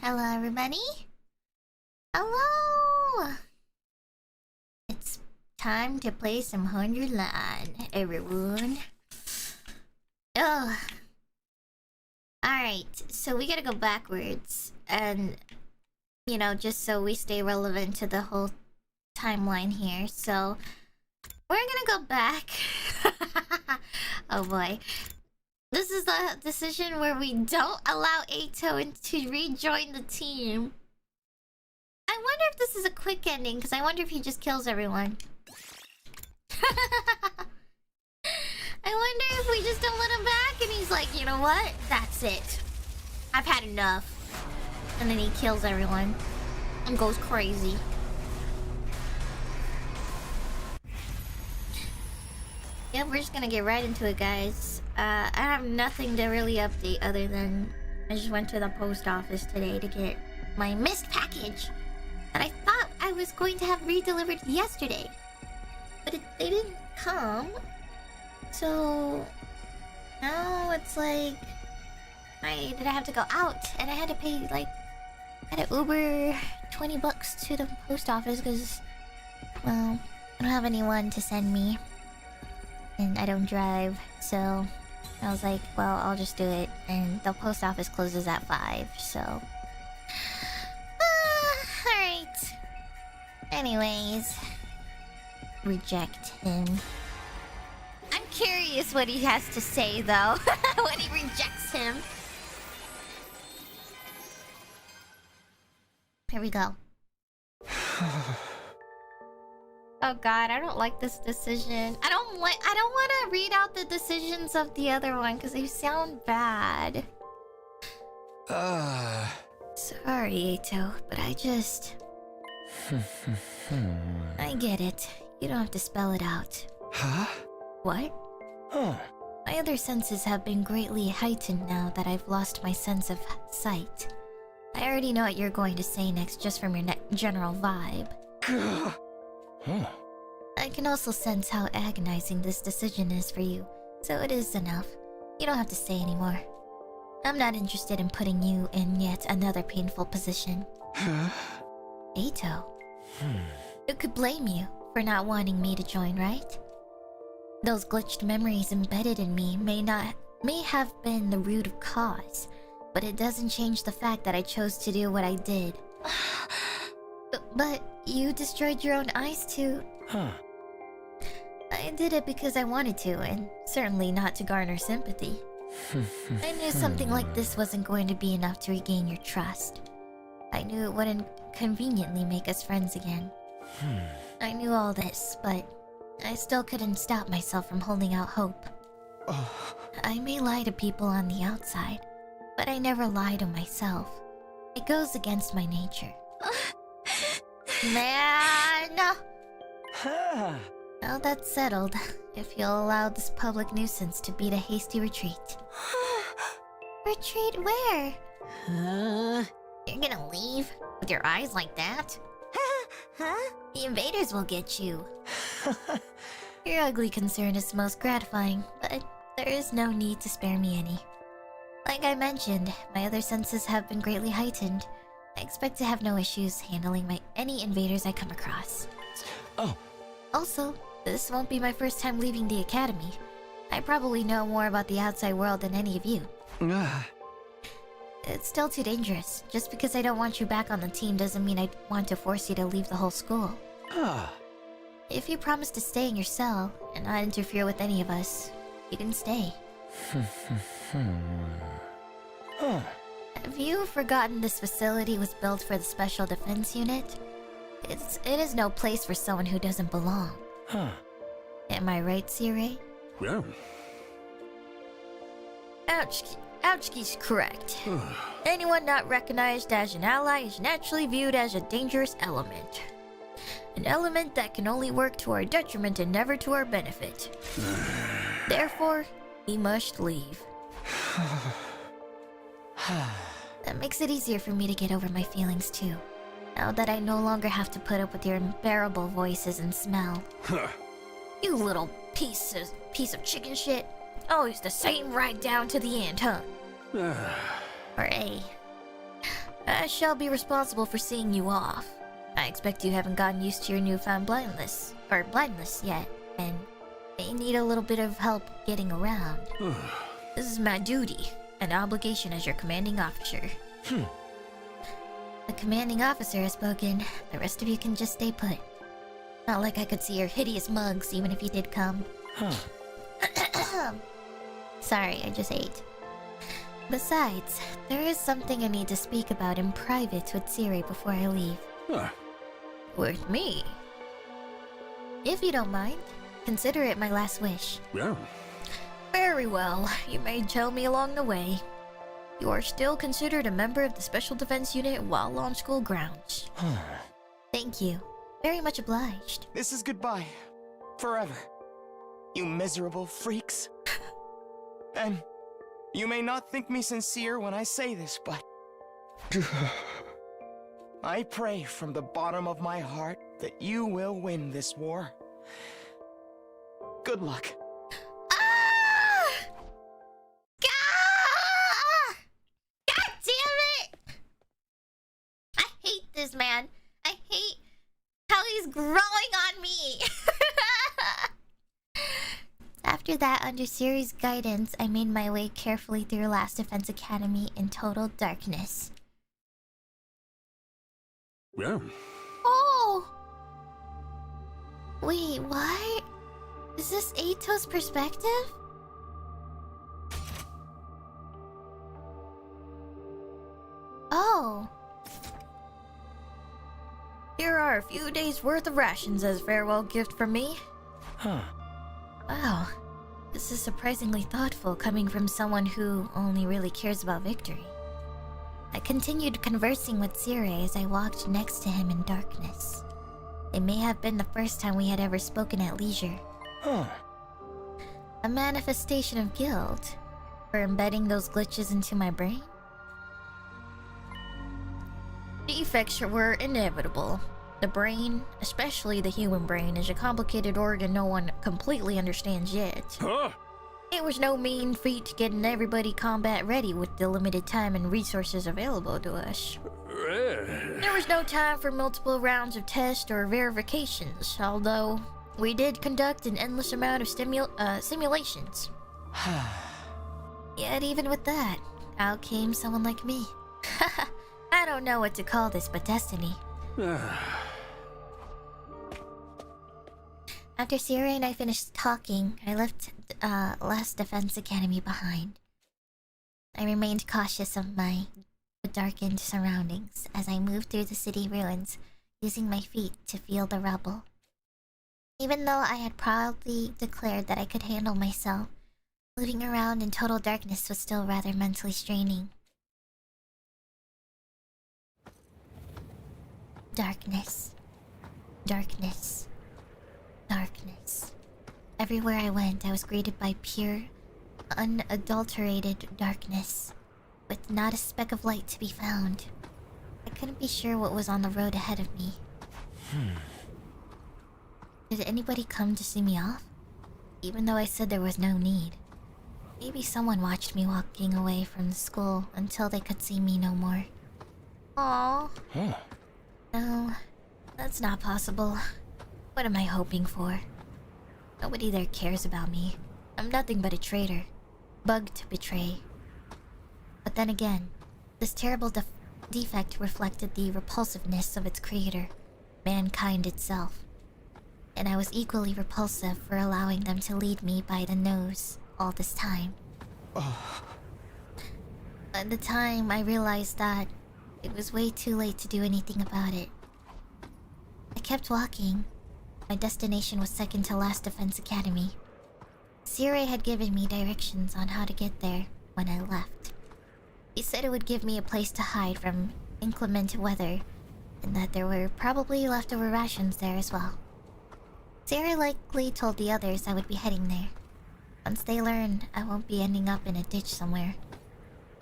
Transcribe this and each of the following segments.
Hello, everybody. Hello. It's time to play some 100 line, everyone. Oh. Alright, so we gotta go backwards. And, you know, just so we stay relevant to the whole timeline here. So, we're gonna go back. Oh boy. This is the decision where we don't allow EITO to rejoin the team. I wonder if this is a quick ending, because I wonder if he just kills everyone. I wonder if we just don't let him back and he's like, you know what? That's it. I've had enough. And then he kills everyone and goes crazy. Yeah, we're just gonna get right into it, guys. I have nothing to really update other than I just went to the post office today to get my missed package that I thought I was going to have re-delivered yesterday. But they didn't come. So now it's like I have to go out and I had to pay like I had to Uber $20 to the post office because, well, I don't have anyone to send me. And I don't drive, so I was like, well, I'll just do it. And the post office closes at 5, so... alright. Anyways. Reject him. I'm curious what he has to say, though, when he rejects him. Here we go. Oh god, I don't like this decision. I don't want to read out the decisions of the other one because they sound bad. Sorry, EITO, but I just... I get it. You don't have to spell it out. Huh? What? My other senses have been greatly heightened now that I've lost my sense of sight. I already know what you're going to say next just from your general vibe. I can also sense how agonizing this decision is for you, so it is enough. You don't have to say anymore. I'm not interested in putting you in yet another painful position. EITO. Who could blame you for not wanting me to join, right? Those glitched memories embedded in me may have been the root of cause, but it doesn't change the fact that I chose to do what I did. But you destroyed your own eyes too. I did it because I wanted to, and certainly not to garner sympathy. I knew something like this wasn't going to be enough to regain your trust. I knew it wouldn't conveniently make us friends again. I knew all this, but I still couldn't stop myself from holding out hope. I may lie to people on the outside, but I never lie to myself. It goes against my nature. Man! Now that's settled, if you'll allow this public nuisance to beat a hasty retreat. Retreat where? You're gonna leave? With your eyes like that? The invaders will get you. Your ugly concern is most gratifying, but there is no need to spare me any. Like I mentioned, my other senses have been greatly heightened. I expect to have no issues handling any invaders I come across. Also, this won't be my first time leaving the academy. I probably know more about the outside world than any of you. It's still too dangerous. Just because I don't want you back on the team doesn't mean I want to force you to leave the whole school. If you promise to stay in your cell and not interfere with any of us, you can stay. Have you forgotten this facility was built for the Special Defense Unit? It is no place for someone who doesn't belong. Am I right, Sire? Yeah. Ouchki's correct. Anyone not recognized as an ally is naturally viewed as a dangerous element. An element that can only work to our detriment and never to our benefit. Therefore, we must leave. That makes it easier for me to get over my feelings too. Now that I no longer have to put up with your unbearable voices and smell. You little piece of chicken shit. Always the same right down to the end, huh? Or A. I shall be responsible for seeing you off. I expect you haven't gotten used to your newfound blindness yet, and may need a little bit of help getting around. This is my duty, an obligation as your commanding officer. The commanding officer has spoken. The rest of you can just stay put. Not like I could see your hideous mugs even if you did come. Sorry, I just ate. Besides, there is something I need to speak about in private with Siri before I leave. With me? If you don't mind, consider it my last wish. Yeah. Very well, you may tell me along the way. You are still considered a member of the Special Defense Unit while on school grounds. Thank you. Very much obliged. This is goodbye. Forever. You miserable freaks. And you may not think me sincere when I say this, but I pray from the bottom of my heart that you will win this war. Good luck. God damn it! I hate this man. I hate how he's growing on me. After that, under Siri's guidance, I made my way carefully through Last Defense Academy in total darkness. Yeah. Oh! Wait, what? Is this EITO'S perspective? Oh. Here are a few days' worth of rations as a farewell gift from me. Wow. This is surprisingly thoughtful coming from someone who only really cares about victory. I continued conversing with Siri as I walked next to him in darkness. It may have been the first time we had ever spoken at leisure. A manifestation of guilt for embedding those glitches into my brain? Defects were inevitable. The brain, especially the human brain, is a complicated organ no one completely understands yet. It was no mean feat getting everybody combat ready with the limited time and resources available to us. There was no time for multiple rounds of tests or verifications, although we did conduct an endless amount of simulations. Yet even with that, out came someone like me. I don't know what to call this but destiny. After Siri and I finished talking, I left Last Defense Academy behind. I remained cautious of my darkened surroundings as I moved through the city ruins, using my feet to feel the rubble. Even though I had proudly declared that I could handle myself, moving around in total darkness was still rather mentally straining. Darkness. Darkness. Darkness. Everywhere I went, I was greeted by pure, unadulterated darkness, with not a speck of light to be found. I couldn't be sure what was on the road ahead of me. Did anybody come to see me off? Even though I said there was no need. Maybe someone watched me walking away from the school until they could see me no more. Aww. No, that's not possible. What am I hoping for? Nobody there cares about me. I'm nothing but a traitor. Bugged to betray. But then again, this terrible defect reflected the repulsiveness of its creator, mankind itself. And I was equally repulsive for allowing them to lead me by the nose all this time. At the time, I realized that it was way too late to do anything about it. I kept walking. My destination was second to Last Defense Academy. Siri had given me directions on how to get there when I left. He said it would give me a place to hide from inclement weather, and that there were probably leftover rations there as well. Siri likely told the others I would be heading there. Once they learned, I won't be ending up in a ditch somewhere.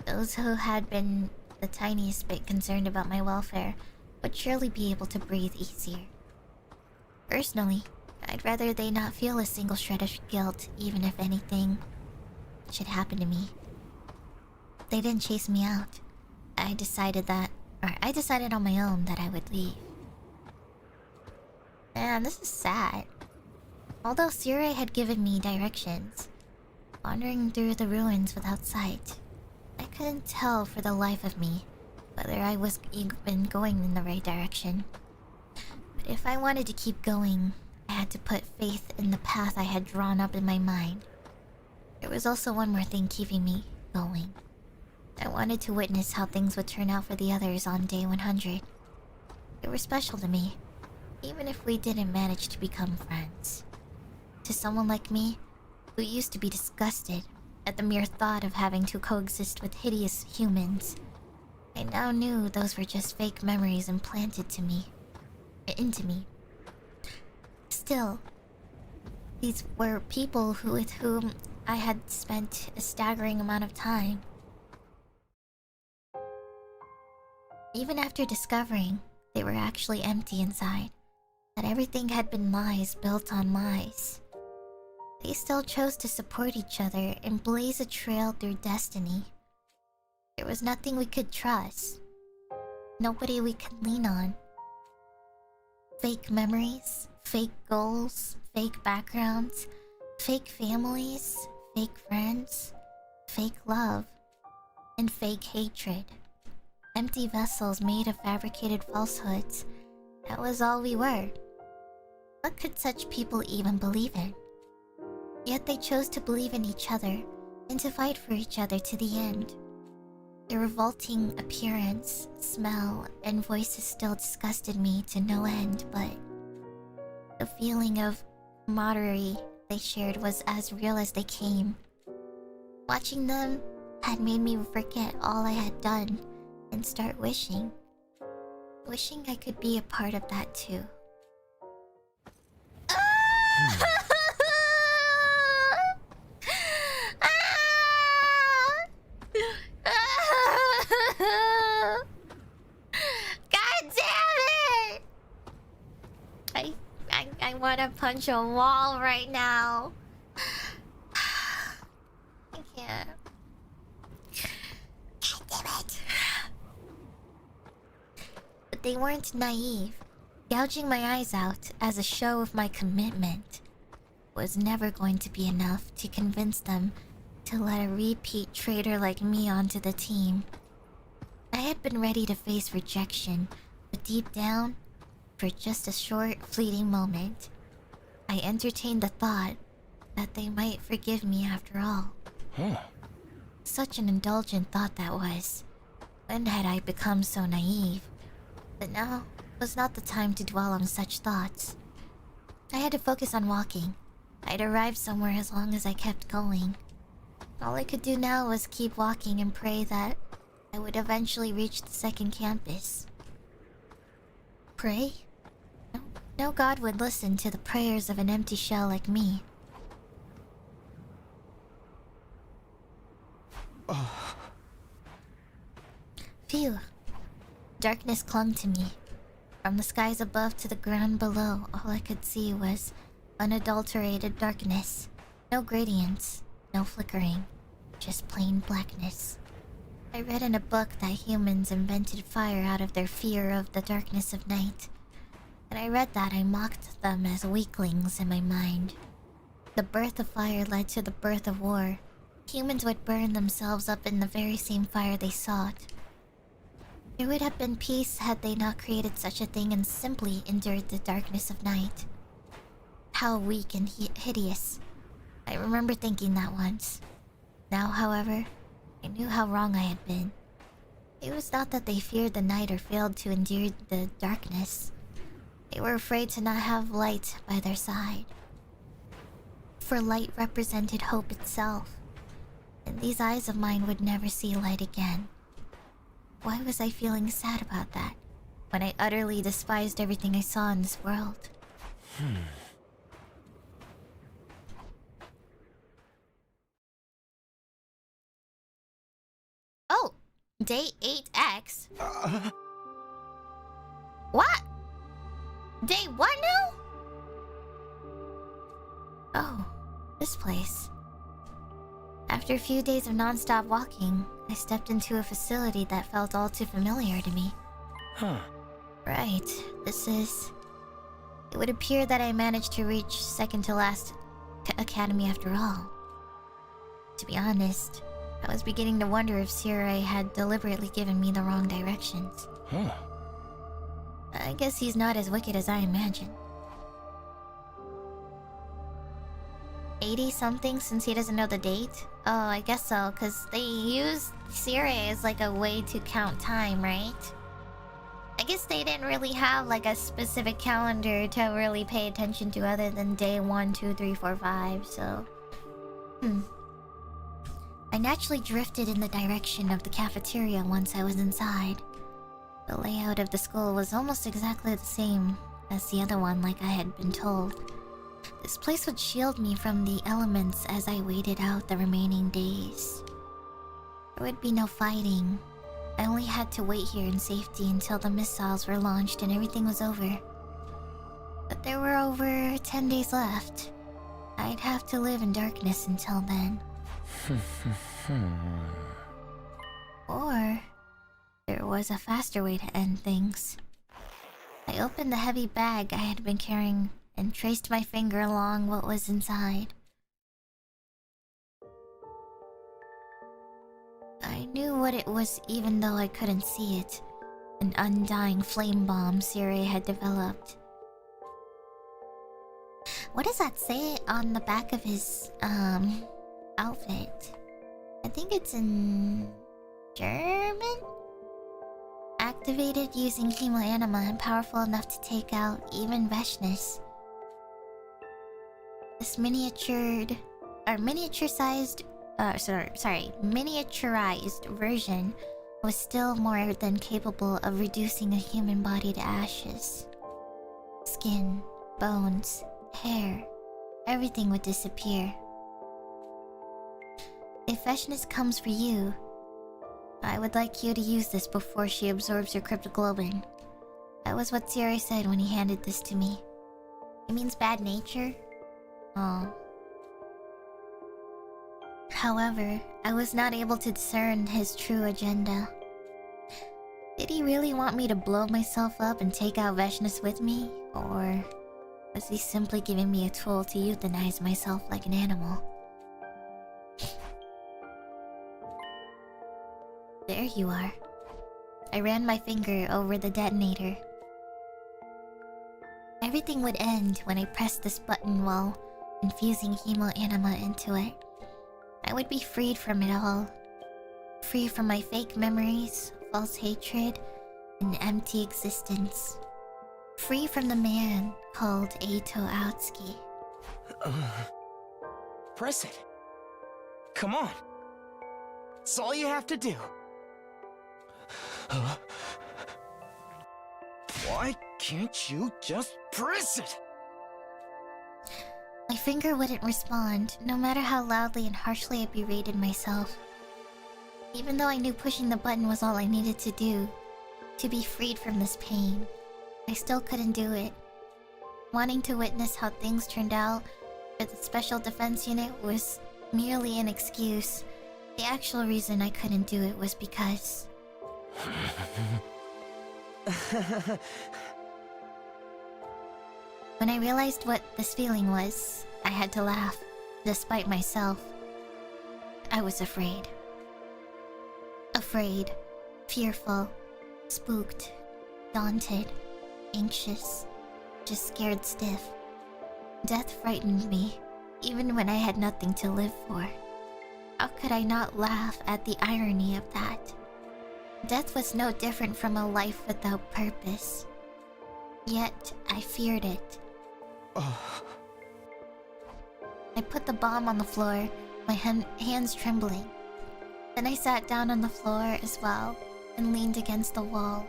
Those who had been the tiniest bit concerned about my welfare would surely be able to breathe easier. Personally, I'd rather they not feel a single shred of guilt, even if anything should happen to me. They didn't chase me out. I decided that Or I decided on my own that I would leave. Man, this is sad. Although Sure had given me directions, wandering through the ruins without sight, I couldn't tell for the life of me whether I was even going in the right direction. But if I wanted to keep going, I had to put faith in the path I had drawn up in my mind. There was also one more thing keeping me going. I wanted to witness how things would turn out for the others on day 100. They were special to me, even if we didn't manage to become friends. To someone like me, who used to be disgusted at the mere thought of having to coexist with hideous humans, I now knew those were just fake memories implanted into me. Still, these were people with whom I had spent a staggering amount of time. Even after discovering they were actually empty inside, that everything had been lies built on lies, they still chose to support each other and blaze a trail through destiny. There was nothing we could trust. Nobody we could lean on. Fake memories, fake goals, fake backgrounds, fake families, fake friends, fake love, and fake hatred. Empty vessels made of fabricated falsehoods. That was all we were. What could such people even believe in? Yet they chose to believe in each other and to fight for each other to the end. Their revolting appearance, smell, and voices still disgusted me to no end, but the feeling of camaraderie they shared was as real as they came. Watching them had made me forget all I had done and start wishing I could be a part of that too. God damn it! I wanna punch a wall right now. I can't. God damn it. But they weren't naive. Gouging my eyes out as a show of my commitment was never going to be enough to convince them to let a repeat traitor like me onto the team. I had been ready to face rejection, but deep down, for just a short, fleeting moment, I entertained the thought that they might forgive me after all. Such an indulgent thought that was. When had I become so naive? But now was not the time to dwell on such thoughts. I had to focus on walking. I'd arrived somewhere as long as I kept going. All I could do now was keep walking and pray that I would eventually reach the second campus. Pray? No god would listen to the prayers of an empty shell like me. Phew. Darkness clung to me. From the skies above to the ground below, all I could see was unadulterated darkness. No gradients, no flickering, just plain blackness. I read in a book that humans invented fire out of their fear of the darkness of night. And I read that I mocked them as weaklings in my mind. The birth of fire led to the birth of war. Humans would burn themselves up in the very same fire they sought. There would have been peace had they not created such a thing and simply endured the darkness of night. How weak and hideous. I remember thinking that once. Now, however, I knew how wrong I had been. It was not that they feared the night or failed to endure the darkness. They were afraid to not have light by their side. For light represented hope itself. And these eyes of mine would never see light again. Why was I feeling sad about that, when I utterly despised everything I saw in this world? Oh! Day 8X? What? Day what now? Oh, this place. After a few days of non-stop walking, I stepped into a facility that felt all too familiar to me. Huh. Right, this is... It would appear that I managed to reach second to last academy after all. To be honest, I was beginning to wonder if Sirei had deliberately given me the wrong directions. Huh. I guess he's not as wicked as I imagined. 80-something since he doesn't know the date? Oh, I guess so, because they use Sirei as like a way to count time, right? I guess they didn't really have like a specific calendar to really pay attention to other than day 1, 2, 3, 4, 5, so... I naturally drifted in the direction of the cafeteria once I was inside. The layout of the school was almost exactly the same as the other one, like I had been told. This place would shield me from the elements as I waited out the remaining days. There would be no fighting. I only had to wait here in safety until the missiles were launched and everything was over. But there were over 10 days left. I'd have to live in darkness until then. Or there was a faster way to end things. I opened the heavy bag I had been carrying and traced my finger along what was inside. I knew what it was even though I couldn't see it. An undying flame bomb Sirei had developed. What does that say on the back of his, outfit? I think it's in... German? Activated using hemoanima and powerful enough to take out even Veshness. This miniaturized version was still more than capable of reducing a human body to ashes. Skin, bones, hair, everything would disappear. If Veshness comes for you, I would like you to use this before she absorbs your cryptoglobin. That was what Sirei said when he handed this to me. It means bad nature? Oh. However, I was not able to discern his true agenda. Did he really want me to blow myself up and take out Veshness with me? Or was he simply giving me a tool to euthanize myself like an animal? There you are. I ran my finger over the detonator. Everything would end when I pressed this button while infusing hemoanima into it. I would be freed from it all. Free from my fake memories, false hatred, and empty existence. Free from the man called EITO'S. Press it. Come on. It's all you have to do. Why can't you just press it? My finger wouldn't respond, no matter how loudly and harshly I berated myself. Even though I knew pushing the button was all I needed to do, to be freed from this pain, I still couldn't do it. Wanting to witness how things turned out for the Special Defense Unit was merely an excuse. The actual reason I couldn't do it was because... When I realized what this feeling was, I had to laugh, despite myself. I was afraid. Afraid, fearful, spooked, daunted, anxious, just scared stiff. Death frightened me, even when I had nothing to live for. How could I not laugh at the irony of that? Death was no different from a life without purpose. Yet, I feared it. I put the bomb on the floor, my hands trembling. Then I sat down on the floor as well, and leaned against the wall.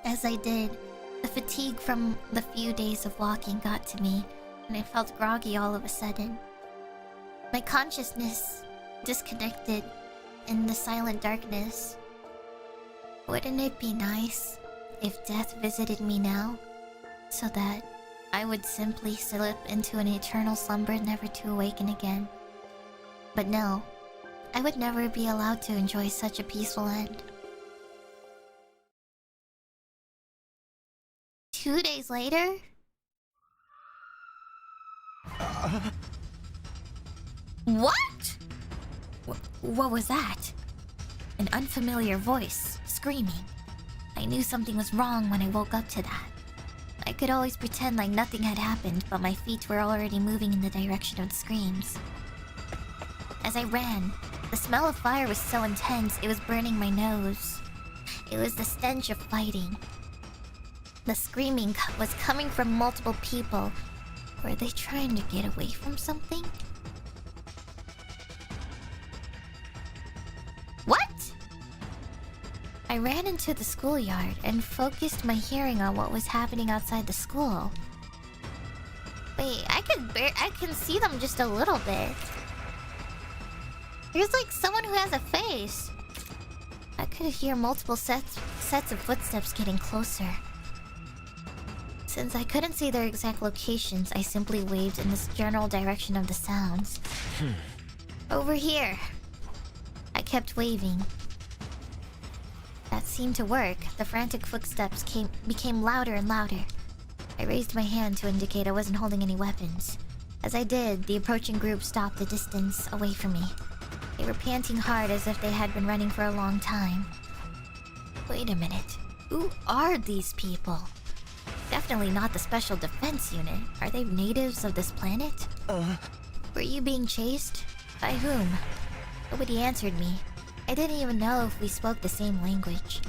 As I did, the fatigue from the few days of walking got to me, and I felt groggy all of a sudden. My consciousness disconnected in the silent darkness. Wouldn't it be nice if death visited me now, so that I would simply slip into an eternal slumber never to awaken again? But no, I would never be allowed to enjoy such a peaceful end. 2 days later? What? What was that? An unfamiliar voice, screaming. I knew something was wrong when I woke up to that. I could always pretend like nothing had happened, but my feet were already moving in the direction of the screams. As I ran, the smell of fire was so intense it was burning my nose. It was the stench of fighting. The screaming was coming from multiple people. Were they trying to get away from something? What? I ran into the schoolyard and focused my hearing on what was happening outside the school. Wait, I can see them just a little bit. There's like someone who has a face. I could hear multiple sets of footsteps getting closer. Since I couldn't see their exact locations, I simply waved in this general direction of the sounds. Over here. I kept waving. That seemed to work. The frantic footsteps became louder and louder. I raised my hand to indicate I wasn't holding any weapons. As I did, the approaching group stopped a distance away from me. They were panting hard as if they had been running for a long time. Wait a minute. Who are these people? Definitely not the Special Defense Unit. Are they natives of this planet? Were you being chased? By whom? Nobody answered me. I didn't even know if we spoke the same language.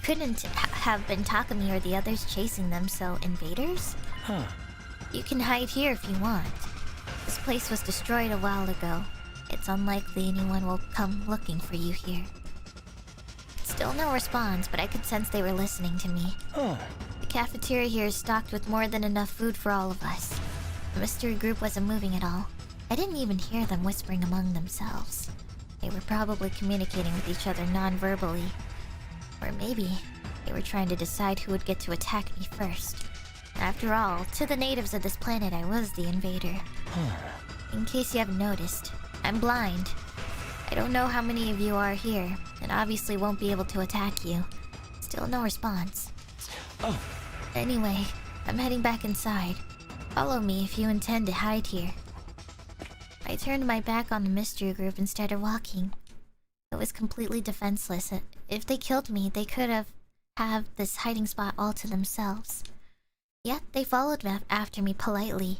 Couldn't have been Takumi or the others chasing them, so invaders? You can hide here if you want. This place was destroyed a while ago. It's unlikely anyone will come looking for you here. Still no response, but I could sense they were listening to me. The cafeteria here is stocked with more than enough food for all of us. The mystery group wasn't moving at all. I didn't even hear them whispering among themselves. They were probably communicating with each other non-verbally. Or maybe they were trying to decide who would get to attack me first. After all, to the natives of this planet, I was the invader. In case you haven't noticed, I'm blind. I don't know how many of you are here, and obviously won't be able to attack you. Still no response. Anyway, I'm heading back inside. Follow me if you intend to hide here. I turned my back on the mystery group and started walking. I was completely defenseless. If they killed me, they could have this hiding spot all to themselves. Yet they followed after me politely.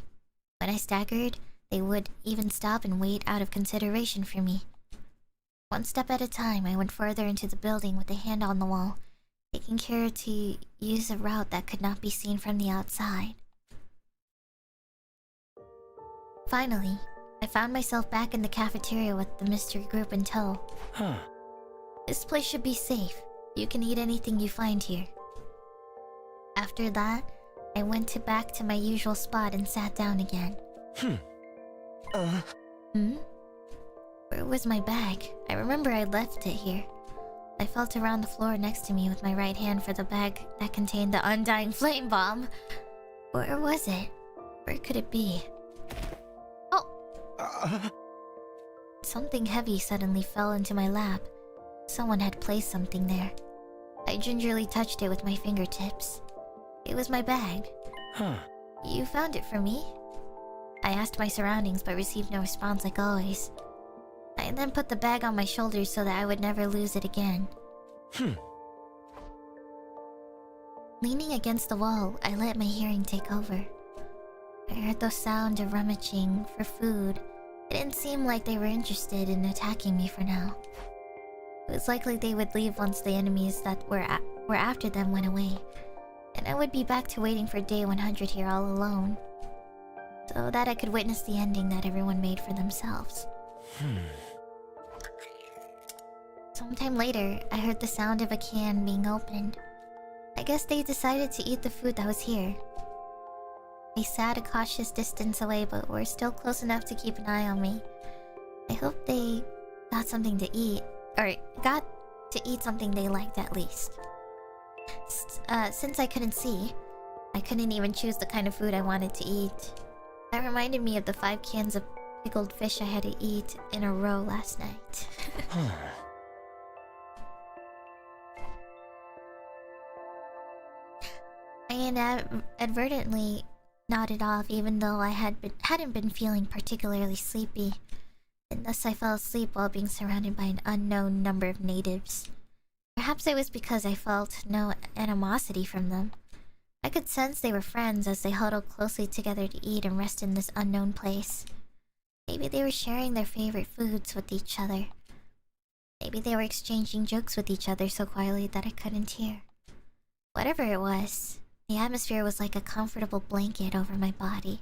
When I staggered, they would even stop and wait out of consideration for me. One step at a time, I went further into the building with a hand on the wall, taking care to use a route that could not be seen from the outside. Finally, I found myself back in the cafeteria with the mystery group in tow. This place should be safe. You can eat anything you find here. After that, I went back to my usual spot and sat down again. Where was my bag? I remember I left it here. I felt around the floor next to me with my right hand for the bag that contained the undying flame bomb. Where was it? Where could it be? Something heavy suddenly fell into my lap. Someone had placed something there. I gingerly touched it with my fingertips. It was my bag. You found it for me? I asked my surroundings but received no response like always. I then put the bag on my shoulders so that I would never lose it again. Leaning against the wall, I let my hearing take over. I heard the sound of rummaging for food. It didn't seem like they were interested in attacking me for now. It was likely they would leave once the enemies that were after them went away, and I would be back to waiting for day 100 here all alone, so that I could witness the ending that everyone made for themselves. Sometime later, I heard the sound of a can being opened. I guess they decided to eat the food that was here. They sat a cautious distance away, but were still close enough to keep an eye on me. I hope they got something to eat, or got to eat something they liked at least. Since I couldn't see, I couldn't even choose the kind of food I wanted to eat. That reminded me of the 5 cans of pickled fish I had to eat in a row last night. I inadvertently nodded off even though I hadn't been feeling particularly sleepy, and thus I fell asleep while being surrounded by an unknown number of natives. Perhaps it was because I felt no animosity from them. I could sense they were friends as they huddled closely together to eat and rest in this unknown place. Maybe they were sharing their favorite foods with each other. Maybe they were exchanging jokes with each other so quietly that I couldn't hear. Whatever it was, the atmosphere was like a comfortable blanket over my body,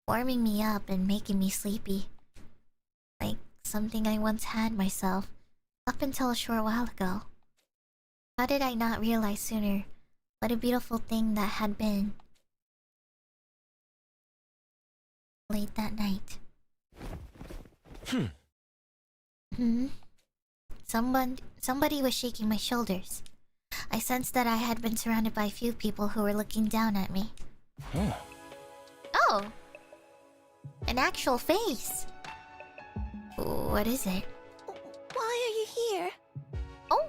warming me up and making me sleepy. Like something I once had myself, up until a short while ago. How did I not realize sooner what a beautiful thing that had been? Late that night. Somebody was shaking my shoulders. I sensed that I had been surrounded by a few people who were looking down at me. Oh! An actual face! What is it? Why are you here? Oh!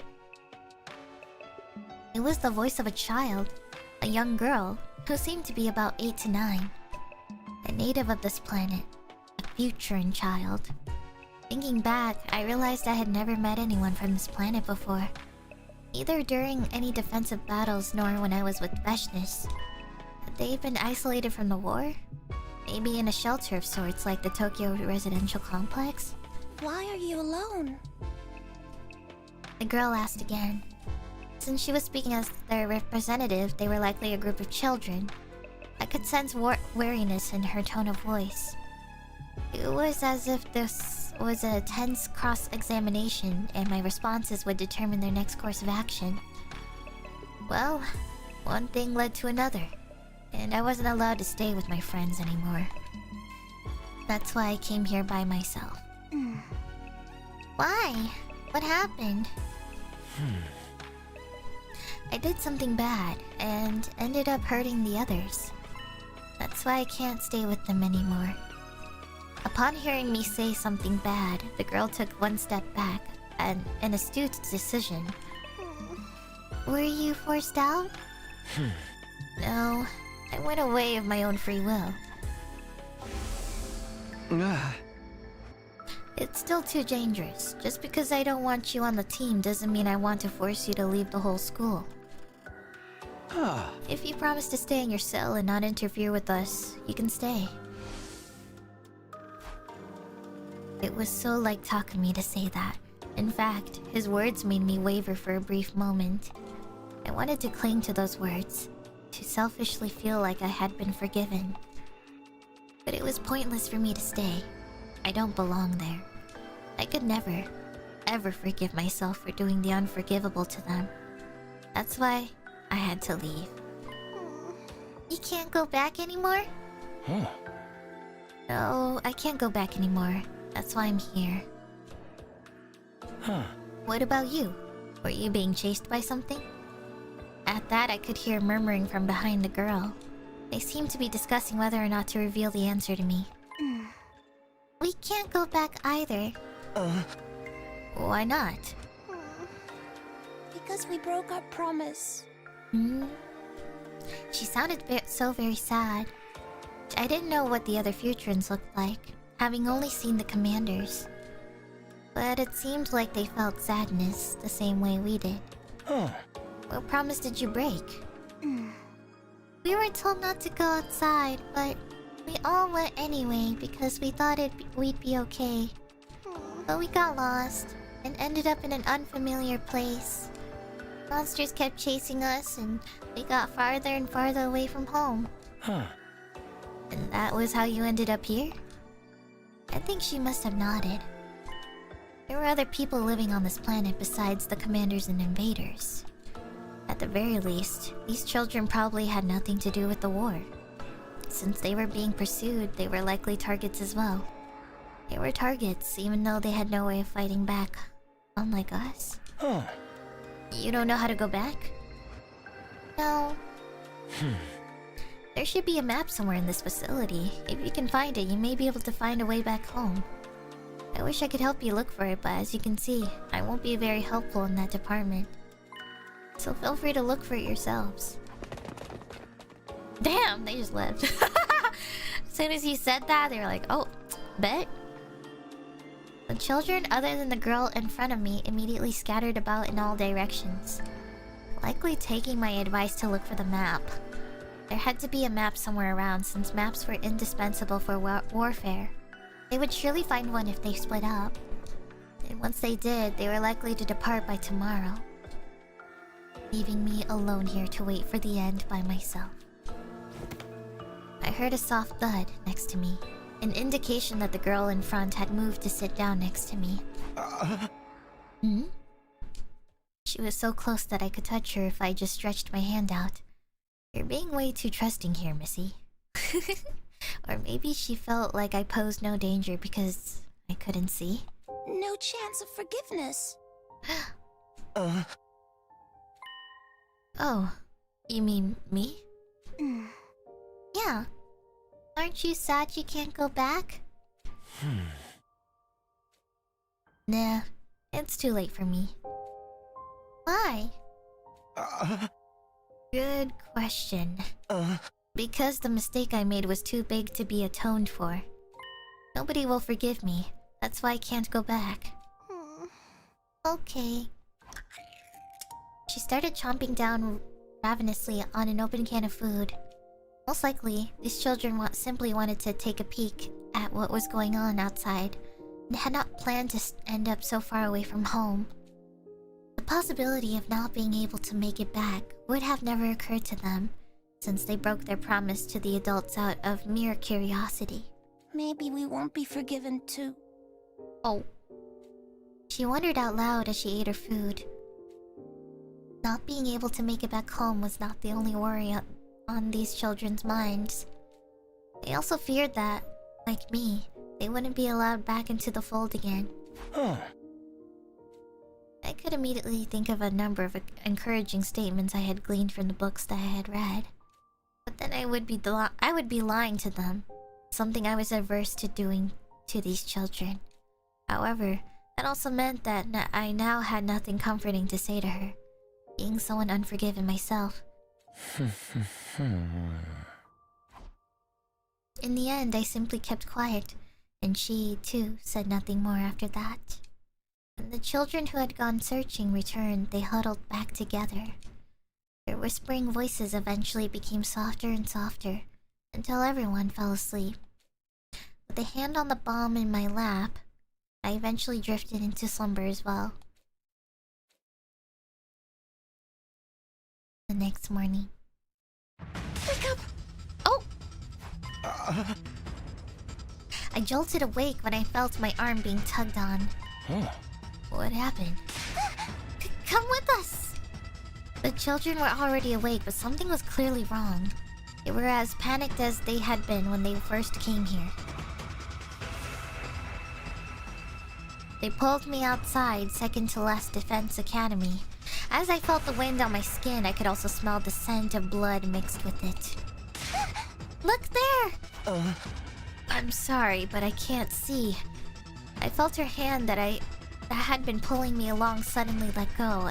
It was the voice of a child, a young girl, who seemed to be about 8 to 9. A native of this planet, a future child. Thinking back, I realized I had never met anyone from this planet before. Either during any defensive battles nor when I was with Veshnis. Had they been isolated from the war? Maybe in a shelter of sorts like the TooKyo residential complex? Why are you alone? The girl asked again. Since she was speaking as their representative, they were likely a group of children. I could sense wariness in her tone of voice. It was as if this was a tense cross-examination and my responses would determine their next course of action. Well, one thing led to another, and I wasn't allowed to stay with my friends anymore. That's why I came here by myself. Why? What happened? I did something bad and ended up hurting the others. That's why I can't stay with them anymore. Upon hearing me say something bad, the girl took one step back, an astute decision. Were you forced out? No, I went away of my own free will. It's still too dangerous. Just because I don't want you on the team doesn't mean I want to force you to leave the whole school. If you promise to stay in your cell and not interfere with us, you can stay. It was so like Takumi to say that. In fact, his words made me waver for a brief moment. I wanted to cling to those words, to selfishly feel like I had been forgiven. But it was pointless for me to stay. I don't belong there. I could never, ever forgive myself for doing the unforgivable to them. That's why I had to leave. You can't go back anymore? No, I can't go back anymore. That's why I'm here. What about you? Were you being chased by something? At that, I could hear murmuring from behind the girl. They seemed to be discussing whether or not to reveal the answer to me. We can't go back either. Why not? Because we broke our promise. She sounded so very sad. I didn't know what the other Futurans looked like, having only seen the commanders. But it seemed like they felt sadness the same way we did. What promise did you break? We were told not to go outside, but we all went anyway because we thought we'd be okay. But we got lost and ended up in an unfamiliar place. Monsters kept chasing us and we got farther and farther away from home. And that was how you ended up here? I think she must have nodded. There were other people living on this planet besides the commanders and invaders. At the very least, these children probably had nothing to do with the war. Since they were being pursued, they were likely targets as well. They were targets, even though they had no way of fighting back, unlike us. You don't know how to go back? No. There should be a map somewhere in this facility. If you can find it, you may be able to find a way back home. I wish I could help you look for it, but as you can see, I won't be very helpful in that department. So feel free to look for it yourselves. Damn, they just left. As soon as he said that, they were like, oh, bet. The children, other than the girl in front of me, immediately scattered about in all directions, likely taking my advice to look for the map. There had to be a map somewhere around, since maps were indispensable for warfare. They would surely find one if they split up. And once they did, they were likely to depart by tomorrow, leaving me alone here to wait for the end by myself. I heard a soft thud next to me, an indication that the girl in front had moved to sit down next to me. Hmm? She was so close that I could touch her if I just stretched my hand out. You're being way too trusting here, Missy. Or maybe she felt like I posed no danger because I couldn't see. No chance of forgiveness. Oh, you mean me? Yeah. Aren't you sad you can't go back? Nah, it's too late for me. Why? Good question. Because the mistake I made was too big to be atoned for. Nobody will forgive me. That's why I can't go back. Okay. She started chomping down ravenously on an open can of food. Most likely, these children simply wanted to take a peek at what was going on outside, and had not planned to end up so far away from home. The possibility of not being able to make it back would have never occurred to them, since they broke their promise to the adults out of mere curiosity. Maybe we won't be forgiven too. Oh. She wondered out loud as she ate her food. Not being able to make it back home was not the only worry on these children's minds. They also feared that, like me, they wouldn't be allowed back into the fold again. I could immediately think of a number of encouraging statements I had gleaned from the books that I had read. But then I would be lying to them, something I was averse to doing to these children. However, that also meant that I now had nothing comforting to say to her, being someone unforgiven myself. In the end, I simply kept quiet, and she, too, said nothing more after that. When the children who had gone searching returned, they huddled back together. Their whispering voices eventually became softer and softer, until everyone fell asleep. With a hand on the bomb in my lap, I eventually drifted into slumber as well. The next morning. Wake up! Oh! I jolted awake when I felt my arm being tugged on. What happened? Come with us! The children were already awake, but something was clearly wrong. They were as panicked as they had been when they first came here. They pulled me outside, second to last Defense Academy. As I felt the wind on my skin, I could also smell the scent of blood mixed with it. Look there! I'm sorry, but I can't see. I felt her hand that had been pulling me along suddenly let go,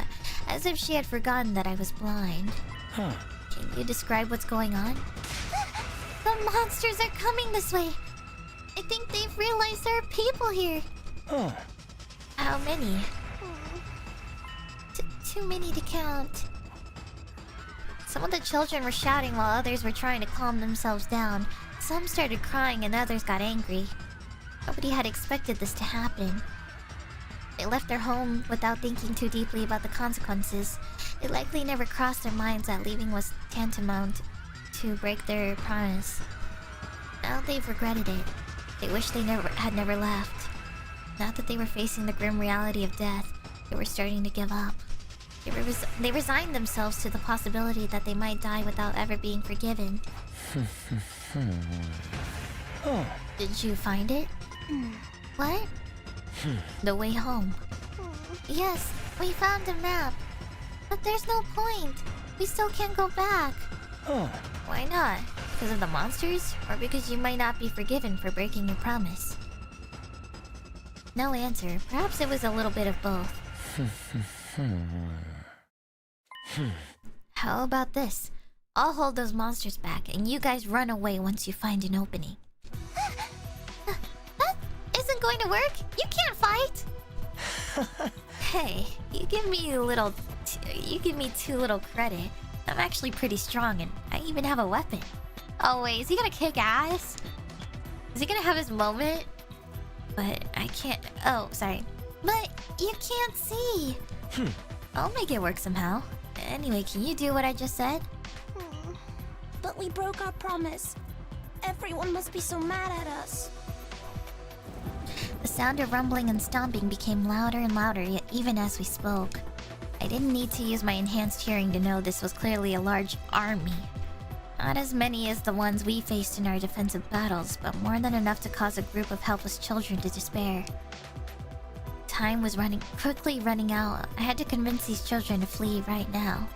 as if she had forgotten that I was blind. Can you describe what's going on? The monsters are coming this way! I think they've realized there are people here. How many? Too many to count. Some of the children were shouting while others were trying to calm themselves down. Some started crying and others got angry. Nobody had expected this to happen. They left their home without thinking too deeply about the consequences. It likely never crossed their minds that leaving was tantamount to break their promise. Now they've regretted it. They wish they had never left. Now that they were facing the grim reality of death, they were starting to give up. They resigned themselves to the possibility that they might die without ever being forgiven. Did you find it? What? The way home. Yes, we found a map. But there's no point. We still can't go back. Why not? Because of the monsters? Or because you might not be forgiven for breaking your promise? No answer. Perhaps it was a little bit of both. How about this? I'll hold those monsters back, and you guys run away once you find an opening. That isn't going to work. You can't fight. Hey, you give me too little credit. I'm actually pretty strong, and I even have a weapon. Oh wait, is he gonna kick ass? Is he gonna have his moment? But I can't. Oh, sorry. But you can't see. I'll make it work somehow. Anyway, can you do what I just said? But we broke our promise. Everyone must be so mad at us. The sound of rumbling and stomping became louder and louder, yet even as we spoke. I didn't need to use my enhanced hearing to know this was clearly a large army. Not as many as the ones we faced in our defensive battles, but more than enough to cause a group of helpless children to despair. Time was quickly running out. I had to convince these children to flee right now.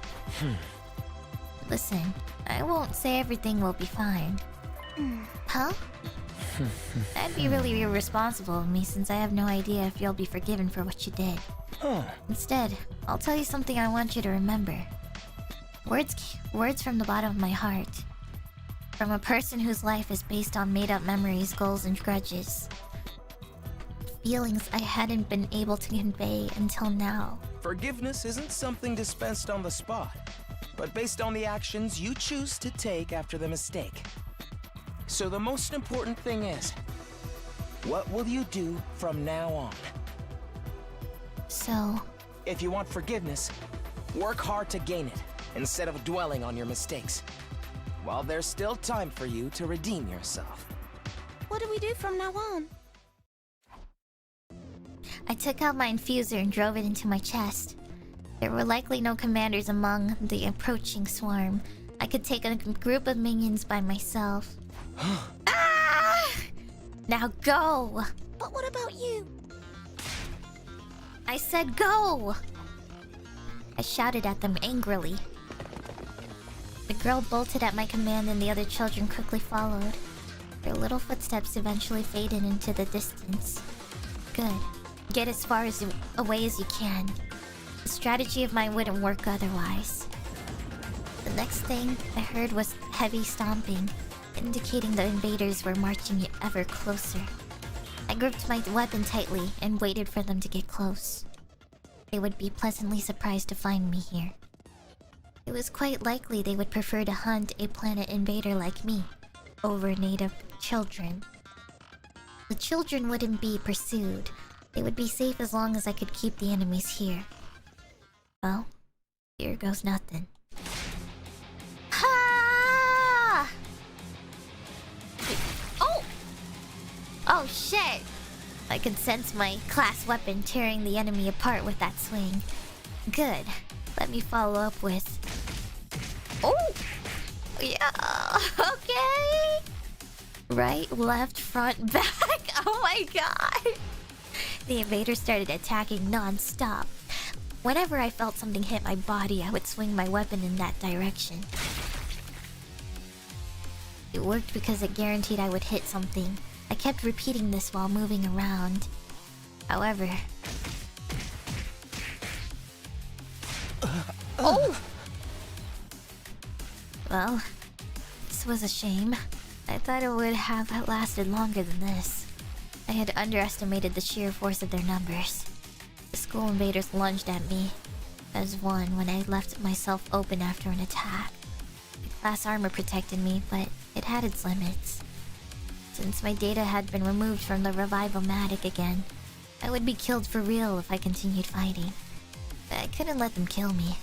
Listen, I won't say everything will be fine. Huh? That'd be really irresponsible of me, since I have no idea if you'll be forgiven for what you did. Instead, I'll tell you something I want you to remember. Words from the bottom of my heart. From a person whose life is based on made-up memories, goals, and grudges. Feelings I hadn't been able to convey until now. Forgiveness isn't something dispensed on the spot, but based on the actions you choose to take after the mistake. So the most important thing is, what will you do from now on? So... If you want forgiveness, work hard to gain it, instead of dwelling on your mistakes. While there's still time for you to redeem yourself. What do we do from now on? I took out my infuser and drove it into my chest. There were likely no commanders among the approaching swarm. I could take a group of minions by myself. Ah! Now go! But what about you? I said go! I shouted at them angrily. The girl bolted at my command and the other children quickly followed. Their little footsteps eventually faded into the distance. Good. Get as far away as you can. The strategy of mine wouldn't work otherwise. The next thing I heard was heavy stomping, indicating the invaders were marching ever closer. I gripped my weapon tightly and waited for them to get close. They would be pleasantly surprised to find me here. It was quite likely they would prefer to hunt a planet invader like me over native children. The children wouldn't be pursued. They would be safe as long as I could keep the enemies here. Well, here goes nothing. Ha! Oh! Oh shit! I could sense my class weapon tearing the enemy apart with that swing. Good. Let me follow up with... Oh! Yeah, okay! Right, left, front, back. Oh my god! The invaders started attacking non-stop. Whenever I felt something hit my body, I would swing my weapon in that direction. It worked because it guaranteed I would hit something. I kept repeating this while moving around. However... Oh! Well, this was a shame. I thought it would have lasted longer than this. I had underestimated the sheer force of their numbers. The school invaders lunged at me as one when I left myself open after an attack. The class armor protected me, but it had its limits. Since my data had been removed from the revival-matic again, I would be killed for real if I continued fighting. But I couldn't let them kill me.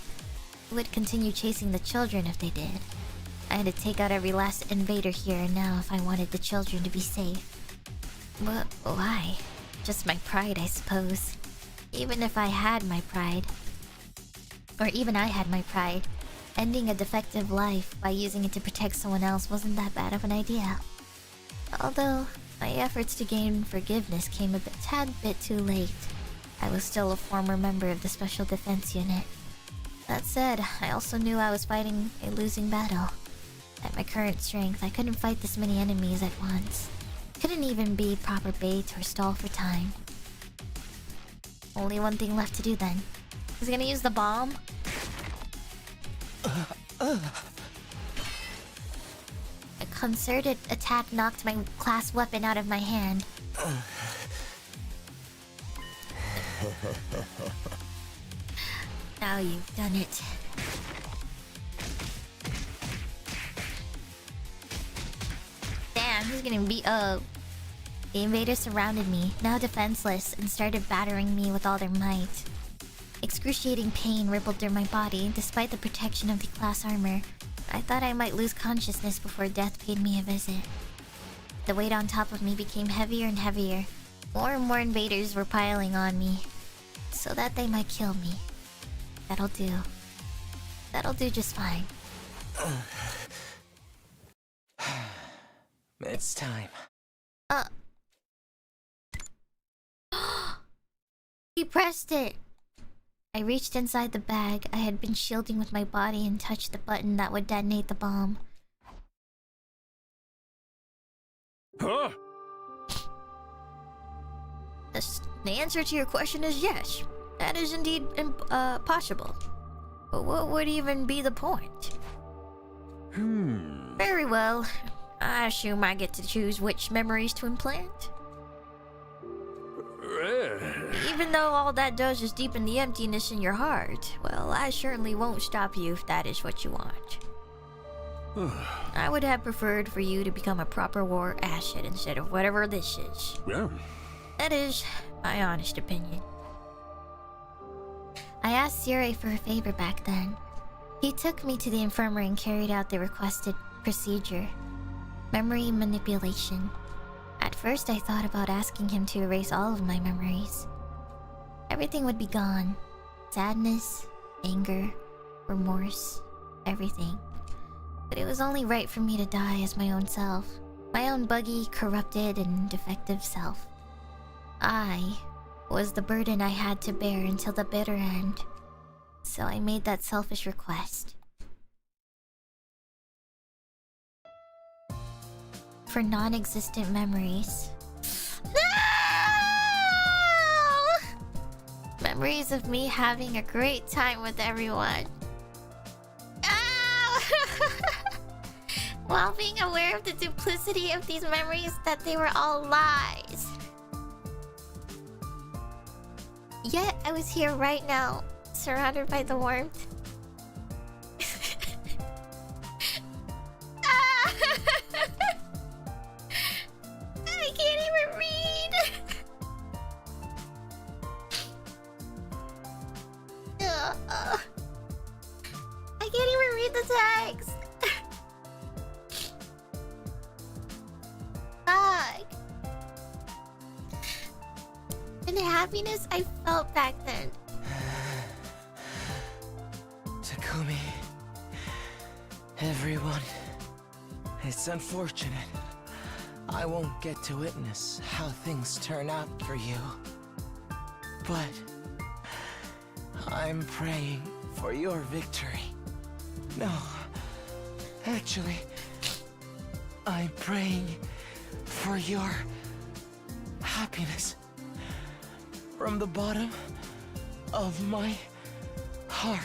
I would continue chasing the children if they did. I had to take out every last invader here and now if I wanted the children to be safe. But why? Just my pride, I suppose. Even if I had my pride, or even I had my pride, ending a defective life by using it to protect someone else wasn't that bad of an idea. Although, my efforts to gain forgiveness came a tad bit too late. I was still a former member of the Special Defense Unit. That said, I also knew I was fighting a losing battle. At my current strength, I couldn't fight this many enemies at once. Couldn't even be proper bait or stall for time. Only one thing left to do then. He's gonna use the bomb? concerted attack knocked my class weapon out of my hand. Now you've done it. Damn, he's getting beat up. The invaders surrounded me, now defenseless, and started battering me with all their might. Excruciating pain rippled through my body, despite the protection of the class armor. I thought I might lose consciousness before death paid me a visit. The weight on top of me became heavier and heavier. More and more invaders were piling on me, so that they might kill me. That'll do. That'll do just fine. It's time. He pressed it! I reached inside the bag I had been shielding with my body and touched the button that would detonate the bomb. Huh? The answer to your question is yes. That is indeed possible. But what would even be the point? Very well. I assume I get to choose which memories to implant. Even though all that does is deepen the emptiness in your heart, well, I certainly won't stop you if that is what you want. I would have preferred for you to become a proper war asset instead of whatever this is. Yeah. That is my honest opinion. I asked Yurei for a favor back then. He took me to the infirmary and carried out the requested procedure. Memory manipulation. At first I thought about asking him to erase all of my memories. Everything would be gone. Sadness, anger, remorse, everything. But it was only right for me to die as my own self. My own buggy, corrupted, and defective self. I was the burden I had to bear until the bitter end. So I made that selfish request. For non-existent memories. No! Memories of me having a great time with everyone. Ow! While being aware of the duplicity of these memories, that they were all lies. Yet I was here right now, surrounded by the warmth. I can't even read. I can't even read the text. Fuck. And the happiness I felt back then. Takumi. Everyone. It's unfortunate. I won't get to witness how things turn out for you. But I'm praying for your victory. No, actually, I'm praying for your happiness. From the bottom of my heart.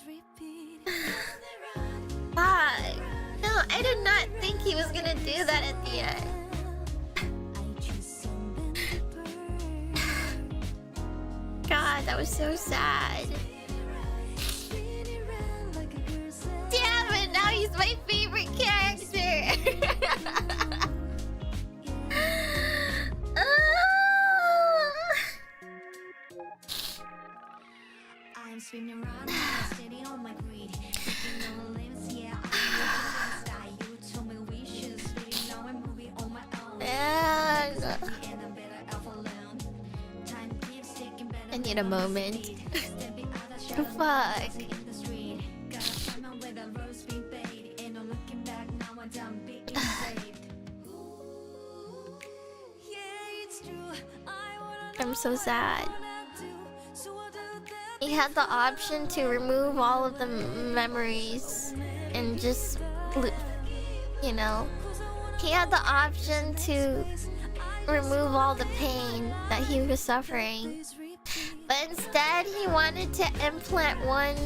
Repeat. he was gonna do that at the end. God, that was so sad. Damn it, now he's my favorite character. I'm spinning around, steady on my greed. Taking all the limits, yeah, I'm style. You told me we should split. Now I'm moving on my own. And I need a moment. The fuck? I'm so sad. He had the option to remove all of the memories and just, you know, he had the option to remove all the pain that he was suffering. But instead, he wanted to implant one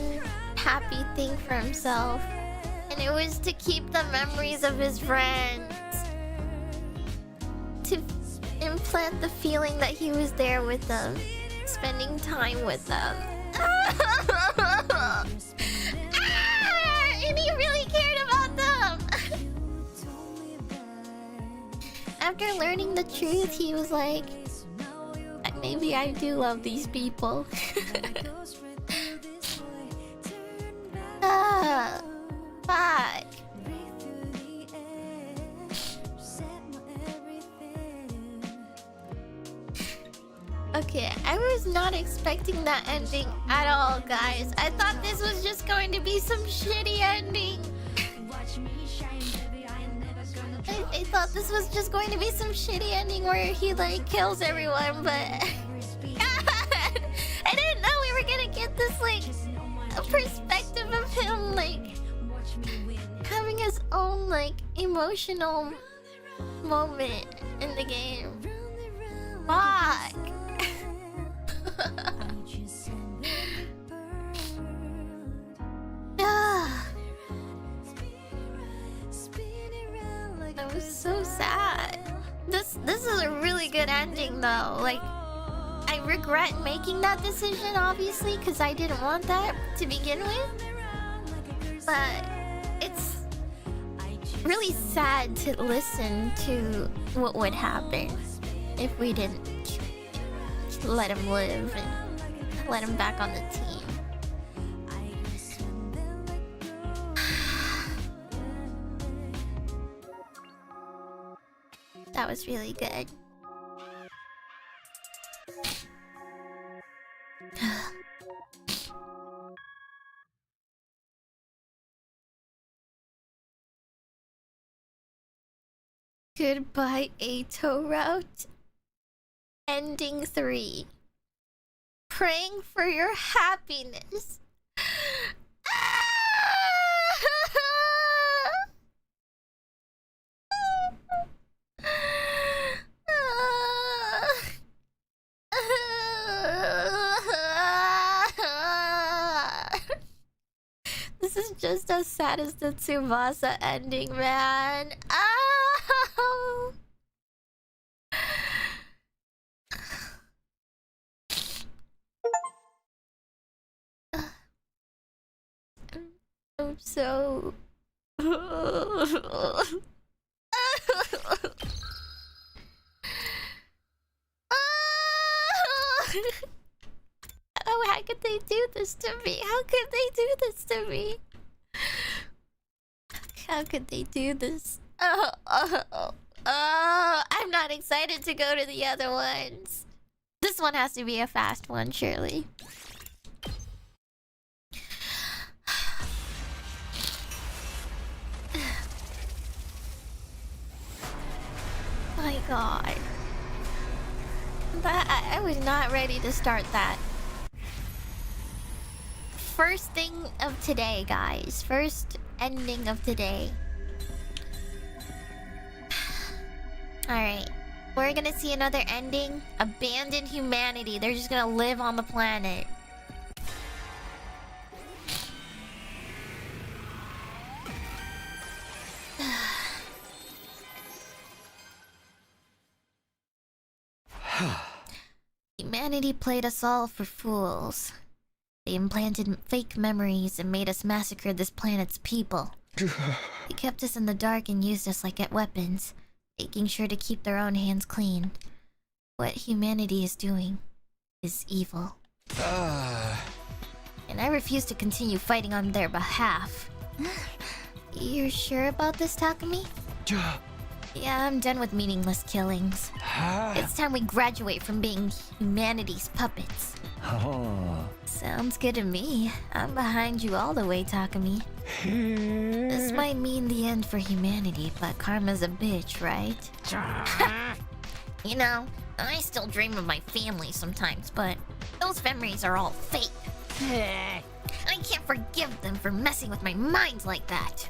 happy thing for himself. And it was to keep the memories of his friends. To implant the feeling that he was there with them. Spending time with them. And he really cared about them. After learning the truth, he was like, maybe I do love these people. Fuck. Okay, I was not expecting that ending at all, guys. I thought this was just going to be some shitty ending. I thought this was just going to be some shitty ending where he like kills everyone, but God, I didn't know we were gonna get this like a perspective of him like having his own like emotional moment in the game. Fuck. That was so sad. This is a really good ending though. Like, I regret making that decision obviously because I didn't want that to begin with. But it's really sad to listen to what would happen if we didn't let him live and let him back on the team. That was really good. Goodbye, EITO route. Ending 3. Praying for your happiness. This is just as sad as the Tsubasa ending, man. Oh! I'm so... Oh, how could they do this to me? How could they do this to me? How could they do this? I'm not excited to go to the other ones. This one has to be a fast one, surely. My God. I was not ready to start that. First thing of today, guys. First ending of today. Alright. We're gonna see another ending. Abandoned humanity. They're just gonna live on the planet. Humanity played us all for fools. They implanted fake memories and made us massacre this planet's people. They kept us in the dark and used us like weapons, making sure to keep their own hands clean. What humanity is doing is evil. And I refuse to continue fighting on their behalf. You're sure about this, Takumi? Yeah, I'm done with meaningless killings. It's time we graduate from being humanity's puppets. Sounds good to me. I'm behind you all the way, Takumi. This might mean the end for humanity, but karma's a bitch, right? You know, I still dream of my family sometimes, but those memories are all fake. I can't forgive them for messing with my mind like that.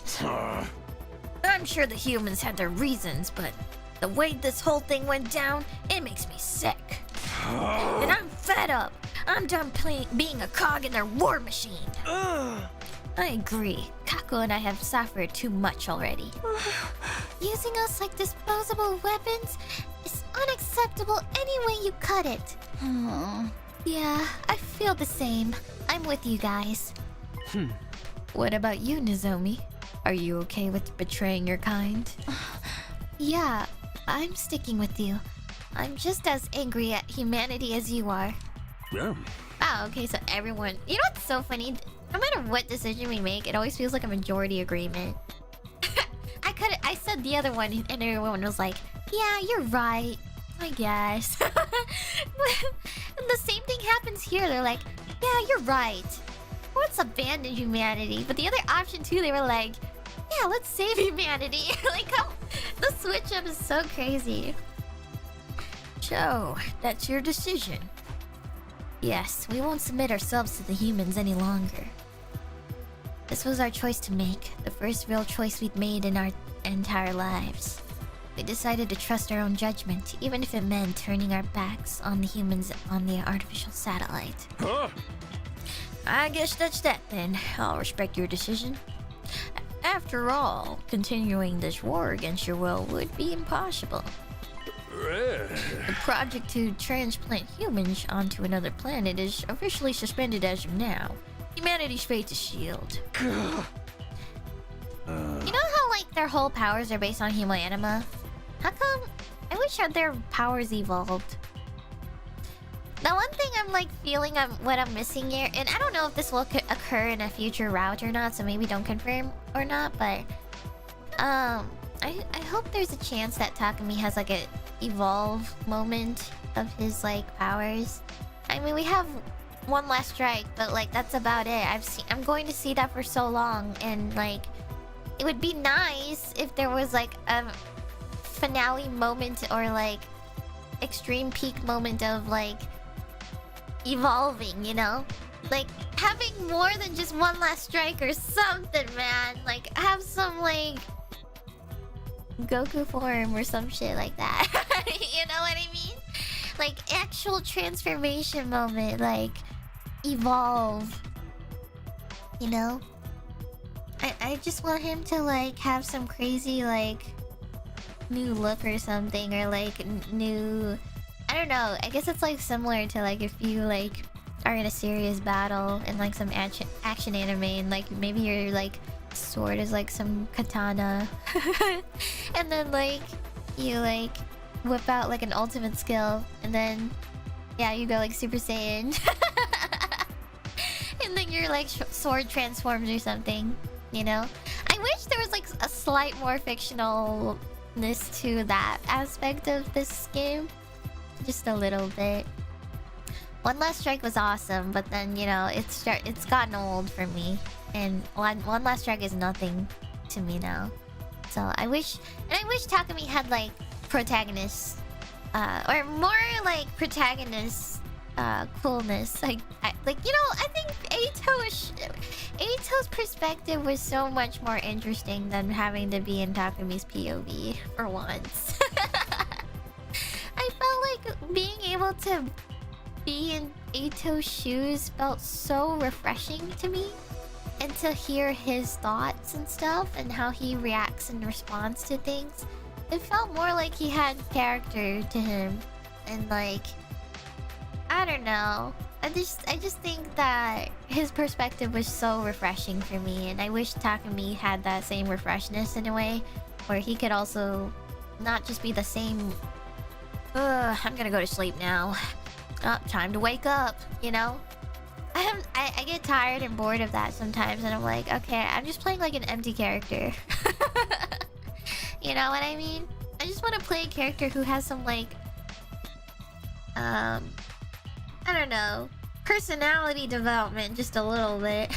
I'm sure the humans had their reasons, but the way this whole thing went down, it makes me sick. And I'm fed up. I'm done being a cog in their war machine. I agree. Kako and I have suffered too much already. Using us like disposable weapons is unacceptable any way you cut it. Yeah, I feel the same. I'm with you guys. What about you, Nozomi? Are you okay with betraying your kind? Yeah, I'm sticking with you. I'm just as angry at humanity as you are. Yeah. Oh, okay, so everyone... You know what's so funny? No matter what decision we make, it always feels like a majority agreement. I said the other one, and everyone was like, yeah, you're right. I guess. The same thing happens here. They're like, yeah, you're right. Let's abandon humanity. But the other option too, they were like, yeah, let's save humanity. Like, how the switch up is so crazy. So, that's your decision. Yes, we won't submit ourselves to the humans any longer. This was our choice to make, the first real choice we'd made in our entire lives. We decided to trust our own judgment, even if it meant turning our backs on the humans on the artificial satellite. I guess that's that then. I'll respect your decision. After all, continuing this war against your will would be impossible. The project to transplant humans onto another planet is officially suspended as of now. Humanity's fate is sealed. You know how, like, their whole powers are based on humanima? How come... I wish their powers evolved. The one thing I'm, like, feeling what I'm missing here... And I don't know if this will occur in a future route or not, so maybe don't confirm or not, but... I hope there's a chance that Takumi has, like, a evolve moment of his, like, powers. I mean, we have one last strike, but, like, that's about it. I'm going to see that for so long, and, like... It would be nice if there was, like, a finale moment or, like, extreme peak moment of, like, evolving, you know? Like, having more than just one last strike or something, man. Like, have some, like, Goku form or some shit like that. You know what I mean? Like, actual transformation moment. Like, evolve. You know? I just want him to, like, have some crazy, like, new look or something. Or, like, new... I don't know. I guess it's, like, similar to, like, if you, like, are in a serious battle in, like, some action anime. And, like, maybe your, like, sword is, like, some katana. And then, like, you, like, whip out, like, an ultimate skill. And then, yeah, you go, like, Super Saiyan. And then your, like, sword transforms or something. You know? I wish there was, like, a slight more fictionalness to that aspect of this game. Just a little bit. One Last Strike was awesome, but then, you know, it's gotten old for me. And one Last Strike is nothing to me now. So I wish Takumi had, like, protagonists. Or more, like, protagonist coolness. Like, you know, I think EITO'S perspective was so much more interesting than having to be in Takumi's POV for once. I felt like being able to be in EITO'S shoes felt so refreshing to me. And to hear his thoughts and stuff and how he reacts and responds to things. It felt more like he had character to him. and like, I don't know. I just think that his perspective was so refreshing for me, and I wish Takumi had that same refreshness in a way, where he could also not just be the same. I'm gonna go to sleep now. Oh, time to wake up, you know? I get tired and bored of that sometimes, and I'm like, okay, I'm just playing like an empty character. You know what I mean? I just want to play a character who has some like, I don't know, personality development just a little bit.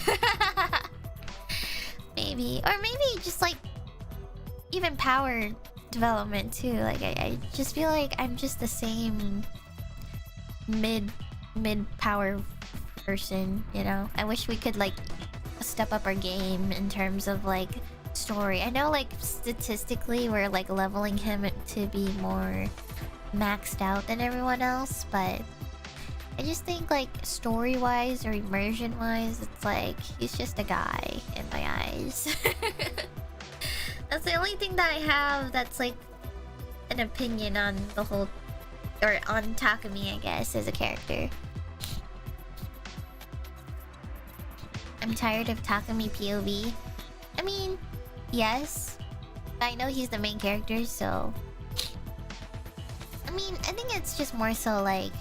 Maybe, or maybe just like even power development too. Like I just feel like I'm just the same mid power person, you know? I wish we could like step up our game in terms of like story. I know like statistically we're like leveling him to be more maxed out than everyone else, but I just think like story wise or immersion wise, it's like he's just a guy in my eyes. That's the only thing that I have that's like an opinion on the whole, or on Takumi, I guess, as a character. I'm tired of Takumi POV. I mean, yes. I know he's the main character, so... I mean, I think it's just more so like...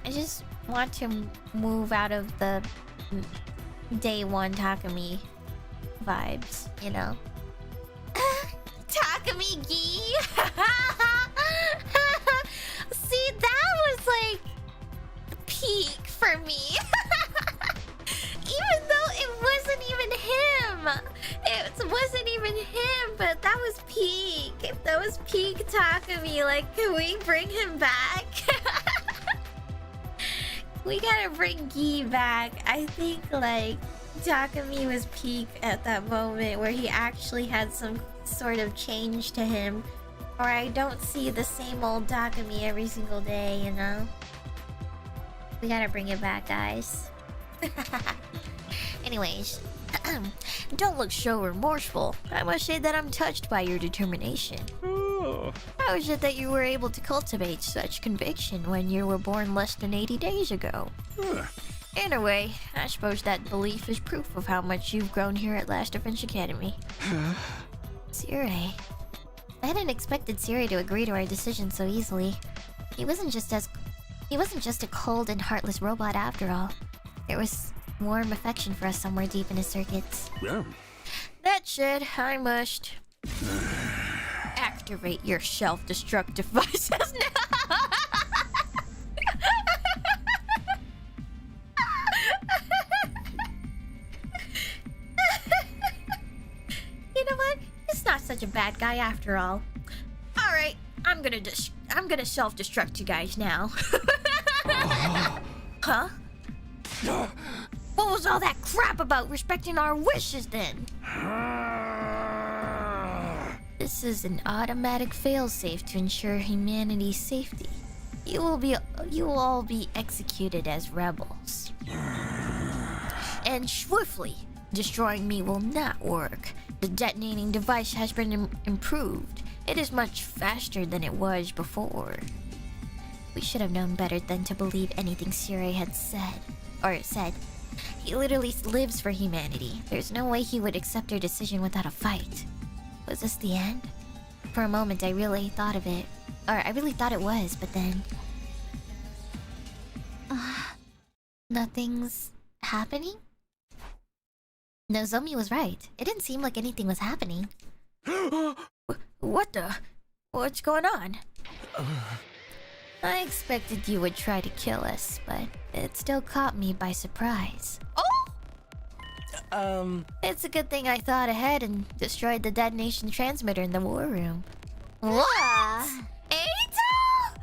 I just want to move out of the day one Takumi vibes, you know? Takumi Gi! See, that was like... peak for me. Even though it wasn't even him. It wasn't even him, but that was peak. That was peak Takumi. Like, can we bring him back? We gotta bring Gi back. I think, like, Takumi was peak at that moment where he actually had some sort of change to him. Or I don't see the same old Takumi every single day, you know? We gotta bring it back, guys. Anyways, don't look so remorseful. I must say that I'm touched by your determination. Oh. How is it that you were able to cultivate such conviction when you were born less than 80 days ago? In a way, I suppose that belief is proof of how much you've grown here at Last Defense Academy. Siri. I hadn't expected Siri to agree to our decision so easily. He wasn't just a cold and heartless robot after all. There was warm affection for us somewhere deep in his circuits. Yeah. That said, I must activate your self-destruct devices now. You know what? He's not such a bad guy after all. All right, I'm gonna self-destruct you guys now. Huh? What was all that crap about respecting our wishes then? This is an automatic failsafe to ensure humanity's safety. You will all be executed as rebels. And swiftly, destroying me will not work. The detonating device has been improved. It is much faster than it was before. We should have known better than to believe anything Siri had said. He literally lives for humanity. There's no way he would accept our decision without a fight. Was this the end? For a moment, I really thought of it. Or I really thought it was, but then... nothing's happening? Nozomi was right. It didn't seem like anything was happening. What the? What's going on? I expected you would try to kill us, but it still caught me by surprise. Oh! It's a good thing I thought ahead and destroyed the detonation transmitter in the war room. What? EITO?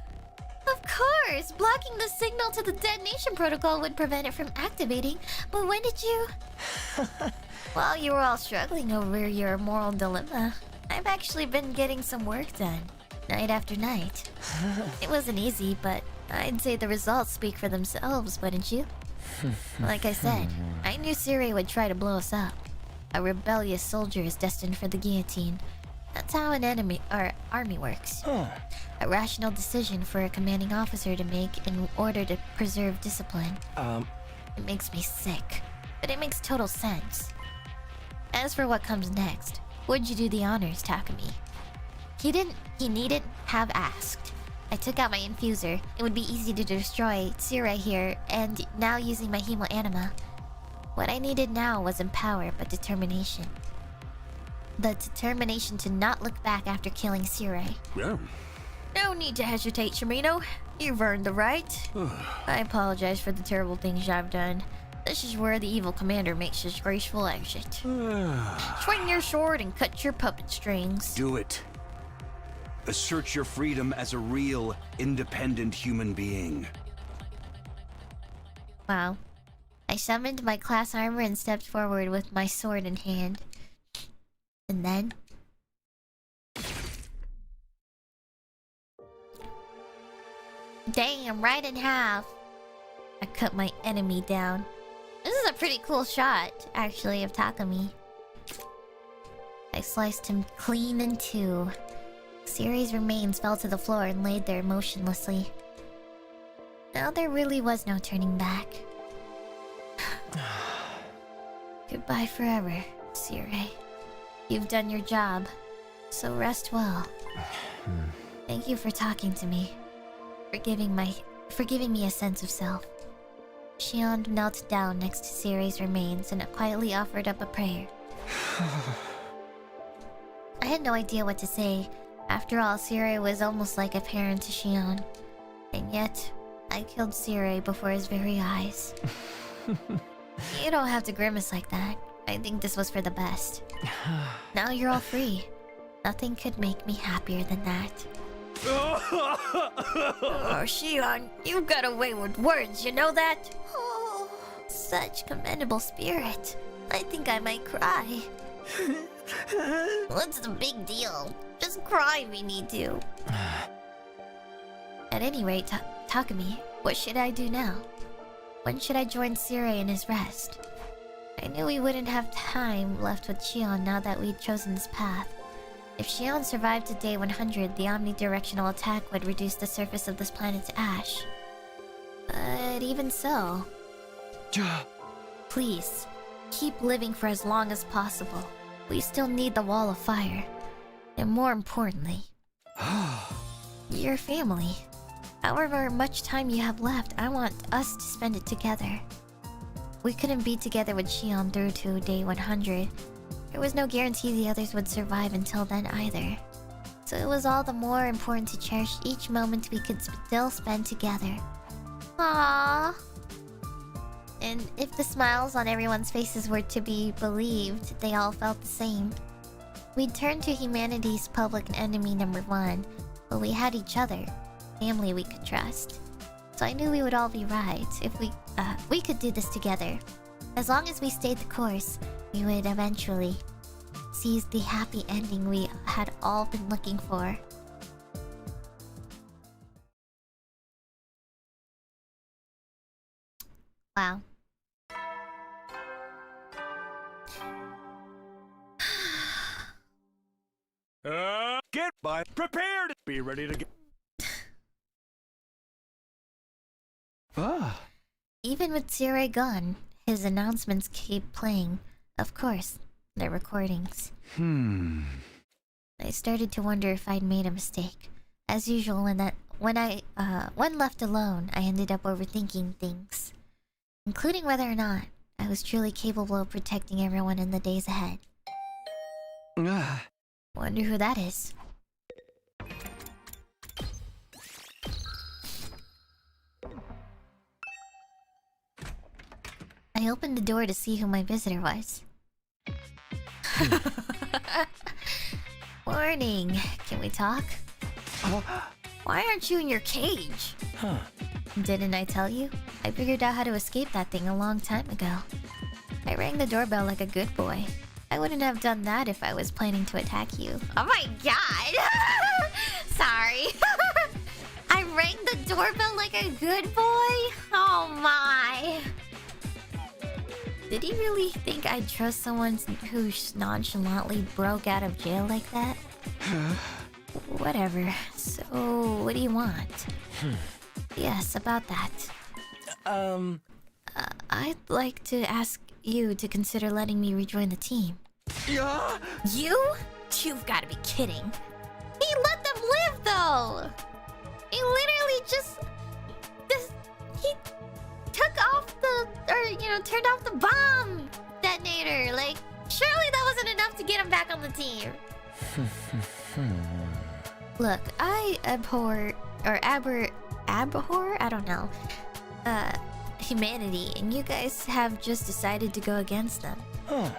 Of course! Blocking the signal to the detonation protocol would prevent it from activating. But when did you... While you were all struggling over your moral dilemma, I've actually been getting some work done. Night after night. It wasn't easy, but I'd say the results speak for themselves, wouldn't you? Like I said, I knew Siri would try to blow us up. A rebellious soldier is destined for the guillotine. That's how an army works. Huh. A rational decision for a commanding officer to make in order to preserve discipline. It makes me sick, but it makes total sense. As for what comes next, would you do the honors, Takumi? He needn't have asked. I took out my infuser. It would be easy to destroy Tsirai here, and now using my hemo anima. What I needed now wasn't power, but determination. The determination to not look back after killing Tsirai. Yeah. No need to hesitate, Shimino. You've earned the right. I apologize for the terrible things I've done. This is where the evil commander makes his graceful exit. Swing your sword and cut your puppet strings. Do it. Assert your freedom as a real, independent human being. Wow. I summoned my class armor and stepped forward with my sword in hand. And then... Damn, right in half. I cut my enemy down. This is a pretty cool shot, actually, of Takumi. I sliced him clean in two. Tsirai's remains fell to the floor and laid there motionlessly. Now there really was no turning back. Goodbye forever, Tsirai. You've done your job, so rest well. Thank you for talking to me. For giving me a sense of self. Shion knelt down next to Tsirei's remains and quietly offered up a prayer. I had no idea what to say. After all, Tsirai was almost like a parent to Shion. And yet, I killed Tsirai before his very eyes. You don't have to grimace like that. I think this was for the best. Now you're all free. Nothing could make me happier than that. Oh, Shion, you've got a way with words, you know that? Oh, such commendable spirit. I think I might cry. What's the big deal? Just cry if we need to. At any rate, Takumi, what should I do now? When should I join Tsirai in his rest? I knew we wouldn't have time left with Shion now that we'd chosen this path. If Shion survived to day 100, the omnidirectional attack would reduce the surface of this planet to ash. But even so... Please, keep living for as long as possible. We still need the wall of fire. And more importantly... your family. However much time you have left, I want us to spend it together. We couldn't be together with Shion through to day 100. There was no guarantee the others would survive until then either. So it was all the more important to cherish each moment we could still spend together. Aww. And if the smiles on everyone's faces were to be believed, they all felt the same. We'd turned to humanity's public enemy number one, but we had each other, family we could trust. So I knew we would all be right if we could do this together. As long as we stayed the course, we would eventually seize the happy ending we had all been looking for. Wow. Get by prepared. Be ready to get. Even with Tsirai gone, his announcements keep playing. Of course, they're recordings. I started to wonder if I'd made a mistake. As usual, when left alone, I ended up overthinking things, including whether or not I was truly capable of protecting everyone in the days ahead. Wonder who that is. I opened the door to see who my visitor was. Morning. Can we talk? Why aren't you in your cage? Didn't I tell you? I figured out how to escape that thing a long time ago. I rang the doorbell like a good boy. I wouldn't have done that if I was planning to attack you. Oh my god! Sorry. I rang the doorbell like a good boy? Oh my. Did he really think I'd trust someone who nonchalantly broke out of jail like that? Whatever. So, what do you want? Yes, about that. I'd like to ask you to consider letting me rejoin the team. Yeah? You? You've got to be kidding. He let them live, though. He literally just... he took off the... turned off the bomb detonator. Like, surely that wasn't enough to get him back on the team. Look, I abhor... abhor? I don't know. Humanity, and you guys have just decided to go against them. Huh.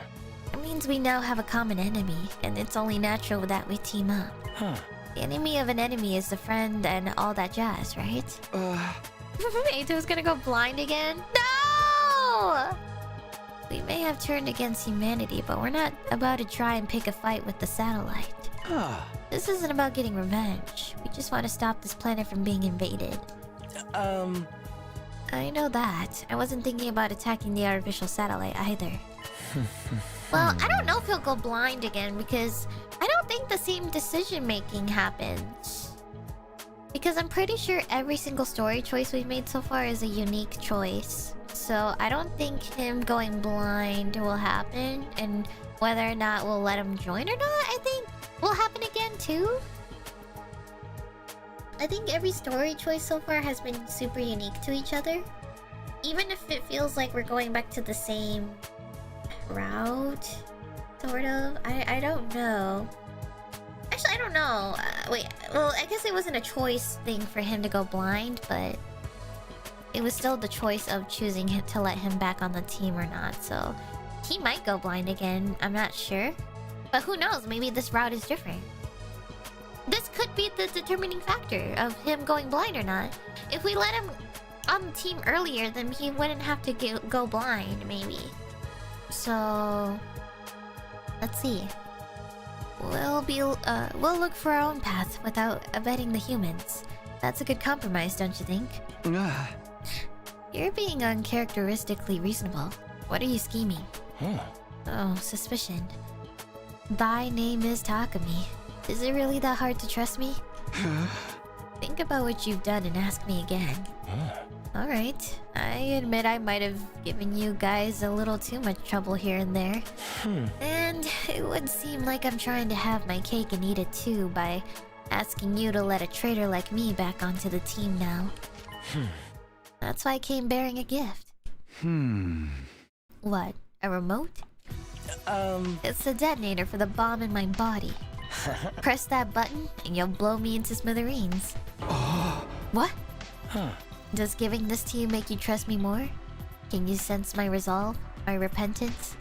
It means we now have a common enemy, and it's only natural that we team up. Huh. The enemy of an enemy is the friend and all that jazz, right? Eito's gonna go blind again? No! We may have turned against humanity, but we're not about to try and pick a fight with the satellite. This isn't about getting revenge. We just want to stop this planet from being invaded. I know that. I wasn't thinking about attacking the artificial satellite either. Well, I don't know if he'll go blind again because I don't think the same decision-making happens. Because I'm pretty sure every single story choice we've made so far is a unique choice. So I don't think him going blind will happen. And whether or not we'll let him join or not, I think will happen again too. I think every story choice so far has been super unique to each other. Even if it feels like we're going back to the same route, sort of. I don't know. Actually, I don't know. Wait, well, I guess it wasn't a choice thing for him to go blind, but it was still the choice of choosing to let him back on the team or not. So he might go blind again. I'm not sure. But who knows? Maybe this route is different. This could be the determining factor of him going blind or not. If we let him on the team earlier, then he wouldn't have to go blind, maybe. So let's see. We'll look for our own path without abetting the humans. That's a good compromise, don't you think? You're being uncharacteristically reasonable. What are you scheming? Oh, suspicion. Thy name is Takumi. Is it really that hard to trust me? Think about what you've done and ask me again. Alright. I admit I might have given you guys a little too much trouble here and there. And it would seem like I'm trying to have my cake and eat it too by asking you to let a traitor like me back onto the team now. That's why I came bearing a gift. What? A remote? It's the detonator for the bomb in my body. Press that button and you'll blow me into smithereens. What? Does giving this to you make you trust me more? Can you sense my resolve? My repentance?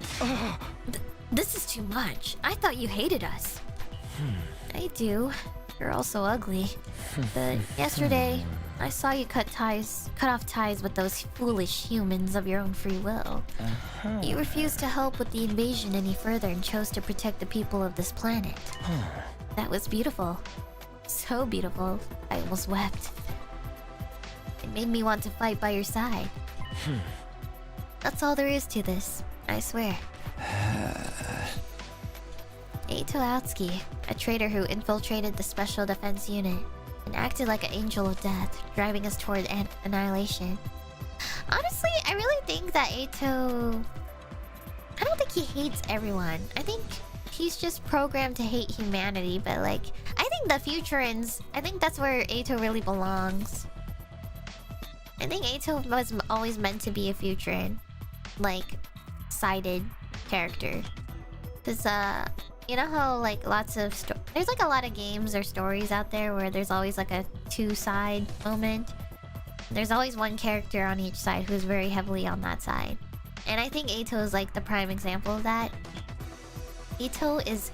This is too much. I thought you hated us. I do. You're all so ugly. But yesterday, I saw you cut off ties with those foolish humans of your own free will. You refused to help with the invasion any further and chose to protect the people of this planet. That was beautiful. So beautiful. I almost wept. It made me want to fight by your side. That's all there is to this, I swear. EITO'S, a traitor who infiltrated the Special Defense Unit and acted like an angel of death, driving us toward annihilation. Honestly, I really think that Eito... I don't think he hates everyone. I think he's just programmed to hate humanity, but like... I think the Futurans... I think that's where Eito really belongs. I think Eito was always meant to be a Futuran. Like, sided character. Because, you know how, like, lots of... There's, like, a lot of games or stories out there where there's always, like, a two-side moment. There's always one character on each side who's very heavily on that side. And I think Eito is, like, the prime example of that. Eito is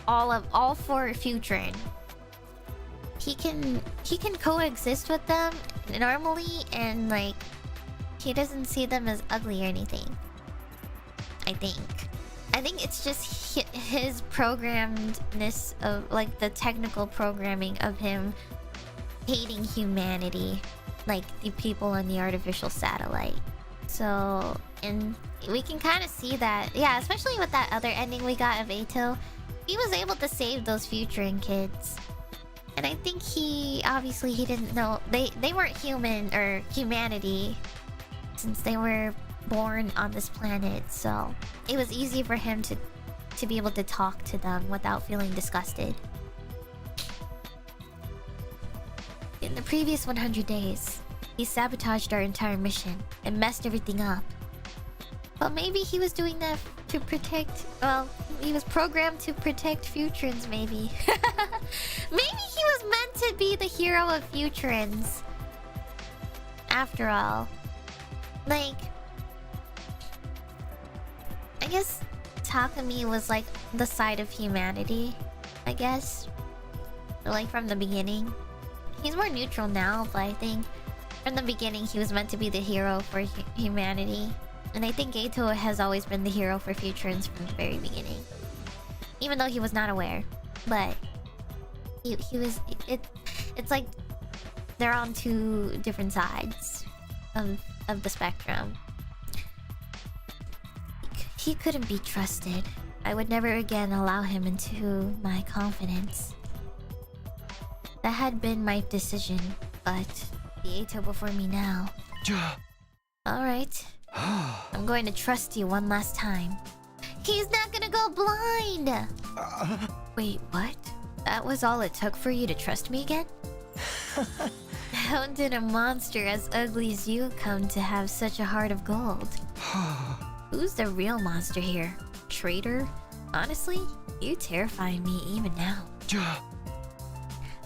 all for Futuran. He can coexist with them normally, and, like, he doesn't see them as ugly or anything. I think it's just his programmedness of, like, the technical programming of him hating humanity, like the people on the artificial satellite. So, and we can kind of see that, yeah, especially with that other ending we got of Eito. he was able to save those Futurin kids. And I think obviously he didn't know they weren't human or humanity since they were born on this planet, so it was easy for him to be able to talk to them without feeling disgusted. In the previous 100 days, he sabotaged our entire mission and messed everything up. But maybe he was doing that to protect... Well, he was programmed to protect Futurins, maybe. Maybe he was meant to be the hero of Futurins. After all. Like... I guess Takumi was like the side of humanity, I guess. Like from the beginning. He's more neutral now, but I think from the beginning he was meant to be the hero for humanity. And I think Eito has always been the hero for Futurins from the very beginning. Even though he was not aware. But he was... It's like they're on two different sides of the spectrum. He couldn't be trusted. I would never again allow him into my confidence. That had been my decision, but the Eito before me now. Alright. I'm going to trust you one last time. He's not gonna go blind! Wait, what? That was all it took for you to trust me again? How did a monster as ugly as you come to have such a heart of gold? Who's the real monster here? Traitor? Honestly, you terrify me even now.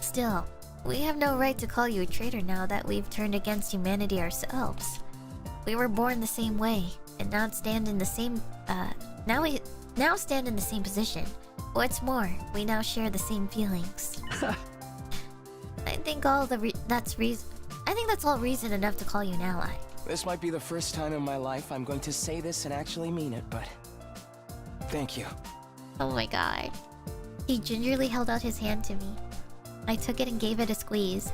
Still, we have no right to call you a traitor now that we've turned against humanity ourselves. We were born the same way, and now stand in the same now stand in the same position. What's more, we now share the same feelings. I think that's all reason enough to call you an ally. This might be the first time in my life I'm going to say this and actually mean it, but... Thank you. Oh my god. He gingerly held out his hand to me. I took it and gave it a squeeze.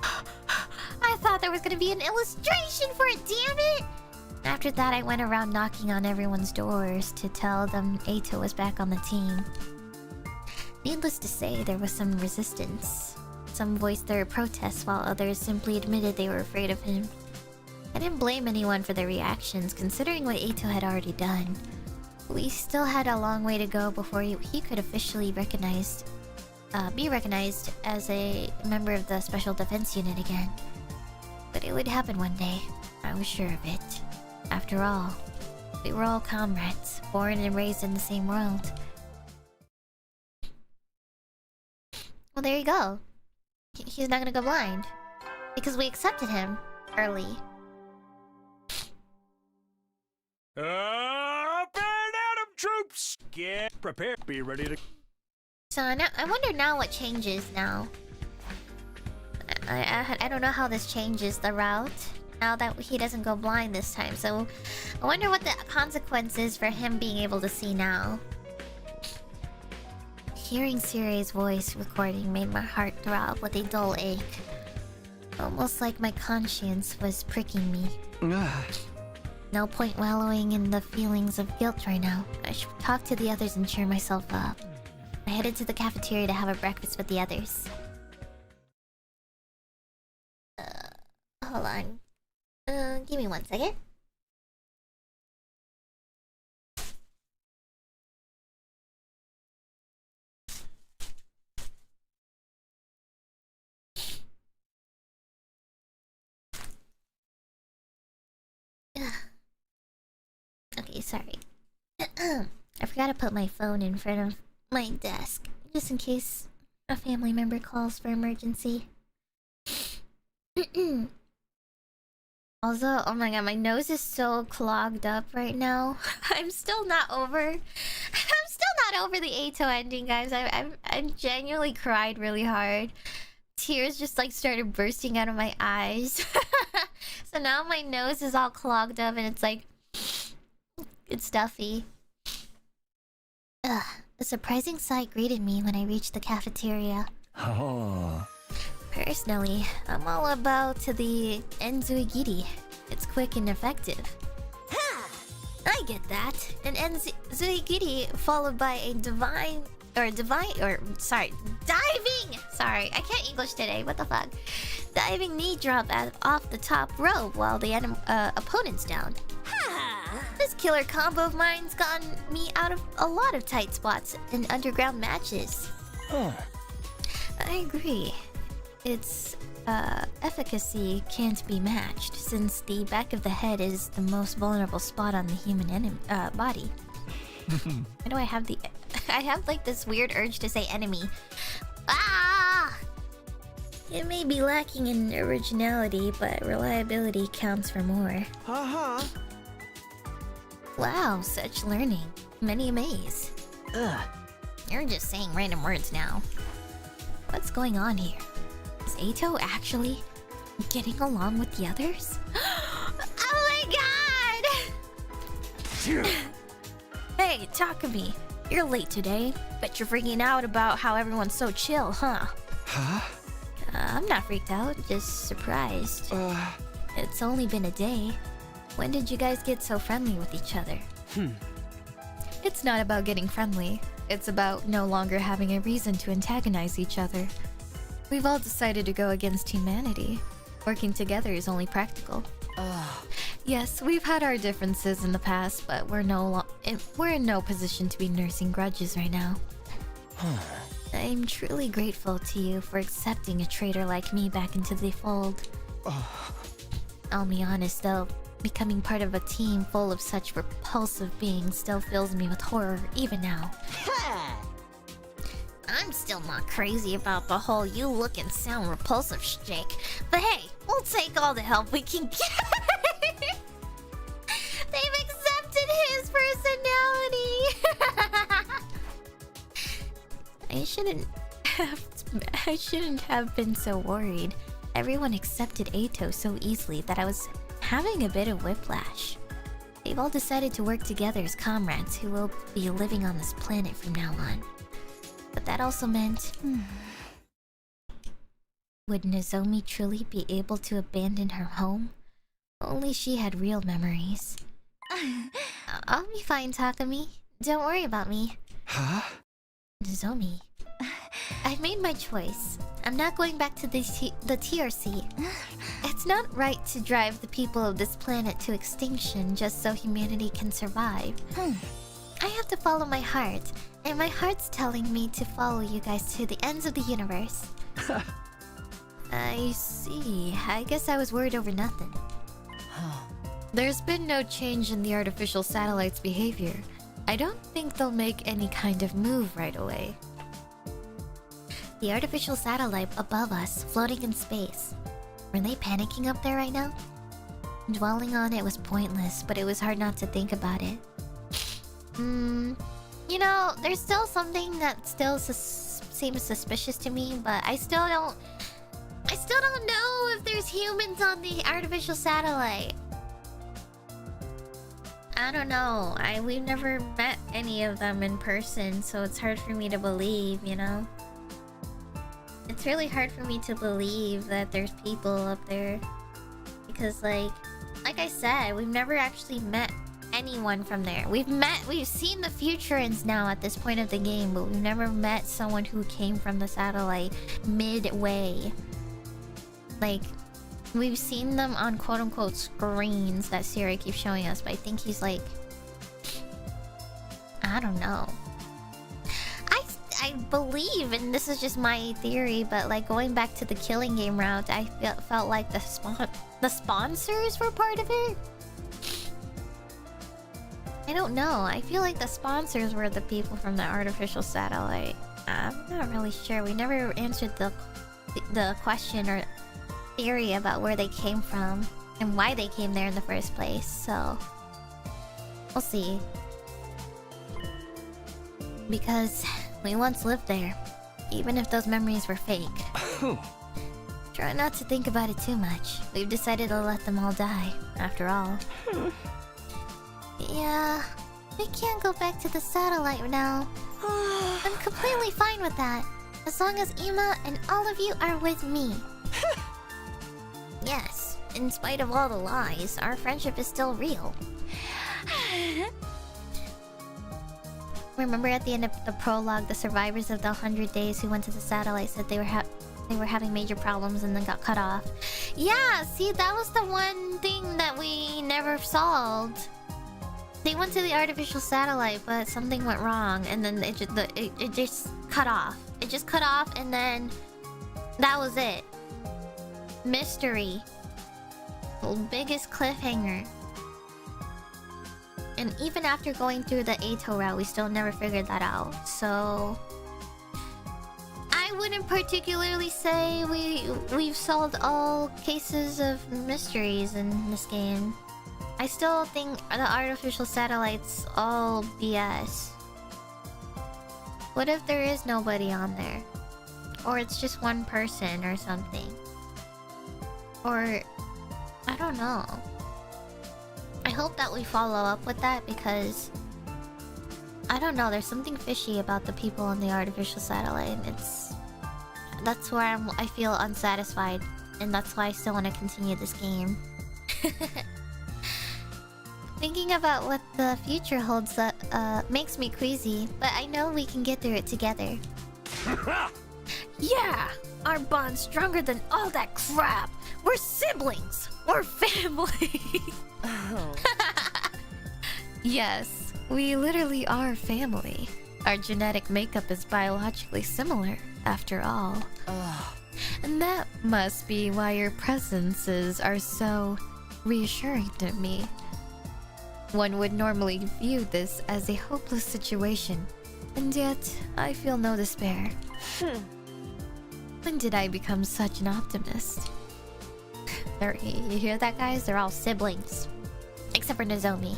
I thought there was gonna be an illustration for it, damn it! After that, I went around knocking on everyone's doors to tell them Eito was back on the team. Needless to say, there was some resistance. Some voiced their protests while others simply admitted they were afraid of him. I didn't blame anyone for their reactions, considering what Eito had already done. We still had a long way to go before he could officially be recognized as a member of the Special Defense Unit again. But it would happen one day. I was sure of it. After all, we were all comrades, born and raised in the same world. Well, there you go. He's not gonna go blind. Because we accepted him early. Up and Adam troops! Get prepared, be ready to... So now, I wonder now what changes now. I don't know how this changes the route. Now that he doesn't go blind this time. So I wonder what the consequences for him being able to see now. Hearing Siri's voice recording made my heart throb with a dull ache. Almost like my conscience was pricking me. No point wallowing in the feelings of guilt right now. I should talk to the others and cheer myself up. I headed to the cafeteria to have a breakfast with the others. Hold on. Give me 1 second. Okay, sorry. I forgot to put my phone in front of my desk, just in case a family member calls for emergency. Also, oh my god, my nose is so clogged up right now. I'm still not over the Eito ending, guys. I genuinely cried really hard. Tears just like started bursting out of my eyes. So now my nose is all clogged up and it's like... it's stuffy. A surprising sight greeted me when I reached the cafeteria. Oh. Personally, I'm all about the Enzuigiri. It's quick and effective. Ah I get that. And ends Zuigiri followed by a diving. Sorry, I can't English today. What the fuck? Diving knee drop off the top rope while the opponent's down. This killer combo of mine's gotten me out of a lot of tight spots in underground matches. I agree. Its efficacy can't be matched since the back of the head is the most vulnerable spot on the human body. Why do I have the... I have like this weird urge to say enemy. Ah! It may be lacking in originality, but reliability counts for more. Wow, such learning. Many amaze. Ugh. You're just saying random words now. What's going on here? Is Eito actually getting along with the others? Oh my god! Hey, Takumi. You're late today. Bet you're freaking out about how everyone's so chill, huh? I'm not freaked out, just surprised. It's only been a day. When did you guys get so friendly with each other? It's not about getting friendly. It's about no longer having a reason to antagonize each other. We've all decided to go against humanity. Working together is only practical. Yes, we've had our differences in the past, but we're in no position to be nursing grudges right now. I'm truly grateful to you for accepting a traitor like me back into the fold. I'll be honest though, becoming part of a team full of such repulsive beings still fills me with horror even now. I'm still not crazy about the whole you look and sound repulsive shtick, but hey, we'll take all the help we can get. They've accepted his personality. I shouldn't have been so worried. Everyone accepted Eito so easily that I was having a bit of whiplash. They've all decided to work together as comrades who will be living on this planet from now on. But that also meant... Would Nozomi truly be able to abandon her home? Only she had real memories. I'll be fine, Takumi. Don't worry about me. Nozomi, I've made my choice. I'm not going back to the TRC. It's not right to drive the people of this planet to extinction just so humanity can survive. I have to follow my heart, and my heart's telling me to follow you guys to the ends of the universe. I see. I guess I was worried over nothing. There's been no change in the artificial satellite's behavior. I don't think they'll make any kind of move right away. The artificial satellite above us, floating in space. Were they panicking up there right now? Dwelling on it was pointless, but it was hard not to think about it. You know, there's still something that still seems suspicious to me, but I still don't know if there's humans on the artificial satellite. I don't know. We've never met any of them in person, so it's hard for me to believe, you know? It's really hard for me to believe that there's people up there. Because like I said, we've never actually met anyone from there. We've seen the Futurans now at this point of the game, but we've never met someone who came from the satellite midway. Like, we've seen them on quote-unquote screens that Siri keeps showing us, but I think he's like... I don't know. I believe, and this is just my theory, but like going back to the killing game route, I felt like the sponsors were part of it. I don't know. I feel like the sponsors were the people from the artificial satellite. I'm not really sure. We never answered the question or theory about where they came from and why they came there in the first place, so we'll see. Because we once lived there, even if those memories were fake. Try not to think about it too much. We've decided to let them all die, after all. Yeah, we can't go back to the satellite now. I'm completely fine with that, as long as Ima and all of you are with me. Yes, in spite of all the lies, our friendship is still real. Remember at the end of the prologue, the survivors of the 100 days who went to the satellite said they were having major problems and then got cut off. Yeah, see, that was the one thing that we never solved. They went to the artificial satellite, but something went wrong, and then it just cut off. It just cut off, and then that was it. Mystery. Biggest cliffhanger. And even after going through the EITO route, we still never figured that out. So I wouldn't particularly say we've solved all cases of mysteries in this game. I still think the artificial satellite's all BS. What if there is nobody on there? Or it's just one person or something? Or I don't know. I hope that we follow up with that because I don't know, there's something fishy about the people on the artificial satellite. That's where I feel unsatisfied, and that's why I still want to continue this game. Thinking about what the future holds makes me queasy, but I know we can get through it together. Yeah! Our bond's stronger than all that crap! We're siblings! We're family! Oh. Yes, we literally are family. Our genetic makeup is biologically similar, after all. And that must be why your presences are so reassuring to me. One would normally view this as a hopeless situation, and yet I feel no despair. When did I become such an optimist? You hear that, guys? They're all siblings. Except for Nozomi.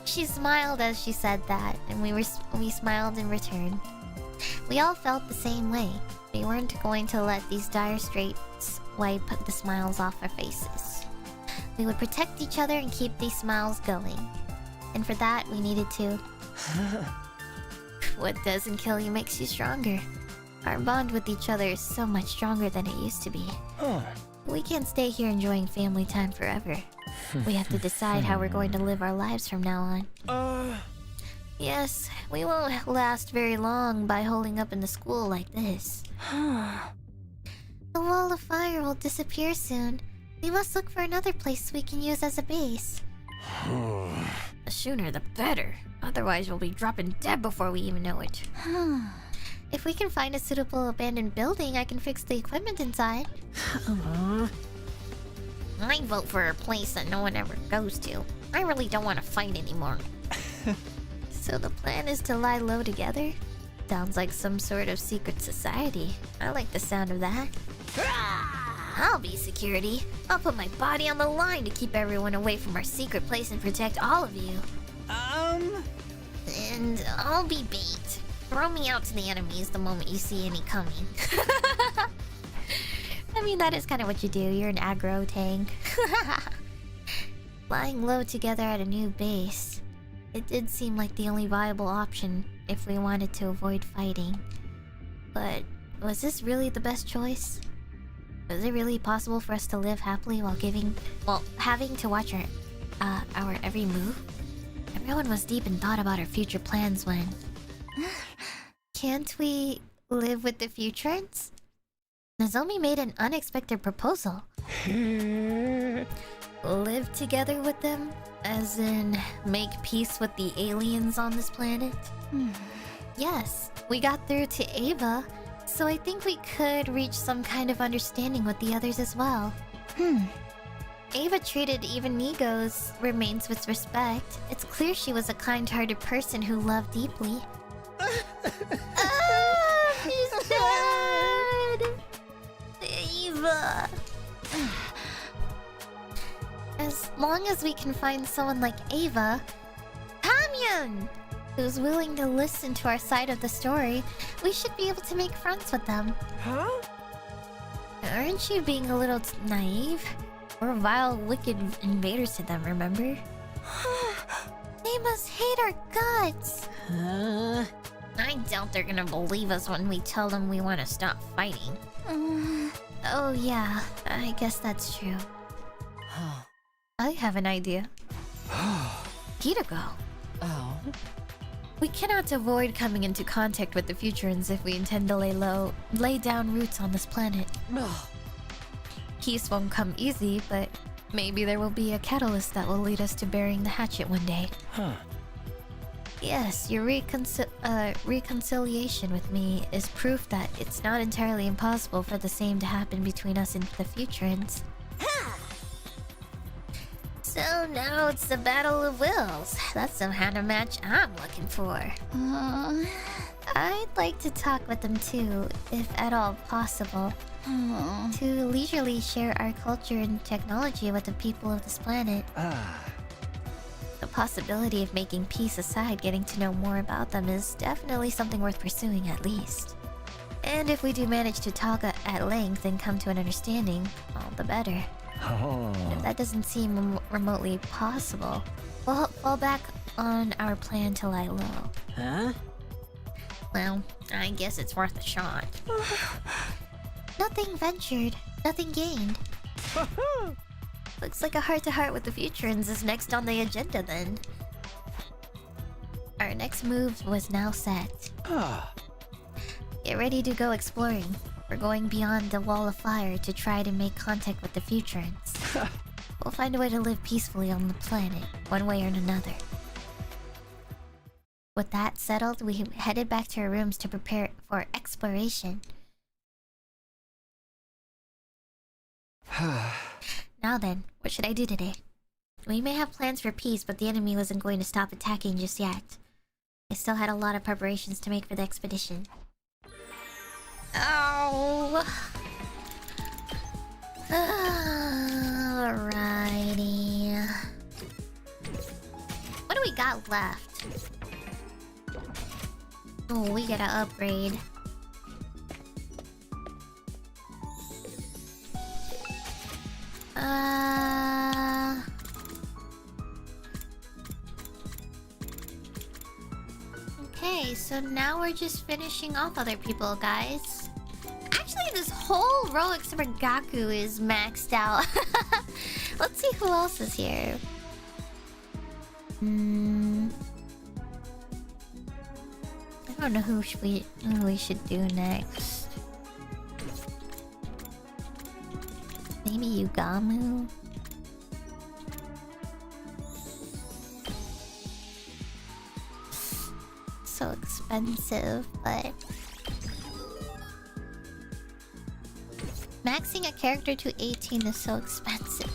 She smiled as she said that, and we smiled in return. We all felt the same way. We weren't going to let these dire straits wipe the smiles off our faces. We would protect each other and keep these smiles going. And for that, we needed to. What doesn't kill you makes you stronger. Our bond with each other is so much stronger than it used to be. We can't stay here enjoying family time forever. We have to decide how we're going to live our lives from now on. Yes, we won't last very long by holding up in the school like this. The wall of fire will disappear soon. We must look for another place we can use as a base. The sooner the better. Otherwise we'll be dropping dead before we even know it. If we can find a suitable abandoned building, I can fix the equipment inside. I vote for a place that no one ever goes to. I really don't want to fight anymore. So the plan is to lie low together? Sounds like some sort of secret society. I like the sound of that. I'll be security. I'll put my body on the line to keep everyone away from our secret place and protect all of you. And I'll be bait. Throw me out to the enemies the moment you see any coming. I mean, that is kind of what you do. You're an aggro tank. Lying low together at a new base. It did seem like the only viable option if we wanted to avoid fighting. But was this really the best choice? Was it really possible for us to live happily while having to watch our every move? Everyone was deep in thought about our future plans when... Can't we live with the Futurans? Nozomi made an unexpected proposal. Live together with them? As in, make peace with the aliens on this planet? Yes, we got through to Ava, so I think we could reach some kind of understanding with the others as well. Ava treated even Nigo's remains with respect. It's clear she was a kind-hearted person who loved deeply. She's sad! Ava! As long as we can find someone like Ava, Tamyun, who's willing to listen to our side of the story, we should be able to make friends with them. Huh? Aren't you being a little naive? We're vile, wicked invaders to them, remember? They must hate our guts. I doubt they're gonna believe us when we tell them we want to stop fighting. Oh yeah, I guess that's true. I have an idea. Hirago. Oh. We cannot avoid coming into contact with the Futurans if we intend to lay down roots on this planet. Peace won't come easy, but maybe there will be a catalyst that will lead us to burying the hatchet one day. Huh. Yes, your reconciliation with me is proof that it's not entirely impossible for the same to happen between us and the Futurans. So now it's the battle of wills. That's some kind of match I'm looking for. I'd like to talk with them too, if at all possible. To leisurely share our culture and technology with the people of this planet. The possibility of making peace aside, getting to know more about them is definitely something worth pursuing at least. And if we do manage to talk at length and come to an understanding, all the better. But if that doesn't seem remotely possible, we'll fall back on our plan to lie low. Huh? Well, I guess it's worth a shot. Nothing ventured, nothing gained. Looks like a heart-to-heart with the Futurans is next on the agenda then. Our next move was now set. Get ready to go exploring. We're going beyond the wall of fire to try to make contact with the Futurans. We'll find a way to live peacefully on the planet, one way or another. With that settled, we headed back to our rooms to prepare for exploration. Now then, what should I do today? We may have plans for peace, but the enemy wasn't going to stop attacking just yet. I still had a lot of preparations to make for the expedition. Oh. Alrighty. What do we got left? Oh, we gotta upgrade. Okay, so now we're just finishing off other people, guys. Actually, this whole row except for Gaku is maxed out. Let's see who else is here. I don't know who we should do next. Maybe Yugamu? So expensive, but... Maxing a character to 18 is so expensive.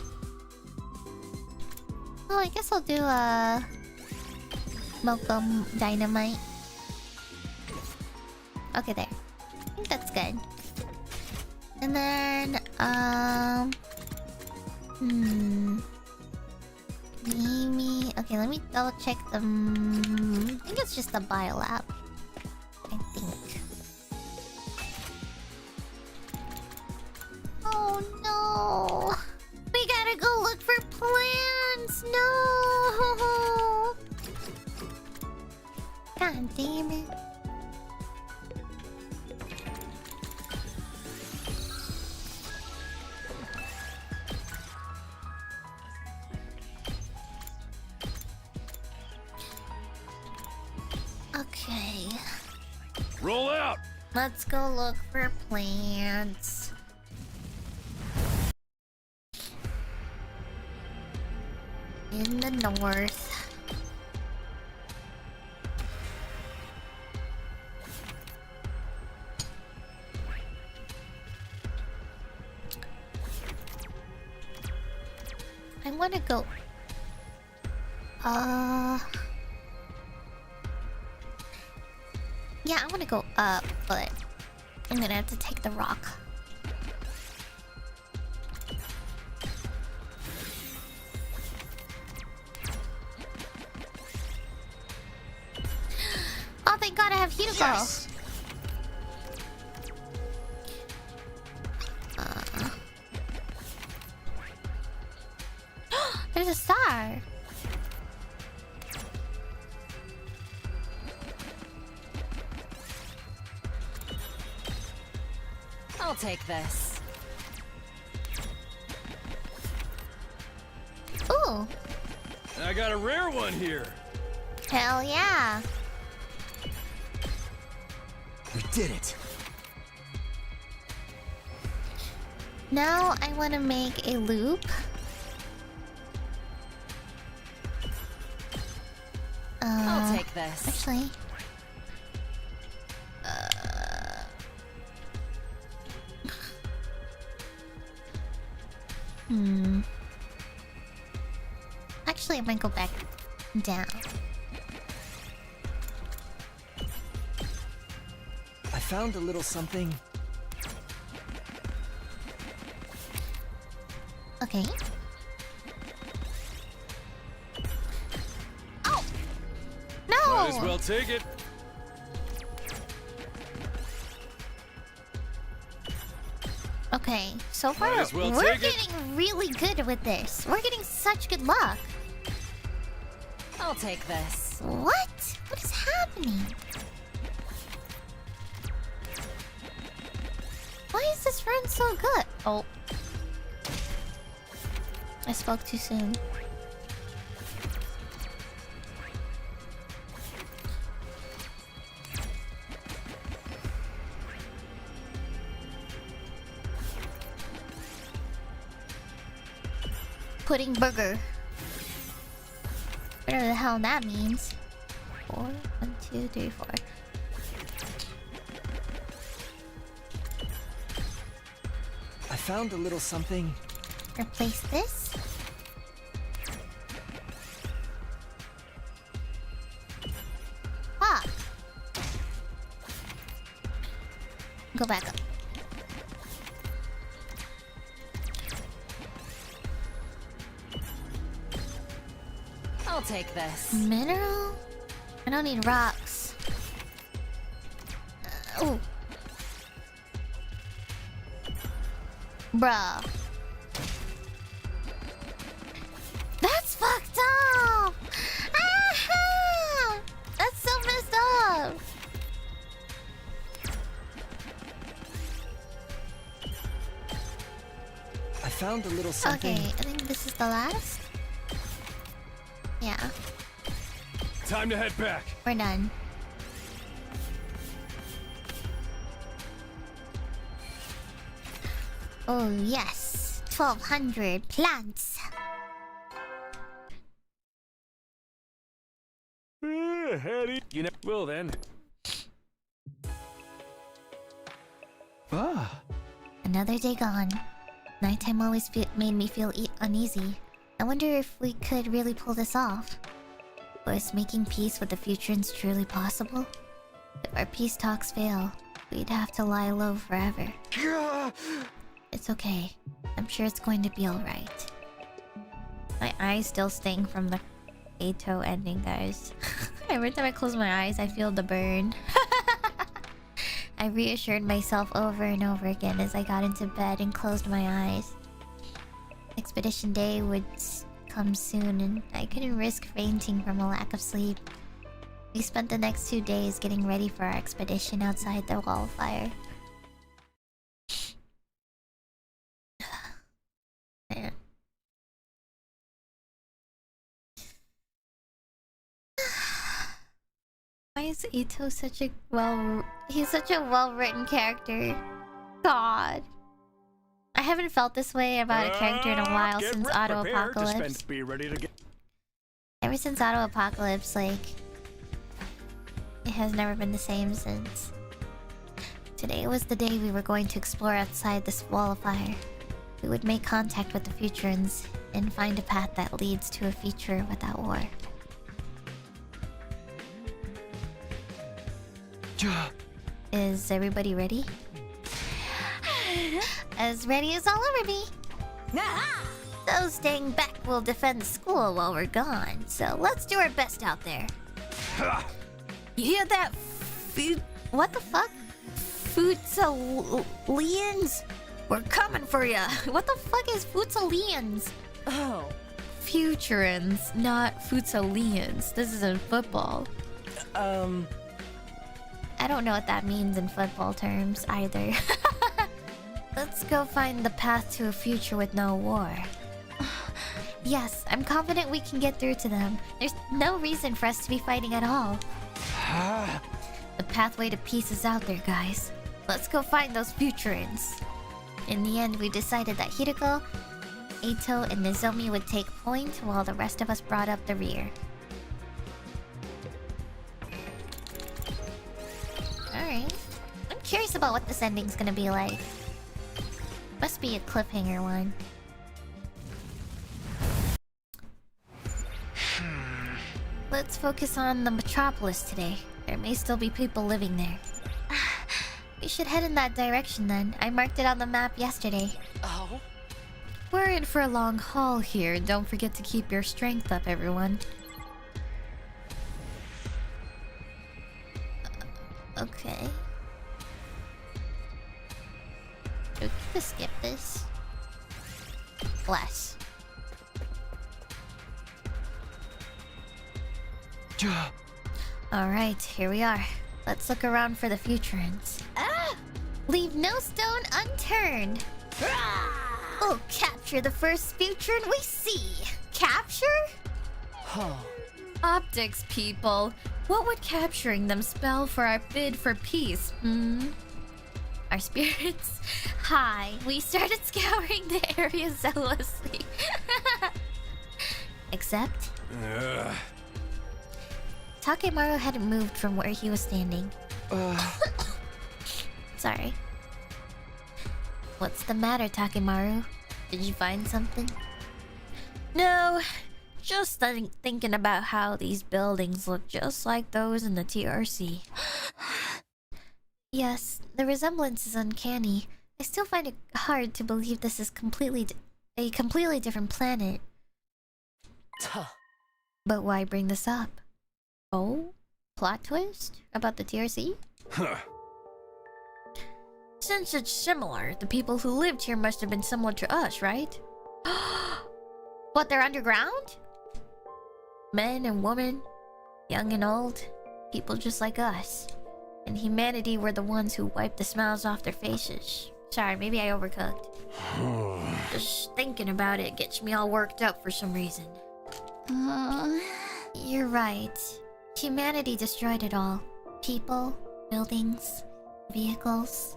Oh, I guess I'll do Malcolm Dynamite. Okay, there. I think that's good. And then, Mimi. Okay, let me double check the. I think it's just the biolab. I think. Oh no! We gotta go look for plants. No! God damn it! Okay. Roll out! Let's go look for plants. In the north. I want to go... Yeah, I want to go up, but I'm gonna have to take the rock. Oh, thank God I have Hirago. Yes! There's a star. I'll take this. Ooh. I got a rare one here. Hell yeah. We did it. Now I want to make a loop. I'll take this. Actually. Actually, I might go back down. I found a little something. Okay. Oh! No! Might as well take it. Okay, so far Might as well we're take it. getting really good with this. We're getting such good luck. I'll take this. What? What is happening? Why is this run so good? Oh. I spoke too soon. Pudding burger. Whatever the hell that means. 4, 1, 2, 3, 4. I found a little something. Replace this. Fuck. Go back up. I'll take this. Mineral? I don't need rocks. Oh. Bruh. That's fucked up! Ah! That's so messed up! I found a little something. Okay, I think this is the last. Yeah, Time to head back. we're done. Oh yes, 1200 plants. You know. Well then. Ah. Another day gone. Nighttime always made me feel uneasy. I wonder if we could really pull this off. Was making peace with the futurans truly possible? If our peace talks fail, we'd have to lie low forever. It's okay. I'm sure it's going to be alright. My eyes still sting from the EITO ending, guys. Every time I close my eyes, I feel the burn. I reassured myself over and over again as I got into bed and closed my eyes. Expedition day would come soon, and I couldn't risk fainting from a lack of sleep. We spent the next 2 days getting ready for our expedition outside the wall of fire. Man. Why is Ito such a he's such a well-written character? God. I haven't felt this way about a character in a while since Auto Apocalypse. Be ready to get. Ever since Auto Apocalypse, like, it has never been the same since. Today was the day we were going to explore outside this wall of fire. We would make contact with the futurans and find a path that leads to a future without war. Is everybody ready? As ready as I'll ever be. Those staying back will defend the school while we're gone, so let's do our best out there. You hear that? What the fuck? Futsalians? We're coming for ya. What the fuck is Futsalians? Oh. Futurans, not Futsalians. This isn't football. I don't know what that means in football terms either. Let's go find the path to a future with no war. Yes, I'm confident we can get through to them. There's no reason for us to be fighting at all. The pathway to peace is out there, guys. Let's go find those Futurins. In the end, we decided that Hiroko, Eito, and Nozomi would take point while the rest of us brought up the rear. Alright. I'm curious about what this ending's gonna be like. Must be a cliffhanger one. Let's focus on the metropolis today. There may still be people living there. We should head in that direction then. I marked it on the map yesterday. Oh? We're in for a long haul here. Don't forget to keep your strength up, everyone. Okay. We can just skip this. Bless. Alright, here we are. Let's look around for the Futurins. Ah! Leave no stone unturned! We'll capture the first Futurin we see! Capture? Optics, people. What would capturing them spell for our bid for peace, Our spirits high. We started scouring the area zealously. Except... Takemaru hadn't moved from where he was standing. Sorry. What's the matter, Takemaru? Did you find something? No, just thinking about how these buildings look just like those in the TRC. Yes, the resemblance is uncanny. I still find it hard to believe this is a completely different planet. But why bring this up? Oh? Plot twist? About the TRC? Huh. Since it's similar, the people who lived here must have been similar to us, right? What, they're underground? Men and women, young and old, people just like us. And humanity were the ones who wiped the smiles off their faces. Sorry, maybe I overcooked. Just thinking about it gets me all worked up for some reason. You're right. Humanity destroyed it all. People, buildings, vehicles.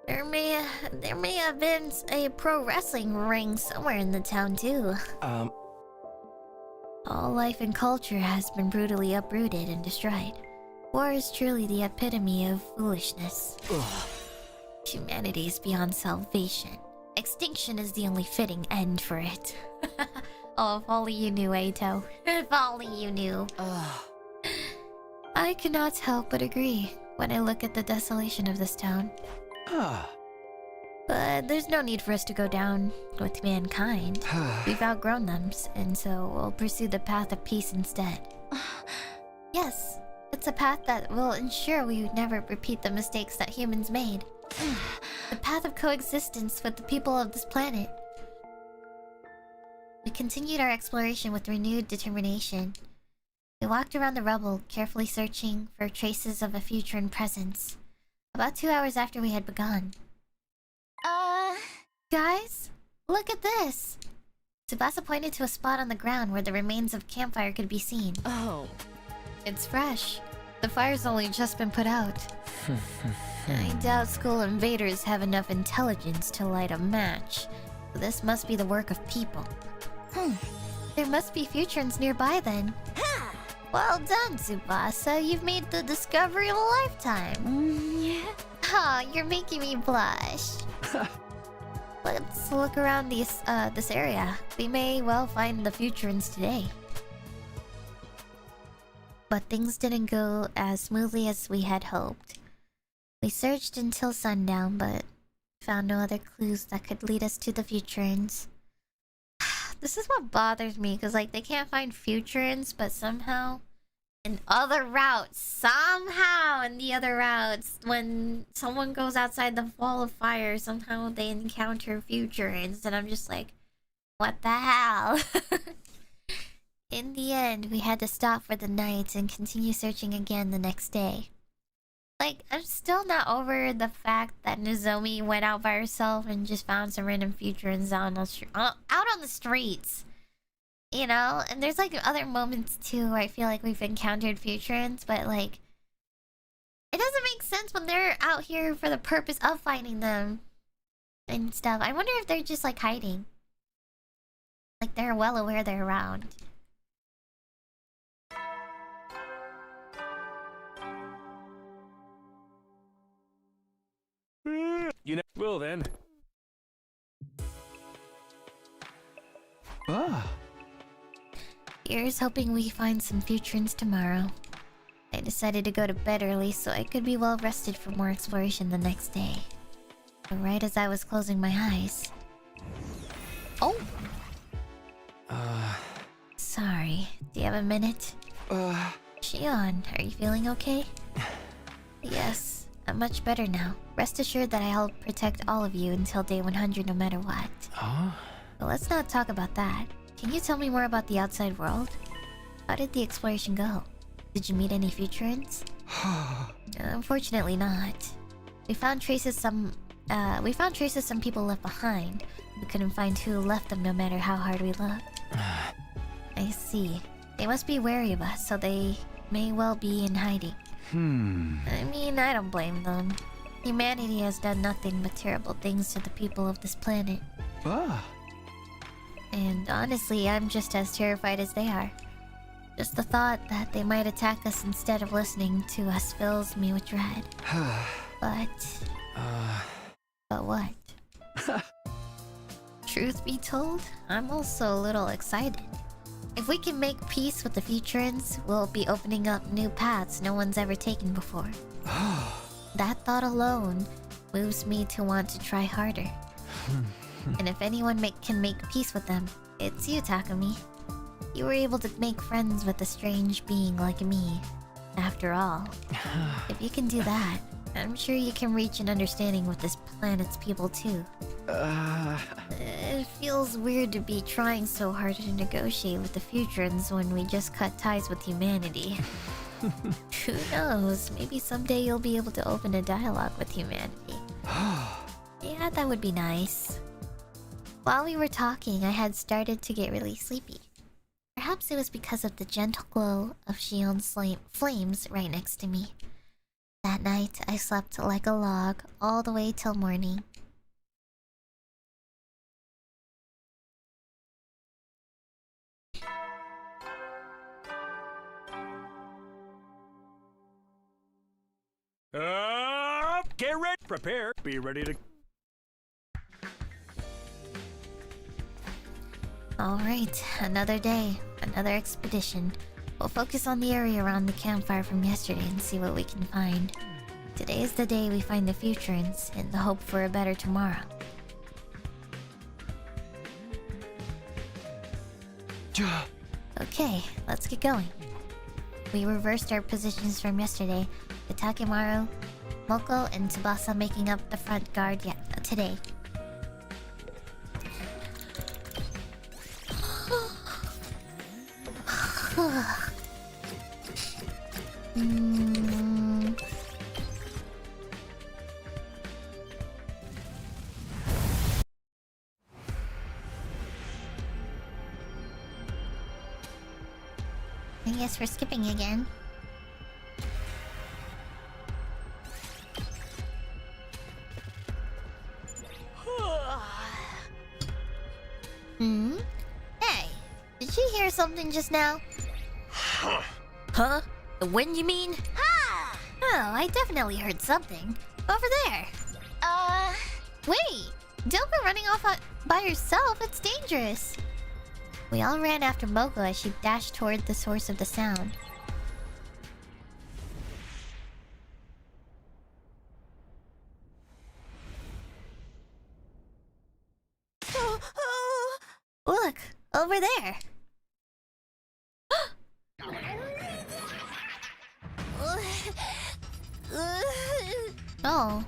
There may have been a pro wrestling ring somewhere in the town too. All life and culture has been brutally uprooted and destroyed. War is truly the epitome of foolishness. Humanity is beyond salvation. Extinction is the only fitting end for it. Oh, if only you knew, Eito. If only you knew. I cannot help but agree when I look at the desolation of this town. But there's no need for us to go down with mankind. We've outgrown them, and so we'll pursue the path of peace instead. Yes, it's a path that will ensure we would never repeat the mistakes that humans made. The path of coexistence with the people of this planet. We continued our exploration with renewed determination. We walked around the rubble, carefully searching for traces of a Futurin presence. About 2 hours after we had begun. Guys, look at this! Tsubasa pointed to a spot on the ground where the remains of campfire could be seen. Oh. It's fresh. The fire's only just been put out. I doubt school invaders have enough intelligence to light a match. So this must be the work of people. There must be Futurins nearby then. Well done, Tsubasa. You've made the discovery of a lifetime. Aw, you're making me blush. Let's look around this area. We may well find the Futurins today. But things didn't go as smoothly as we had hoped. We searched until sundown, but found no other clues that could lead us to the Futurins. This is what bothers me, because like they can't find Futurins, but somehow in other routes, when someone goes outside the wall of fire, somehow they encounter Futurins, and I'm just like, what the hell? In the end, we had to stop for the night and continue searching again the next day. Like, I'm still not over the fact that Nozomi went out by herself and just found some random futurans out on the streets. You know? And there's like other moments too where I feel like we've encountered futurans, but like... It doesn't make sense when they're out here for the purpose of finding them. And stuff. I wonder if they're just like hiding. Like they're well aware they're around. You know. Well then. Ah. Here's hoping we find some futurans tomorrow. I decided to go to bed early so I could be well rested for more exploration the next day. But right as I was closing my eyes... Oh! Sorry. Do you have a minute? Shion, are you feeling okay? Yes, I'm much better now. Rest assured that I'll protect all of you until day 100 no matter what. But let's not talk about that. Can you tell me more about the outside world? How did the exploration go? Did you meet any futurans? Unfortunately not. We found traces some people left behind. We couldn't find who left them no matter how hard we looked. I see. They must be wary of us, so they may well be in hiding. I mean, I don't blame them. Humanity has done nothing but terrible things to the people of this planet. And honestly, I'm just as terrified as they are. Just the thought that they might attack us instead of listening to us fills me with dread. But what? Truth be told, I'm also a little excited. If we can make peace with the futurans, we'll be opening up new paths no one's ever taken before. That thought alone moves me to want to try harder. And if anyone can make peace with them, it's you, Takumi. You were able to make friends with a strange being like me. After all, if you can do that, I'm sure you can reach an understanding with this planet's people too. It feels weird to be trying so hard to negotiate with the futurans when we just cut ties with humanity. Who knows, maybe someday you'll be able to open a dialogue with humanity. Yeah, that would be nice. While we were talking, I had started to get really sleepy. Perhaps it was because of the gentle glow of Shion's flames right next to me. That night, I slept like a log all the way till morning. Get ready. Prepare. Be ready to... Alright, another day, another expedition. We'll focus on the area around the campfire from yesterday and see what we can find. Today is the day we find the futurans in the hope for a better tomorrow. Okay, let's get going. We reversed our positions from yesterday, with Takemaru, Moko, and Tsubasa making up the front guard today. I guess we're skipping again. Hey, did you hear something just now? Huh? The wind, you mean? Oh, I definitely heard something. Over there. Wait! Don't go running off by yourself, it's dangerous. We all ran after Moko as she dashed toward the source of the sound. Look, over there. Oh.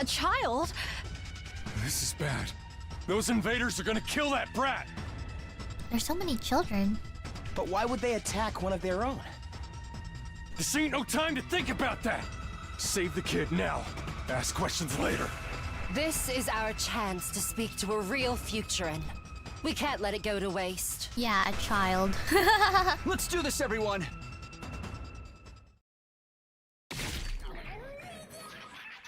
A child? This is bad. Those invaders are gonna kill that brat. There's so many children. But why would they attack one of their own? This ain't no time to think about that! Save the kid now. Ask questions later. This is our chance to speak to a real futurin. We can't let it go to waste. Yeah, a child. Let's do this, everyone!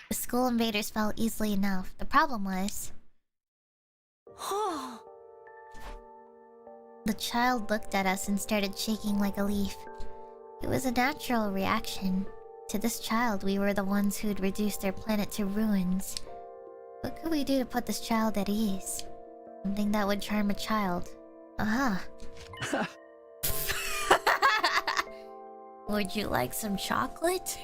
The school invaders fell easily enough. The problem was... the child looked at us and started shaking like a leaf. It was a natural reaction. To this child, we were the ones who'd reduced their planet to ruins. What could we do to put this child at ease? Something that would charm a child. Uh-huh. Would you like some chocolate?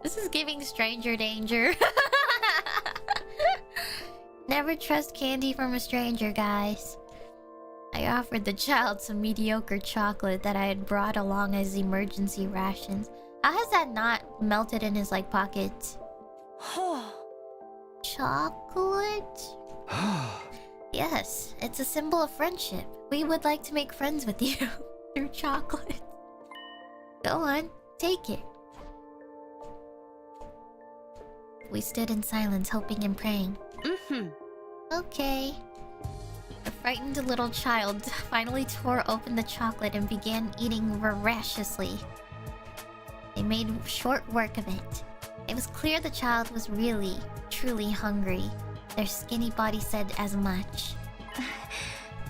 This is giving stranger danger. Never trust candy from a stranger, guys. I offered the child some mediocre chocolate that I had brought along as emergency rations. How has that not melted in his, like, pockets? Chocolate? Yes, it's a symbol of friendship. We would like to make friends with you through chocolate. Go on, take it. We stood in silence, hoping and praying. Okay. The frightened little child finally tore open the chocolate and began eating voraciously. They made short work of it. It was clear the child was really, truly hungry. Their skinny body said as much.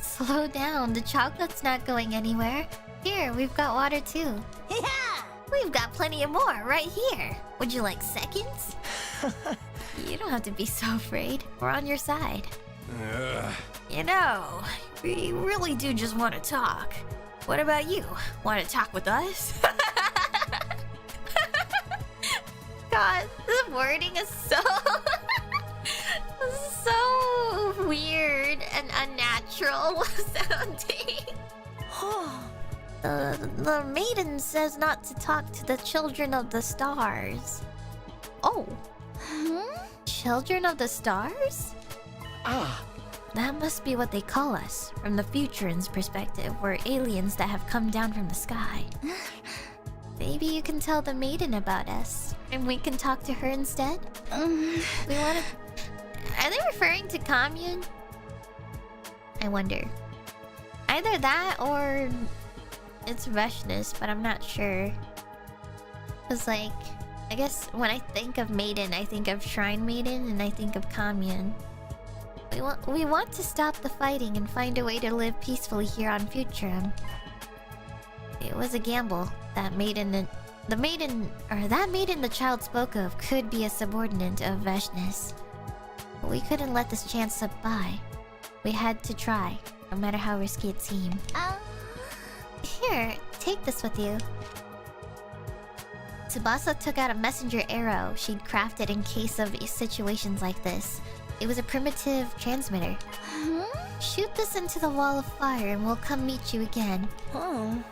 Slow down, the chocolate's not going anywhere. Here, we've got water too. Yeah! We've got plenty of more right here. Would you like seconds? You don't have to be so afraid. We're on your side. You know, we really do just want to talk. What about you? Want to talk with us? God, the wording is so... so weird and unnatural sounding. The maiden says not to talk to the children of the stars. Oh. Children of the stars? That must be what they call us. From the Futurin's perspective, we're aliens that have come down from the sky. Maybe you can tell the maiden about us, and we can talk to her instead? We wanna... Are they referring to commune? I wonder. Either that or... it's Veshness, but I'm not sure. Cause like... I guess when I think of maiden, I think of Shrine Maiden, and I think of commune. We want to stop the fighting and find a way to live peacefully here on Futurum. It was a gamble. That maiden the child spoke of could be a subordinate of Veshness. But we couldn't let this chance slip by. We had to try, no matter how risky it seemed. Here, take this with you. Tsubasa took out a messenger arrow she'd crafted in case of situations like this. It was a primitive transmitter. Shoot this into the wall of fire and we'll come meet you again. Oh.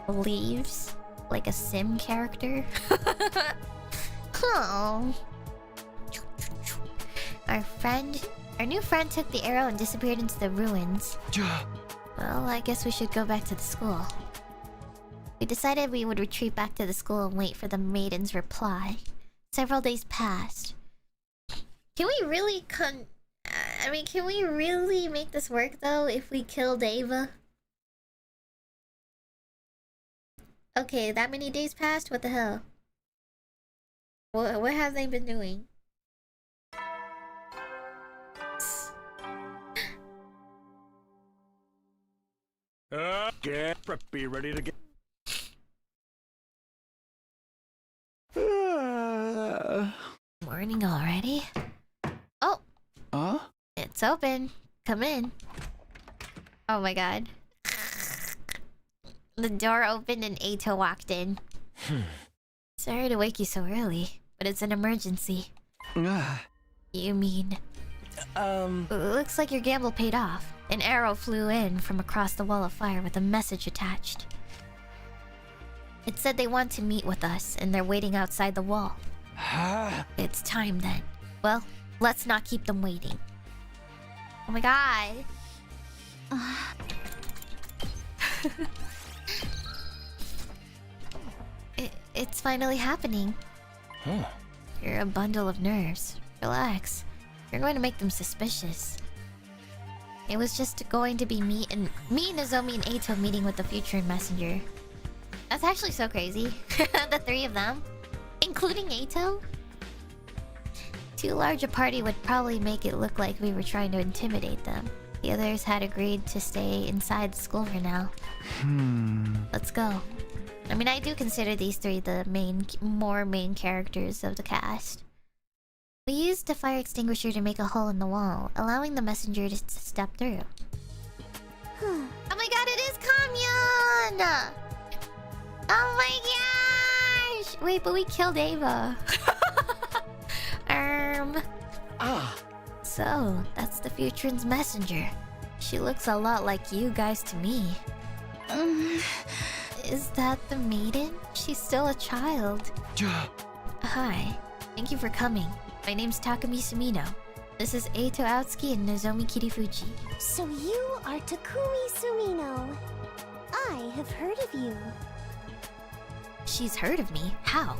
Leaves. Like a sim character. Oh. Our new friend took the arrow and disappeared into the ruins. Well, I guess we should go back to the school. We decided we would retreat back to the school and wait for the maiden's reply. Several days passed. Can we really can we really make this work though if we killed Ava? Okay, that many days passed? What the hell? What have they been doing? Get preppy, ready to get... Morning already? Oh! It's open. Come in. Oh my god. The door opened and Eito walked in. Sorry to wake you so early, but it's an emergency. You mean... Looks like your gamble paid off. An arrow flew in from across the wall of fire with a message attached. It said they want to meet with us, and they're waiting outside the wall. It's time then. Well, let's not keep them waiting. Oh my god. It's finally happening. Huh. You're a bundle of nerves. Relax. You're going to make them suspicious. It was just going to be me, Nozomi, and Eito meeting with the future messenger. That's actually so crazy. The three of them, including Eito. Too large a party would probably make it look like we were trying to intimidate them. The others had agreed to stay inside the school for now. Let's go. I mean, I do consider these three the more main characters of the cast. We used the fire extinguisher to make a hole in the wall, allowing the messenger to step through. Oh my god, it is Kamyon! Oh my gosh! Wait, but we killed Ava. So, that's the Future's messenger. She looks a lot like you guys to me. Is that the maiden? She's still a child. Hi. Thank you for coming. My name's Takumi Sumino. This is Eito Aotsuki and Nozomi Kirifuji. So you are Takumi Sumino. I have heard of you. She's heard of me? How?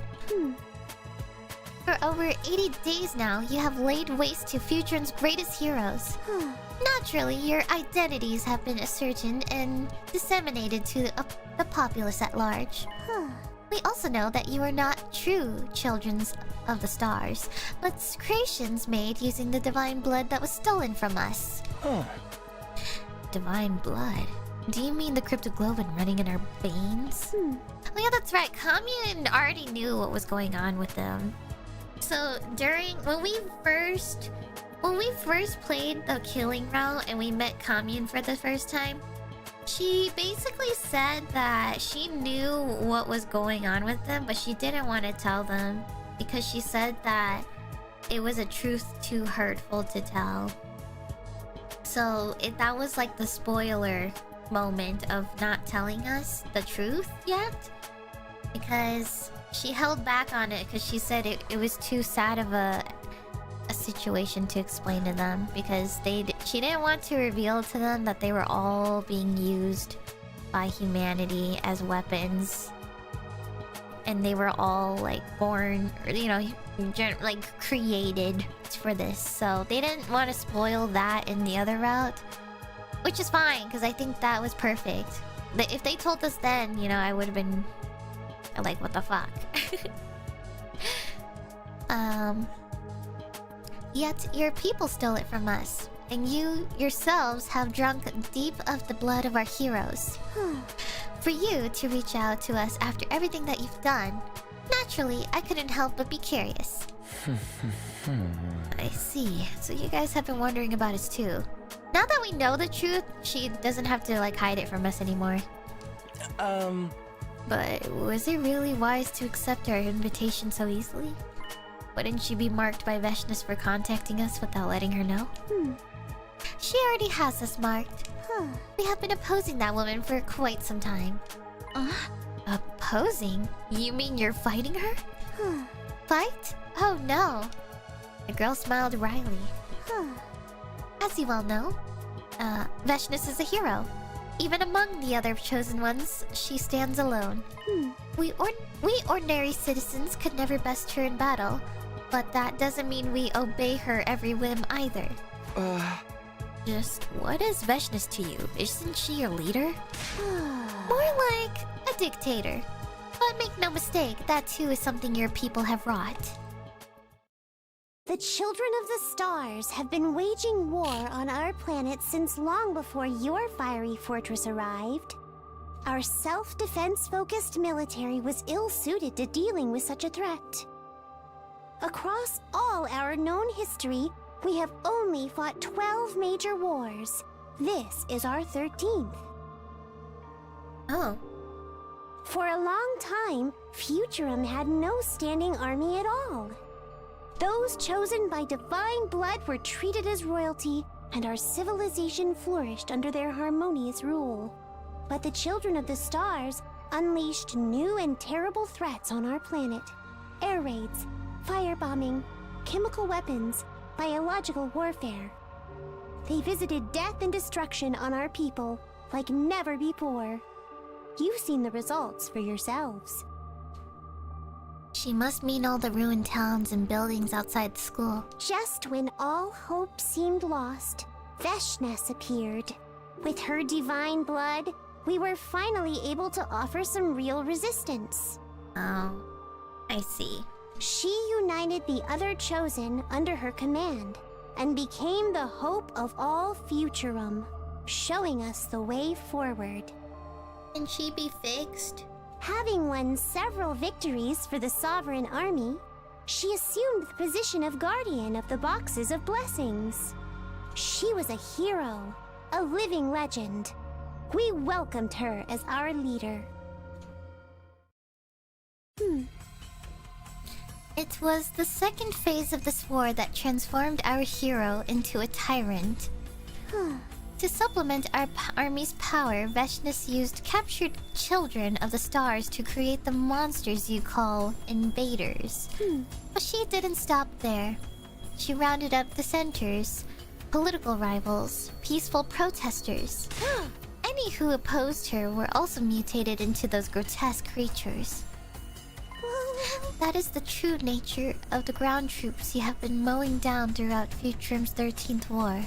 For over 80 days now, you have laid waste to Future's greatest heroes. Naturally, your identities have been ascertained and disseminated to the populace at large. We also know that you are not true children of the stars, but creations made using the divine blood that was stolen from us. Divine blood? Do you mean the cryptoglobin running in our veins? Oh yeah, that's right. Kamyon already knew what was going on with them. So when we first played the killing route and we met Kamyon for the first time, she basically said that she knew what was going on with them, but she didn't want to tell them because she said that it was a truth too hurtful to tell. So that was like the spoiler moment of not telling us the truth yet, because she held back on it because she said it was too sad of a situation to explain to them, because she didn't want to reveal to them that they were all being used by humanity as weapons, and they were all like born, like created for this. So they didn't want to spoil that in the other route, which is fine because I think that was perfect. If they told us then, I would have been like, what the fuck. Yet your people stole it from us, and you yourselves have drunk deep of the blood of our heroes. For you to reach out to us after everything that you've done, naturally, I couldn't help but be curious. I see. So you guys have been wondering about us too. Now that we know the truth, she doesn't have to like hide it from us anymore. But was it really wise to accept our invitation so easily? Wouldn't she be marked by Veshness for contacting us without letting her know? She already has us marked. We have been opposing that woman for quite some time. Opposing? You mean you're fighting her? Fight? Oh no. The girl smiled wryly. As you all know, Veshness is a hero. Even among the other chosen ones, she stands alone. We ordinary citizens could never best her in battle, but that doesn't mean we obey her every whim either. Just what is Veshness to you? Isn't she your leader? More like a dictator. But make no mistake, that too is something your people have wrought. The children of the stars have been waging war on our planet since long before your fiery fortress arrived. Our self-defense focused military was ill-suited to dealing with such a threat. Across all our known history, we have only fought 12 major wars. This is our 13th. Oh. For a long time, Futurum had no standing army at all. Those chosen by divine blood were treated as royalty, and our civilization flourished under their harmonious rule. But the children of the stars unleashed new and terrible threats on our planet. Air raids, firebombing, chemical weapons, biological warfare. They visited death and destruction on our people like never before. You've seen the results for yourselves. She must mean all the ruined towns and buildings outside the school. Just when all hope seemed lost, Veshness appeared. With her divine blood, we were finally able to offer some real resistance. Oh, I see. She united the other Chosen under her command and became the hope of all Futurum, showing us the way forward. Can she be fixed? Having won several victories for the Sovereign Army, she assumed the position of Guardian of the Boxes of Blessings. She was a hero, a living legend. We welcomed her as our leader. It was the second phase of this war that transformed our hero into a tyrant. To supplement our army's power, Veshness used captured children of the stars to create the monsters you call invaders. But she didn't stop there. She rounded up dissenters, political rivals, peaceful protesters. Any who opposed her were also mutated into those grotesque creatures. That is the true nature of the ground troops you have been mowing down throughout Futurum's 13th war.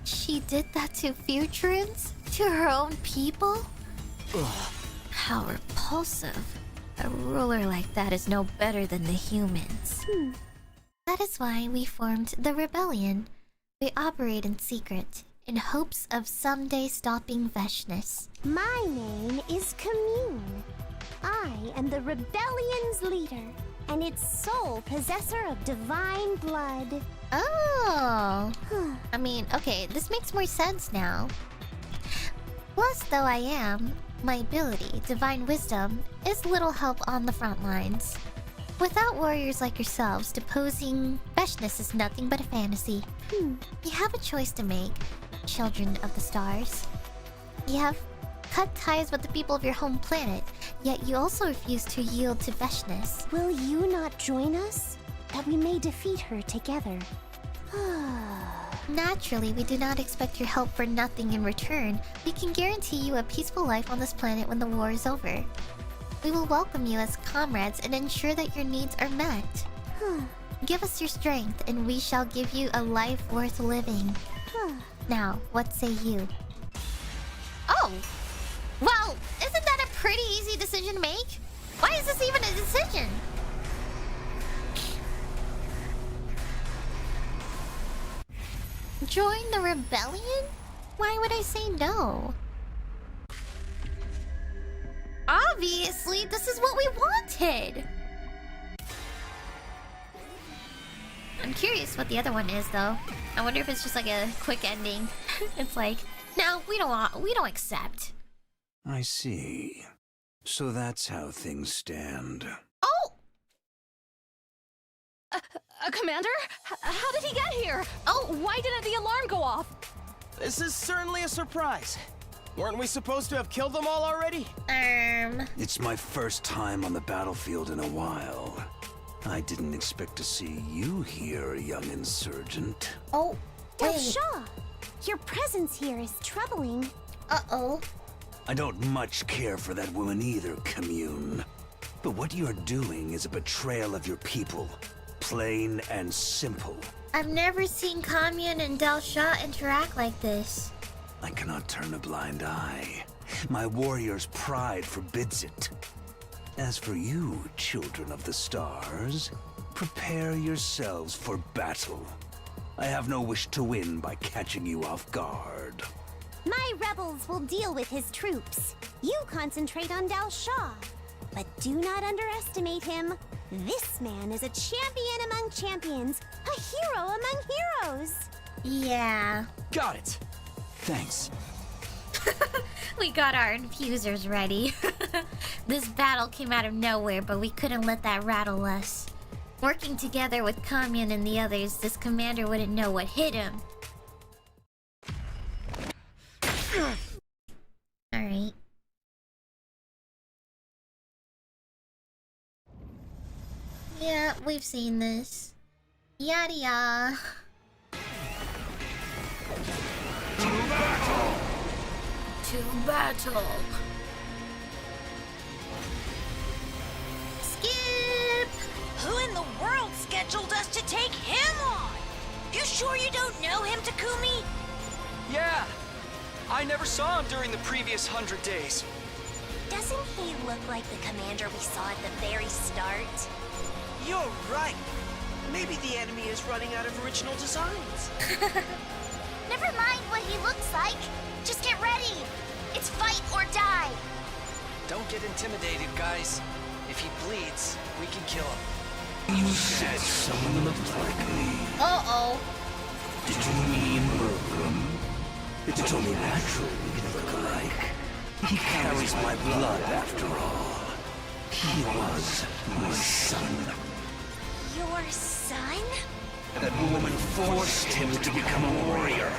She did that to Futurans? To her own people? How repulsive. A ruler like that is no better than the humans. That is why we formed the rebellion. We operate in secret, in hopes of someday stopping Veshness. My name is Commune. I am the rebellion's leader, and its sole possessor of divine blood. Oh! I mean, okay, this makes more sense now. Plus, though I am, my ability, Divine Wisdom, is little help on the front lines. Without warriors like yourselves, deposing Veshness is nothing but a fantasy. You have a choice to make, children of the stars. You have cut ties with the people of your home planet, yet you also refuse to yield to Veshness. Will you not join us, that we may defeat her together? Naturally, we do not expect your help for nothing in return. We can guarantee you a peaceful life on this planet when the war is over. We will welcome you as comrades and ensure that your needs are met. Give us your strength, and we shall give you a life worth living. Now, what say you? Oh! Well, isn't that a pretty easy decision to make? Why is this even a decision? Join the rebellion? Why would I say no? Obviously, this is what we wanted! I'm curious what the other one is, though. I wonder if it's just like a quick ending. It's like, no, we don't accept. I see. So that's how things stand. Oh! Commander? How did he get here? Oh, why didn't the alarm go off? This is certainly a surprise. Weren't we supposed to have killed them all already? It's my first time on the battlefield in a while. I didn't expect to see you here, young insurgent. Oh, wait. Shaw, your presence here is troubling. Uh-oh. I don't much care for that woman either, Commune. But what you're doing is a betrayal of your people. Plain and simple. I've never seen Commune and Del Shaw interact like this. I cannot turn a blind eye. My warrior's pride forbids it. As for you, children of the stars, prepare yourselves for battle. I have no wish to win by catching you off guard. My rebels will deal with his troops. You concentrate on Dal Shaw. But do not underestimate him. This man is a champion among champions, a hero among heroes. Yeah. Got it. Thanks. We got our infusers ready. This battle came out of nowhere, but we couldn't let that rattle us. Working together with Commune and the others, this commander wouldn't know what hit him. Alright. Yeah, we've seen this. Yada yada. to battle. Skip! Who in the world scheduled us to take him on? You sure you don't know him, Takumi? Yeah! I never saw him during the previous 100 days. Doesn't he look like the commander we saw at the very start? You're right. Maybe the enemy is running out of original designs. Never mind what he looks like. Just get ready. It's fight or die. Don't get intimidated, guys. If he bleeds, we can kill him. You said someone looked like me. Uh-oh. Did you mean Bertram? It's only natural we look alike. He carries my blood after all. He was my son. Your son? That woman forced him to become a warrior.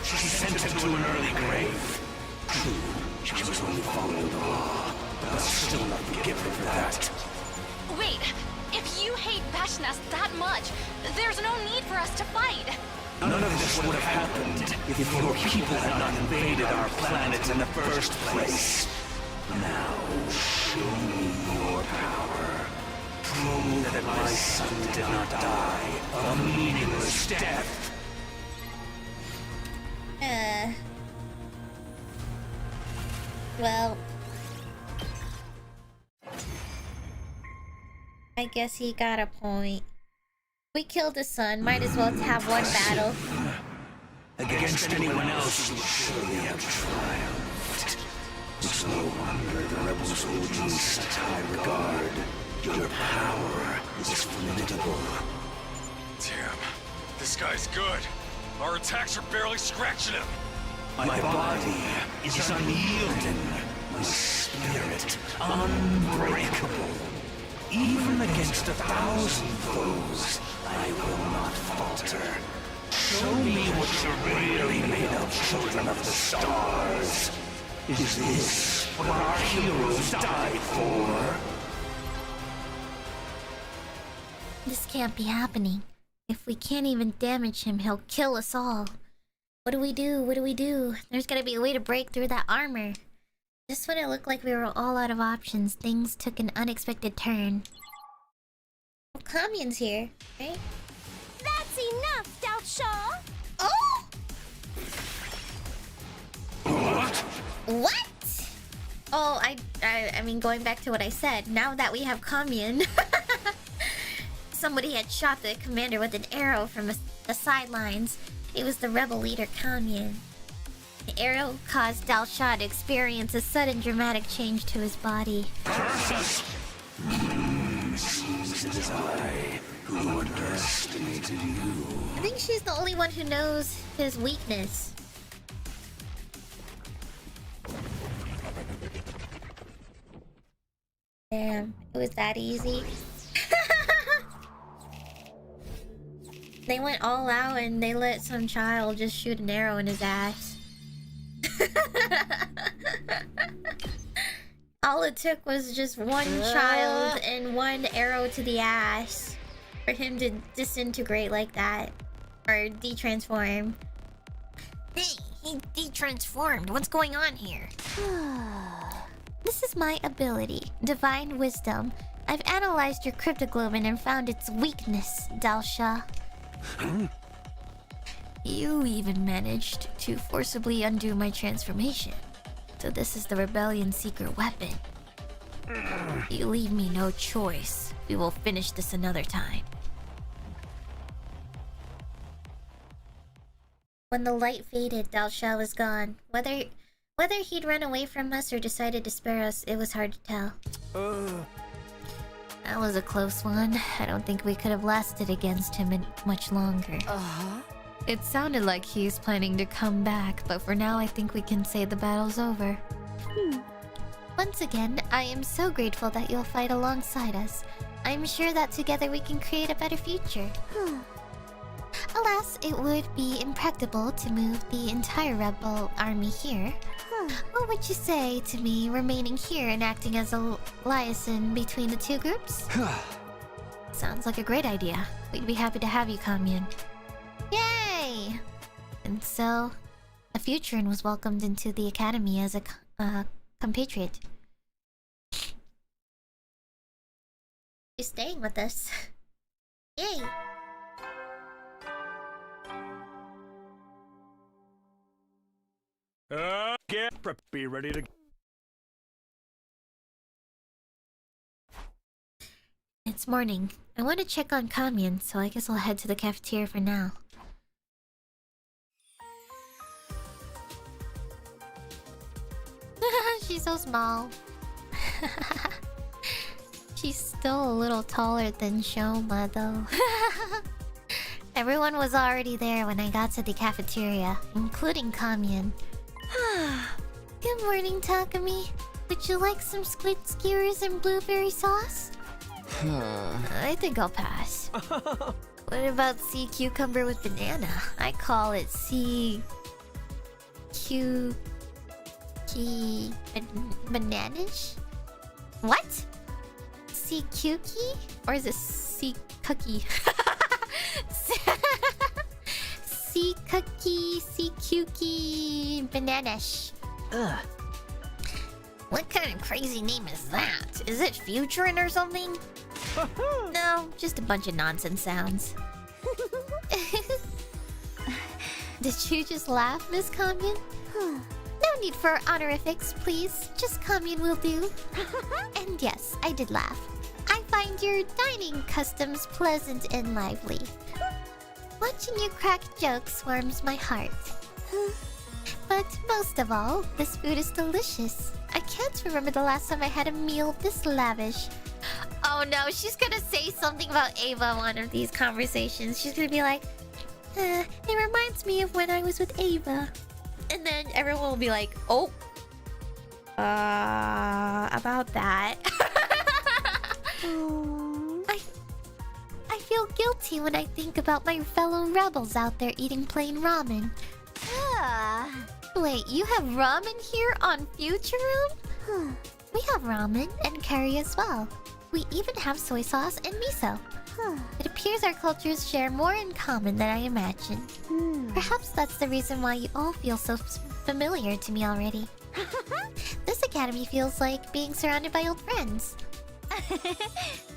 She sent him to an early grave. True, she was only following the law, but I'll still not forgive her for that. Wait, if you hate Vashnas that much, there's no need for us to fight. None of this would have happened if your people had not invaded our planet in the first place. Now, show me your power. Prove that my son did not die a meaningless death. Well, I guess he got a point. We killed his son, might as well have one battle. Against anyone else, you surely have triumphed. It's no wonder the rebels hold you in such high regard. Your power is formidable. Damn, this guy's good. Our attacks are barely scratching him. My body is unyielding. My spirit unbreakable. Even against 1,000 foes, I will not falter. Show me what you're really made of, children of the stars. Is this what our heroes died for? This can't be happening. If we can't even damage him, he'll kill us all. What do we do? What do we do? There's gotta be a way to break through that armor. Just when it looked like we were all out of options, things took an unexpected turn. Well, Kamyan's here, right? That's enough, Daosha! Oh! What? What? Oh, I mean, going back to what I said, now that we have Kamyan... Somebody had shot the commander with an arrow from the sidelines. It was the rebel leader, Kamyan. The arrow caused Daosha to experience a sudden dramatic change to his body. Seems it is I who underestimated you. I think she's the only one who knows his weakness. Damn, it was that easy. They went all out and they let some child just shoot an arrow in his ass. All it took was just one child and one arrow to the ass for him to disintegrate like that. Or de-transform. Hey, he de-transformed. What's going on here? This is my ability, Divine Wisdom. I've analyzed your cryptoglobin and found its weakness, Daosha. You even managed to forcibly undo my transformation. So this is the Rebellion Seeker weapon. You leave me no choice. We will finish this another time. When the light faded, Daosha was gone. Whether he'd run away from us or decided to spare us, it was hard to tell. That was a close one. I don't think we could have lasted against him much longer. It sounded like he's planning to come back, but for now I think we can say the battle's over. Once again, I am so grateful that you'll fight alongside us. I'm sure that together we can create a better future. Alas, it would be impractical to move the entire rebel army here. What would you say to me remaining here and acting as a liaison between the two groups? Sounds like a great idea. We'd be happy to have you, Kamyan. Yay! And so, a Futuran was welcomed into the academy as a compatriot. She's staying with us. Yay! Be ready to. It's morning. I want to check on Kamyan, so I guess I'll head to the cafeteria for now. She's so small. She's still a little taller than Shoma, though. Everyone was already there when I got to the cafeteria, including Kamyan. Good morning, Takumi. Would you like some squid skewers and blueberry sauce? I think I'll pass. What about sea cucumber with banana? I call it sea... bananish? What? Sea cukie? Or is it sea cookie? Sea cookie, sea cukie, bananish. Ugh. What kind of crazy name is that? Is it Futuran or something? No, just a bunch of nonsense sounds. Did you just laugh, Miss Kamyan? No need for honorifics, please. Just Kamyan will do. And yes, I did laugh. I find your dining customs pleasant and lively. Watching you crack jokes warms my heart. But most of all, this food is delicious. I can't remember the last time I had a meal this lavish. Oh no, she's gonna say something about Ava in one of these conversations. She's gonna be like, it reminds me of when I was with Ava. And then everyone will be like, oh. About that. I feel guilty when I think about my fellow rebels out there eating plain ramen. Wait, you have ramen here on Futuran? We have ramen and curry as well. We even have soy sauce and miso. It appears our cultures share more in common than I imagined. Perhaps that's the reason why you all feel so familiar to me already. This academy feels like being surrounded by old friends.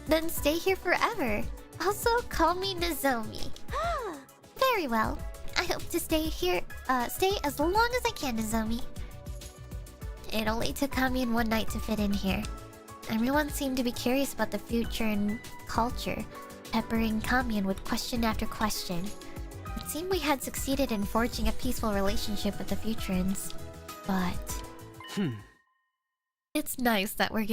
Then stay here forever. Also, call me Nozomi. Very well. I hope to stay here, stay as long as I can, Nozomi. It only took Kamyan one night to fit in here. Everyone seemed to be curious about the future and culture, peppering Kamyan with question after question. It seemed we had succeeded in forging a peaceful relationship with the Futurans. But... It's nice that we're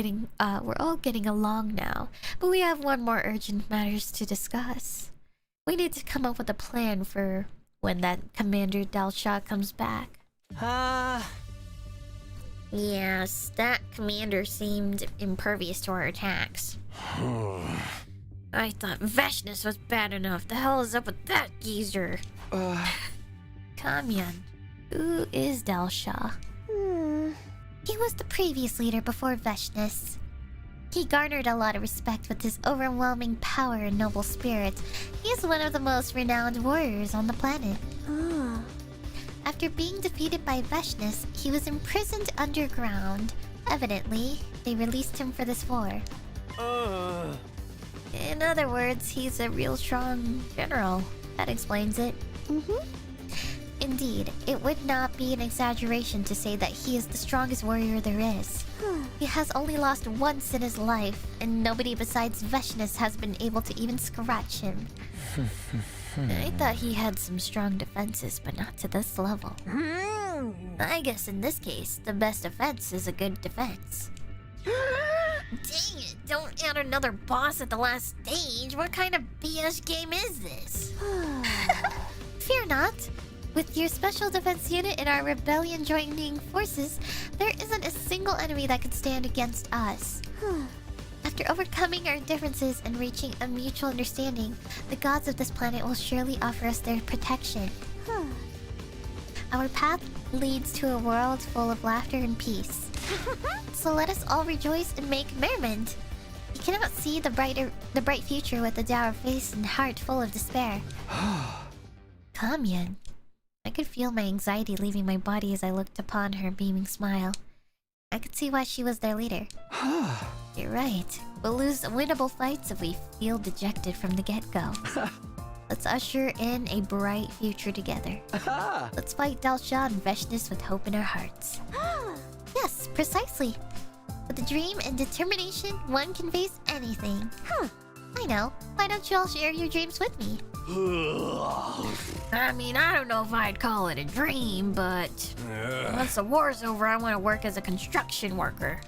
all getting along now. But we have one more urgent matters to discuss. We need to come up with a plan for when that Commander Dalsha comes back. Yes, that commander seemed impervious to our attacks. I thought Veshness was bad enough. The hell is up with that geezer? Kamyan, who is Dalsha? He was the previous leader before Veshness. He garnered a lot of respect with his overwhelming power and noble spirit. He is one of the most renowned warriors on the planet. After being defeated by Veshness, he was imprisoned underground. Evidently, they released him for this war. In other words, he's a real strong general. That explains it. Indeed, it would not be an exaggeration to say that he is the strongest warrior there is. He has only lost once in his life, and nobody besides Veshness has been able to even scratch him. I thought he had some strong defenses, but not to this level. I guess in this case, the best defense is a good defense. Dang it, don't add another boss at the last stage. What kind of BS game is this? Fear not. With your special defense unit and our rebellion joining forces, there isn't a single enemy that could stand against us. After overcoming our differences and reaching a mutual understanding, the gods of this planet will surely offer us their protection. Our path leads to a world full of laughter and peace. So let us all rejoice and make merriment. You cannot see the bright future with a dour face and heart full of despair. Kamyan. I could feel my anxiety leaving my body as I looked upon her beaming smile. I could see why she was their leader. You're right. We'll lose winnable fights if we feel dejected from the get-go. Let's usher in a bright future together. Let's fight Dalsha and Veshness with hope in our hearts. Yes, precisely. With a dream and determination, one can face anything. I know. Why don't you all share your dreams with me? I mean, I don't know if I'd call it a dream, but once the war's over, I want to work as a construction worker.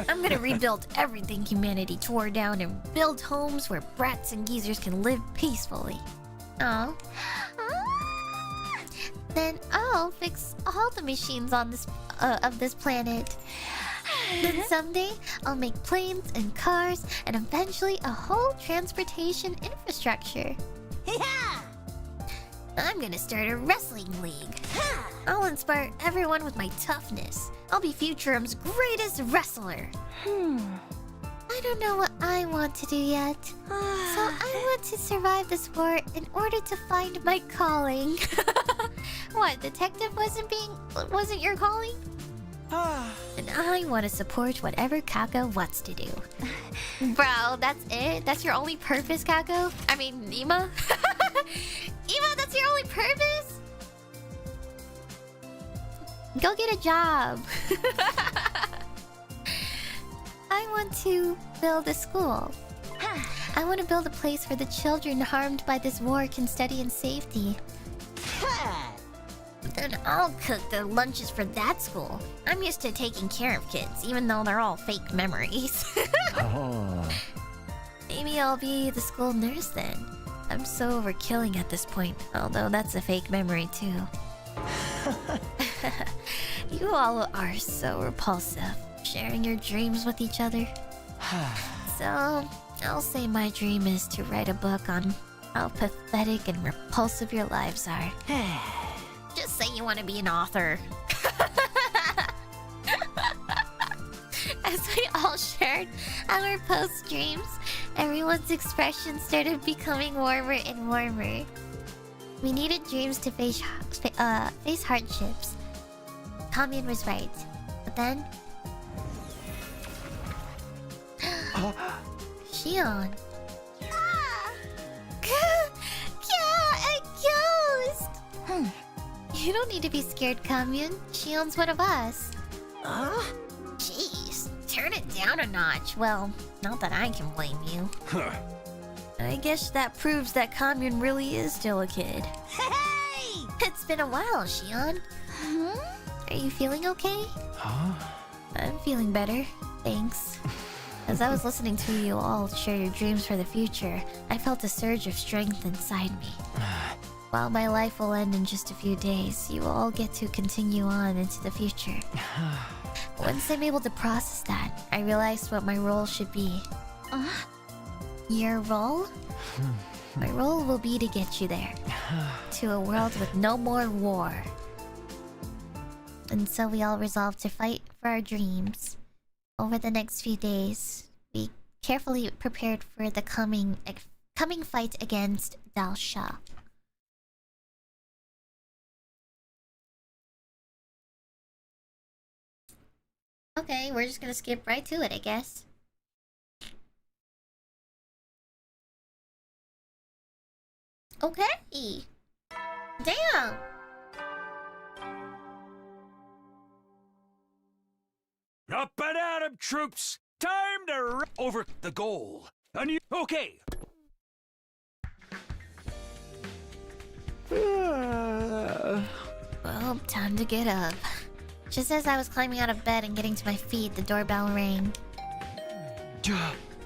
I'm gonna rebuild everything humanity tore down and build homes where brats and geezers can live peacefully. Oh. Then I'll fix all the machines on this of this planet. Then someday I'll make planes and cars and eventually a whole transportation infrastructure. Yeah! I'm gonna start a wrestling league. I'll inspire everyone with my toughness. I'll be Futurum's greatest wrestler. I don't know what I want to do yet. So I want to survive this war in order to find my calling. What, detective wasn't your calling? And I want to support whatever Kako wants to do. Bro, that's it? That's your only purpose, Kako? I mean, Ima? Ima, that's your only purpose? Go get a job. I want to build a school. I want to build a place where the children harmed by this war can study in safety. Then I'll cook the lunches for that school. I'm used to taking care of kids, even though they're all fake memories. Maybe I'll be the school nurse then. I'm so over killing at this point, although that's a fake memory too. You all are so repulsive, sharing your dreams with each other. So, I'll say my dream is to write a book on how pathetic and repulsive your lives are. Just say you want to be an author. As we all shared our post dreams, everyone's expressions started becoming warmer and warmer. We needed dreams to face hardships. Kamyan was right. But then... Shion. A ghost! You don't need to be scared, Kamyan. Shion's one of us. Jeez, turn it down a notch. Well, not that I can blame you. I guess that proves that Kamyan really is still a kid. Hey! It's been a while, Shion. Are you feeling okay? I'm feeling better, thanks. As I was listening to you all share your dreams for the future, I felt a surge of strength inside me. While my life will end in just a few days, you will all get to continue on into the future. Once I'm able to process that, I realized what my role should be. Your role? My role will be to get you there. To a world with no more war. And so we all resolved to fight for our dreams. Over the next few days, we carefully prepared for the coming fight against Dalsha. Okay, we're just gonna skip right to it, I guess. Okay. Damn. Up and at 'em, troops! Time to over the goal. Okay. Well, time to get up. Just as I was climbing out of bed and getting to my feet, the doorbell rang.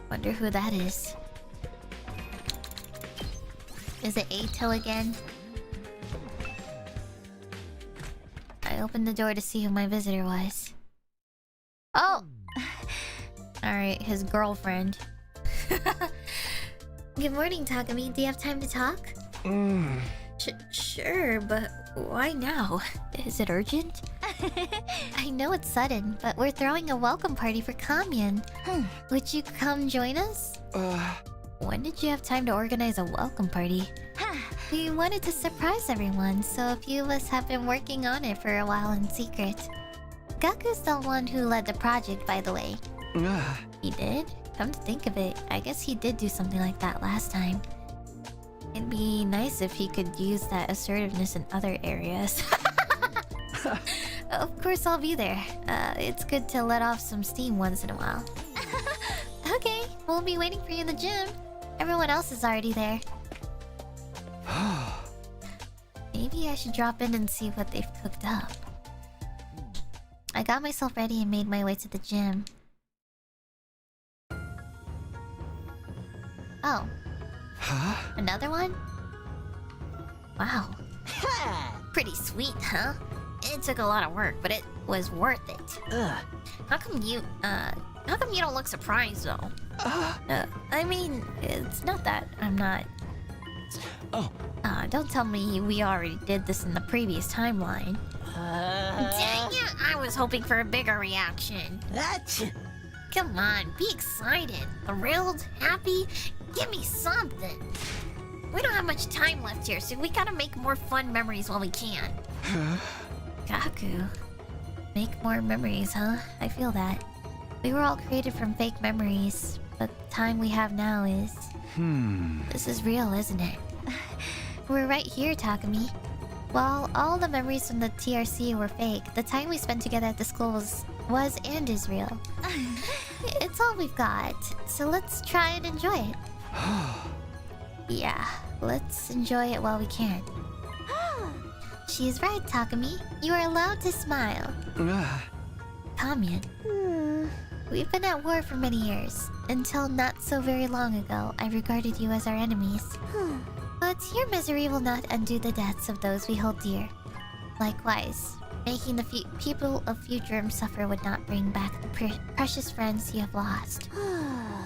Wonder who that is. Is it EITO again? I opened the door to see who my visitor was. Oh! Alright, his girlfriend. Good morning, Takumi. Do you have time to talk? Sure, but why now? Is it urgent? I know it's sudden, but we're throwing a welcome party for Kamyan. Would you come join us? When did you have time to organize a welcome party? We wanted to surprise everyone, so a few of us have been working on it for a while in secret. Gaku's the one who led the project, by the way. He did? Come to think of it, I guess he did do something like that last time. It'd be nice if he could use that assertiveness in other areas. Of course I'll be there. It's good to let off some steam once in a while. Okay, we'll be waiting for you in the gym. Everyone else is already there. Maybe I should drop in and see what they've cooked up. I got myself ready and made my way to the gym. Oh. Another one? Wow. Pretty sweet, huh? It took a lot of work, but it was worth it. How come you don't look surprised, though? I mean, it's not that I'm not... don't tell me we already did this in the previous timeline. Dang it, I was hoping for a bigger reaction. Come on, be excited. Thrilled? Happy? Give me something. We don't have much time left here, so we gotta make more fun memories while we can. Gaku. Make more memories, huh? I feel that. We were all created from fake memories, but the time we have now is... This is real, isn't it? We're right here, Takumi. While all the memories from the TRC were fake, the time we spent together at the school was and is real. It's all we've got, so let's try and enjoy it. Yeah, let's enjoy it while we can. She's right, Takumi. You are allowed to smile. Kamyan. We've been at war for many years. Until not so very long ago, I regarded you as our enemies. But your misery will not undo the deaths of those we hold dear. Likewise, making the people of Futurum suffer would not bring back the precious friends you have lost.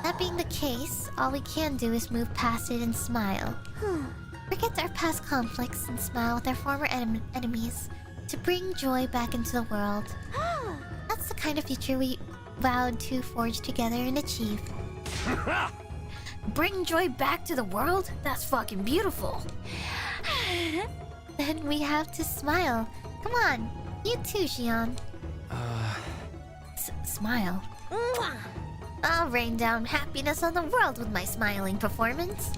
That being the case, all we can do is move past it and smile. Forget our past conflicts and smile with our former enemies to bring joy back into the world. That's the kind of future we vowed to forge together and achieve. Bring joy back to the world? That's fucking beautiful. Then we have to smile. Come on, you too, Shion. Smile. I'll rain down happiness on the world with my smiling performance.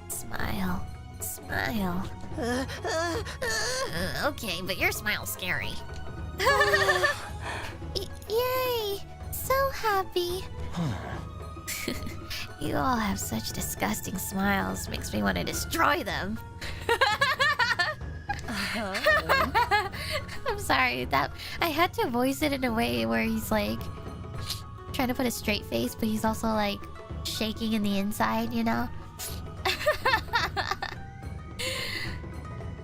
Smile. Smile. Okay, but your smile's scary. Yay! So happy. You all have such disgusting smiles. Makes me want to destroy them. I'm sorry, I had to voice it in a way where he's like trying to put a straight face, but he's also like shaking in the inside, you know?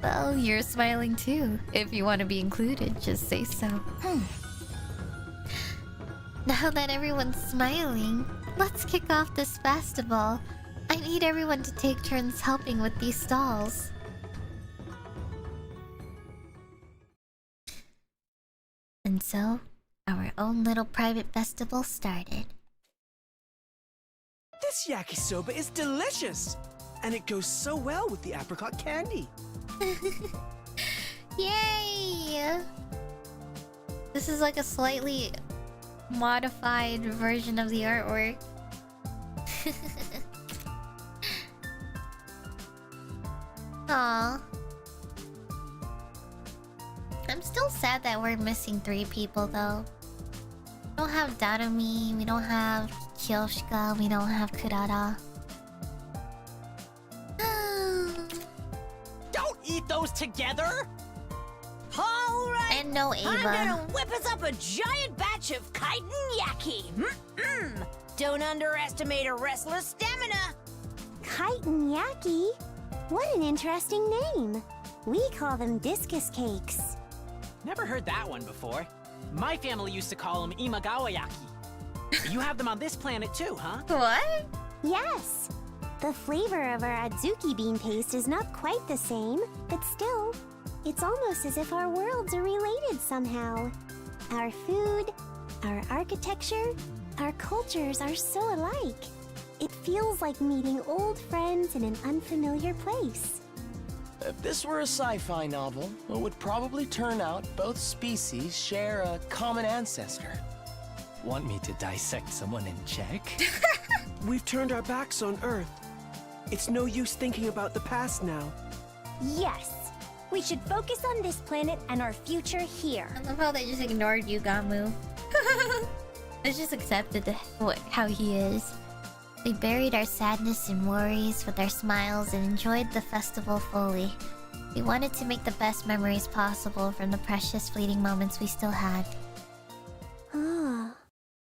Well, you're smiling too. If you want to be included, just say so. Now that everyone's smiling, let's kick off this festival. I need everyone to take turns helping with these stalls. And so, our own little private festival started. This yakisoba is delicious! And it goes so well with the apricot candy. Yay! This is like a slightly modified version of the artwork. Aww. I'm still sad that we're missing 3 people though. We don't have Darumi, we don't have Kyoshika, we don't have Kurara. Don't eat those together! Alright! And no Ava. I'm gonna whip us up a giant batch of chitin yaki! Don't underestimate a wrestler's stamina! Chitin yaki? What an interesting name. We call them discus cakes. Never heard that one before. My family used to call them imagawa yaki. You have them on this planet too, huh? What? Yes. The flavor of our adzuki bean paste is not quite the same, but still, it's almost as if our worlds are related somehow. Our food, our architecture, our cultures are so alike. It feels like meeting old friends in an unfamiliar place. If this were a sci-fi novel, it would probably turn out both species share a common ancestor. Want me to dissect someone in Czech? We've turned our backs on Earth. It's no use thinking about the past now. Yes! We should focus on this planet and our future here. I love how they just ignored Yugamu. They just accepted how he is. We buried our sadness and worries with our smiles and enjoyed the festival fully. We wanted to make the best memories possible from the precious fleeting moments we still had. Ah.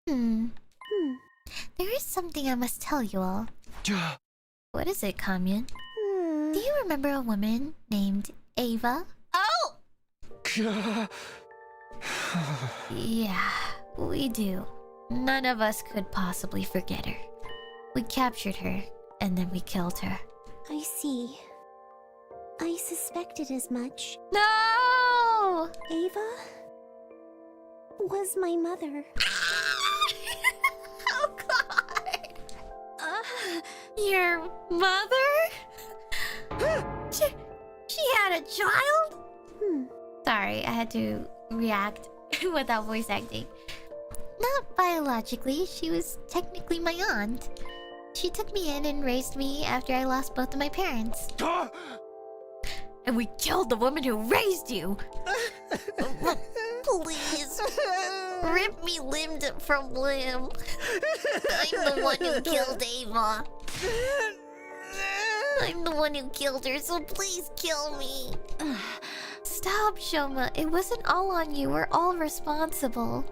There is something I must tell you all. What is it, Kamyun? Do you remember a woman named Ava? Oh! Yeah, we do. None of us could possibly forget her. We captured her, and then we killed her. I see. I suspected as much. No! Ava was my mother. Oh god! Your mother? She had a child? Sorry, I had to react without voice acting. Not biologically, she was technically my aunt. She took me in and raised me after I lost both of my parents. And we killed the woman who raised you! Please, rip me limb from limb. I'm the one who killed Ava. I'm the one who killed her, so please kill me. Stop, Shoma. It wasn't all on you. We're all responsible.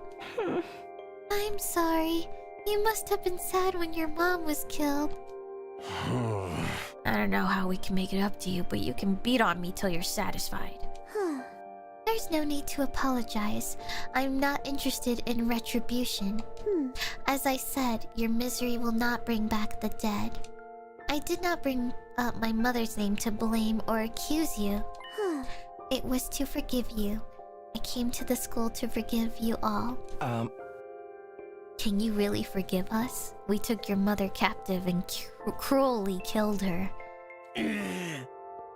I'm sorry. You must have been sad when your mom was killed. I don't know how we can make it up to you, but you can beat on me till you're satisfied. There's no need to apologize. I'm not interested in retribution. As I said, your misery will not bring back the dead. I did not bring up my mother's name to blame or accuse you. It was to forgive you. I came to the school to forgive you all. Can you really forgive us? We took your mother captive and cruelly killed her.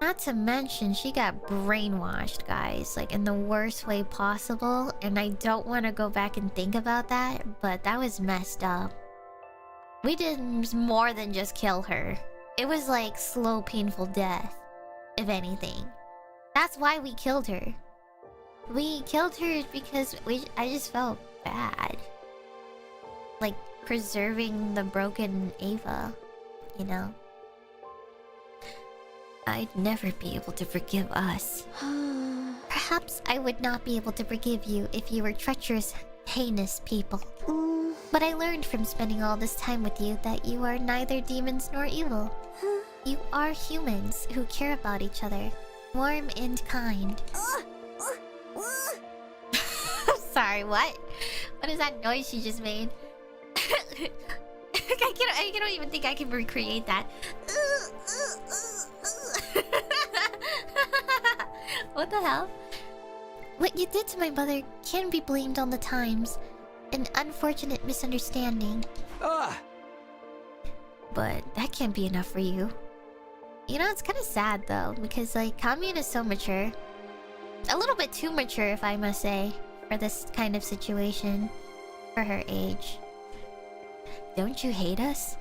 Not to mention, she got brainwashed, guys. Like, in the worst way possible. And I don't want to go back and think about that, but that was messed up. We did more than just kill her. It was like slow, painful death, if anything. That's why we killed her. We killed her because I just felt bad. Like, preserving the broken Ava, you know? I'd never be able to forgive us. Perhaps I would not be able to forgive you if you were treacherous, heinous people. But I learned from spending all this time with you that you are neither demons nor evil. You are humans who care about each other, warm and kind. Sorry, what? What is that noise she just made? I don't even think I can recreate that. What the hell? What you did to my mother can be blamed on the times. An unfortunate misunderstanding. But that can't be enough for you. You know, it's kind of sad though, because like, Kamyun is so mature. A little bit too mature, if I must say, for this kind of situation. For her age. Don't you hate us?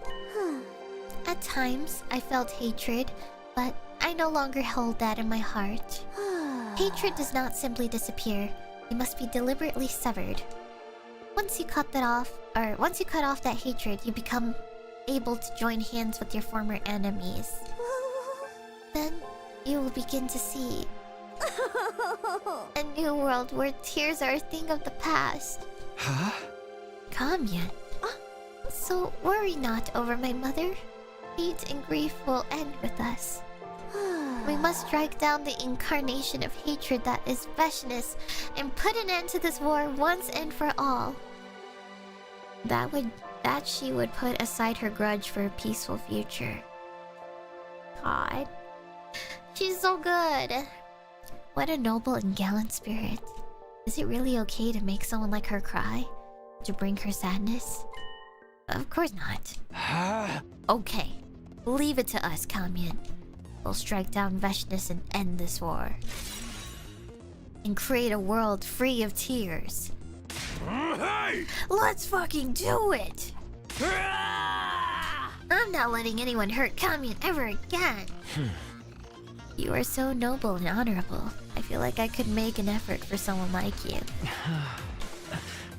At times, I felt hatred, but I no longer hold that in my heart. Hatred does not simply disappear. It must be deliberately severed. Once you cut off that hatred, you become able to join hands with your former enemies. Then you will begin to see a new world where tears are a thing of the past. Kamyun. So worry not over my mother. Hate and grief will end with us. We must strike down the incarnation of hatred that is Veshness and put an end to this war once and for all. That she would put aside her grudge for a peaceful future. God. She's so good. What a noble and gallant spirit. Is it really okay to make someone like her cry? To bring her sadness? Of course not. Okay. Leave it to us, Kamyan. We'll strike down Veshness and end this war. And create a world free of tears. Hey! Let's fucking do it! I'm not letting anyone hurt Kamyan ever again. You are so noble and honorable. I feel like I could make an effort for someone like you.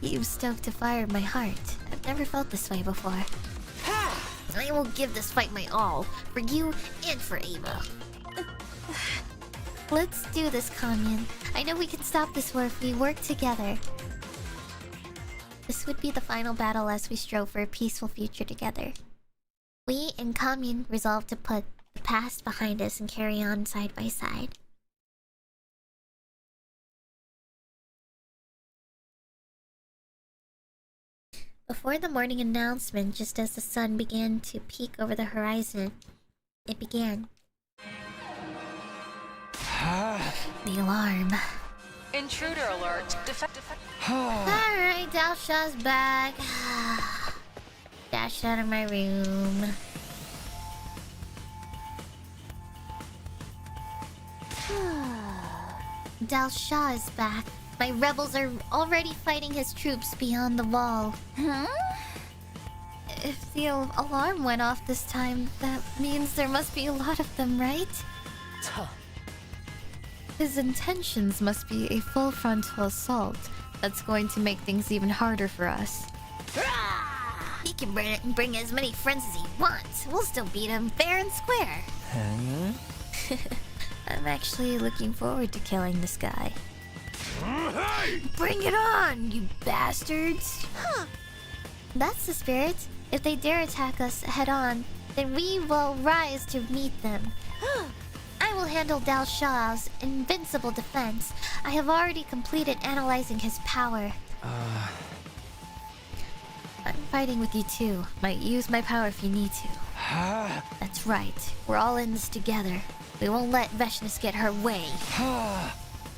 You've stoked a fire in my heart. I've never felt this way before. I will give this fight my all, for you and for Ava. Let's do this, Kamyan. I know we can stop this war if we work together. This would be the final battle as we strove for a peaceful future together. We and Kamyan resolved to put the past behind us and carry on side by side. Before the morning announcement, just as the sun began to peek over the horizon, it began. The alarm. Intruder alert. Alright, Dalsha's back. Dash out of my room. Dalsha is back. My rebels are already fighting his troops beyond the wall. Huh? If the alarm went off this time, that means there must be a lot of them, right? His intentions must be a full frontal assault. That's going to make things even harder for us. He can bring as many friends as he wants. We'll still beat him fair and square. I'm actually looking forward to killing this guy. Bring it on, you bastards! That's the spirit. If they dare attack us head on, then we will rise to meet them. I will handle Dalsha's invincible defense. I have already completed analyzing his power. I'm fighting with you too. Might use my power if you need to. That's right. We're all in this together. We won't let Veshness get her way.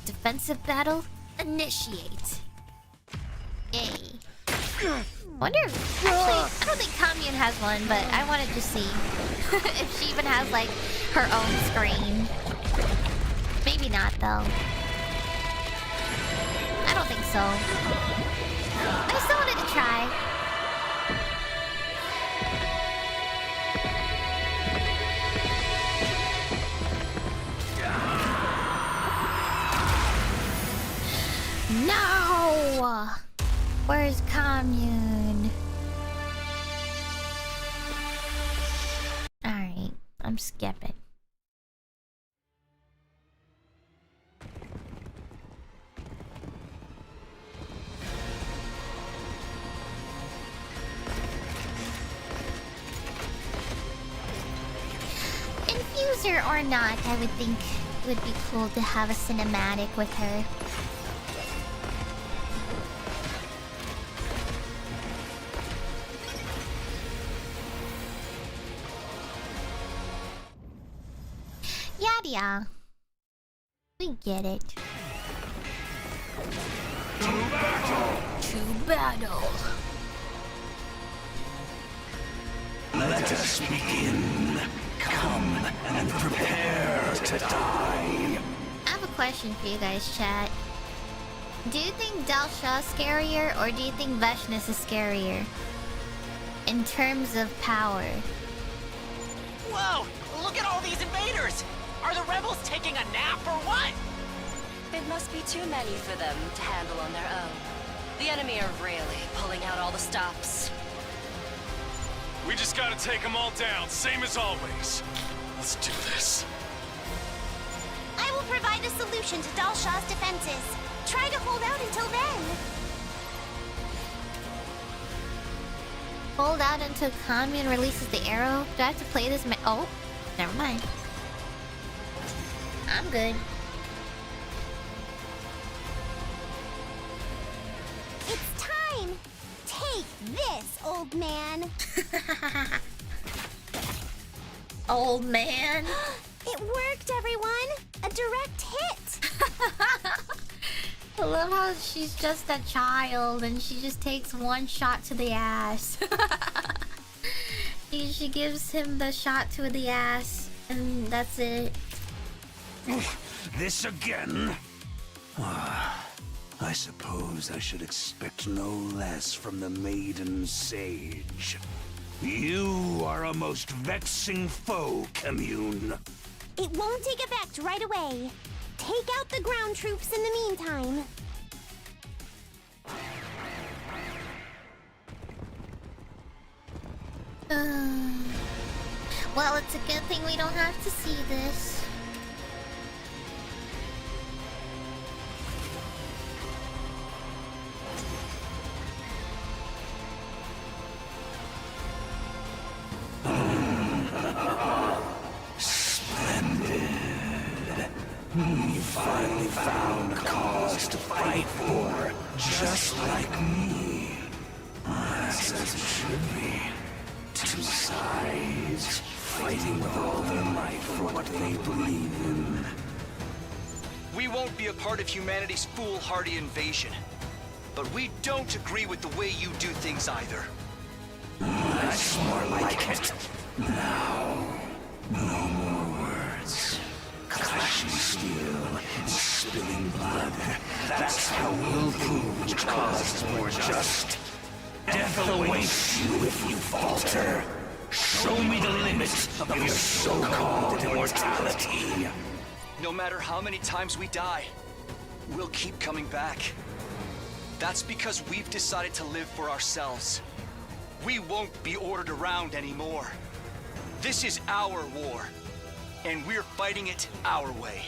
Defensive battle? Initiate. Yay. Wonder if... Actually, I don't think Kamyan has one, but I wanted to see if she even has, like, her own screen. Maybe not, though. I don't think so. I still wanted to try. No! Where's Kamyan? Alright, I'm skipping. Infuser or not, I would think it would be cool to have a cinematic with her. Yeah. We get it. To battle. Let us begin. Come and prepare to die. I have a question for you guys, chat. Do you think Dalsha's scarier, or do you think Veshness is scarier? In terms of power. Whoa! Look at all these invaders! Are the rebels taking a nap or what? It must be too many for them to handle on their own. The enemy are really pulling out all the stops. We just gotta take them all down, same as always. Let's do this. I will provide a solution to Dalsha's defenses. Try to hold out until then. Hold out until Kamyan releases the arrow? Do I have to play this oh, never mind. I'm good. It's time! Take this, old man! Old man? It worked, everyone! A direct hit! I love how she's just a child and she just takes one shot to the ass. She gives him the shot to the ass and that's it. This again? I suppose I should expect no less from the maiden sage. You are a most vexing foe, Commune. It won't take effect right away. Take out the ground troops in the meantime. Well, it's a good thing we don't have to see this. Splendid. You finally found a cause to fight for, just like me. That's as it should be. Two sides, fighting with all their might for what they believe in. We won't be a part of humanity's foolhardy invasion. But we don't agree with the way you do things either. That's more like it. Now, no more words. Clashing steel and spilling blood. That's how we'll prove which cause is more just. Death awaits you if you falter. Show me the limits of your so-called immortality. No matter how many times we die, we'll keep coming back. That's because we've decided to live for ourselves. We won't be ordered around anymore. This is our war, and we're fighting it our way.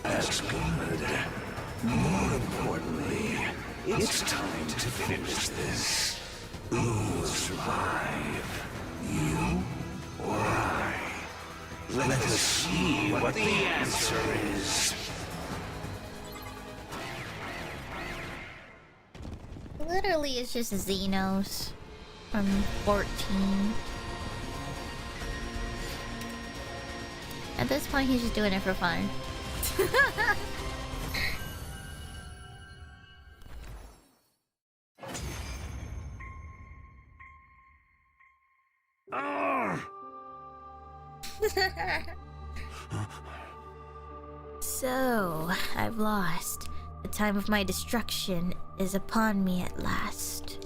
That's good. More importantly, it's time to finish this. Who will survive? You or I? Let us see what the answer is. Literally, it's just Xenos from 14. At this point, he's just doing it for fun. So, I've lost. The time of my destruction is upon me at last.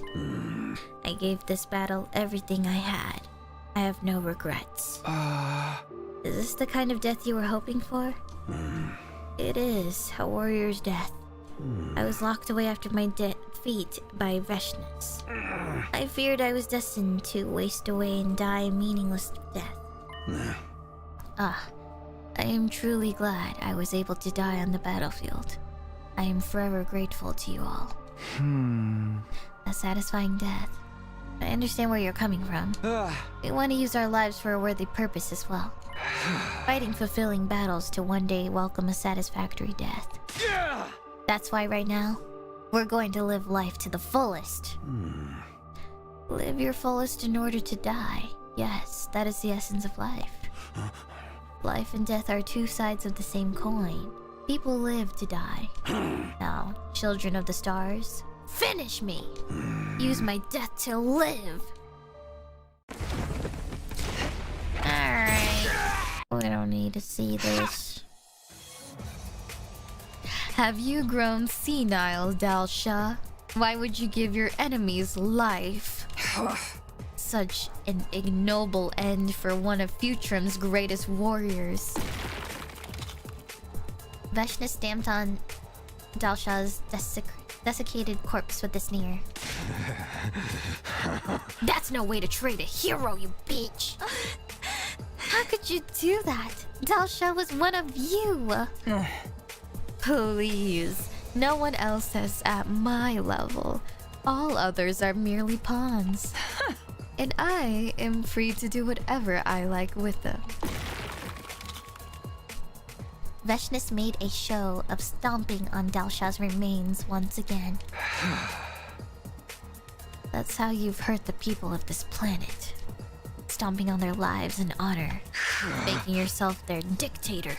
I gave this battle everything I had. I have no regrets. Is this the kind of death you were hoping for? It is a warrior's death. I was locked away after my defeat by Veshness. I feared I was destined to waste away and die a meaningless death. I am truly glad I was able to die on the battlefield. I am forever grateful to you all. A satisfying death. I understand where you're coming from. We want to use our lives for a worthy purpose as well. Fighting fulfilling battles to one day welcome a satisfactory death. That's why right now, we're going to live life to the fullest. Live your fullest in order to die. Yes, that is the essence of life. Life and death are two sides of the same coin. People live to die. Now, children of the stars, finish me! Use my death to live! Alright. We don't need to see this. Have you grown senile, Dalsha? Why would you give your enemies life? Such an ignoble end for one of Futurum's greatest warriors. Veshness stamped on Dalsha's desiccated corpse with a sneer. That's no way to trade a hero, you bitch! How could you do that? Dalsha was one of you! Please, no one else is at my level. All others are merely pawns. And I am free to do whatever I like with them. Veshness made a show of stomping on Dalsha's remains once again. That's how you've hurt the people of this planet. Stomping on their lives and honor. Making yourself their dictator.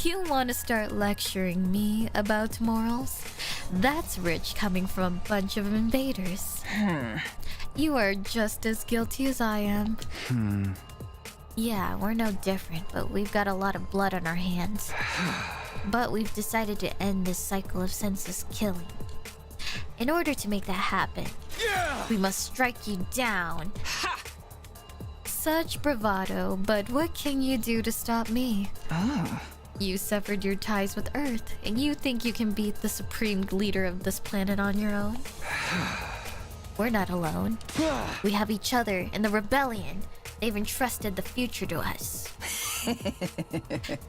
You want to start lecturing me about morals? That's rich coming from a bunch of invaders. You are just as guilty as I am. Yeah, we're no different, but we've got a lot of blood on our hands. But we've decided to end this cycle of senseless killing. In order to make that happen, we must strike you down. Such bravado, but what can you do to stop me? You severed your ties with Earth, and you think you can beat the supreme leader of this planet on your own? We're not alone. We have each other and the rebellion. They've entrusted the future to us.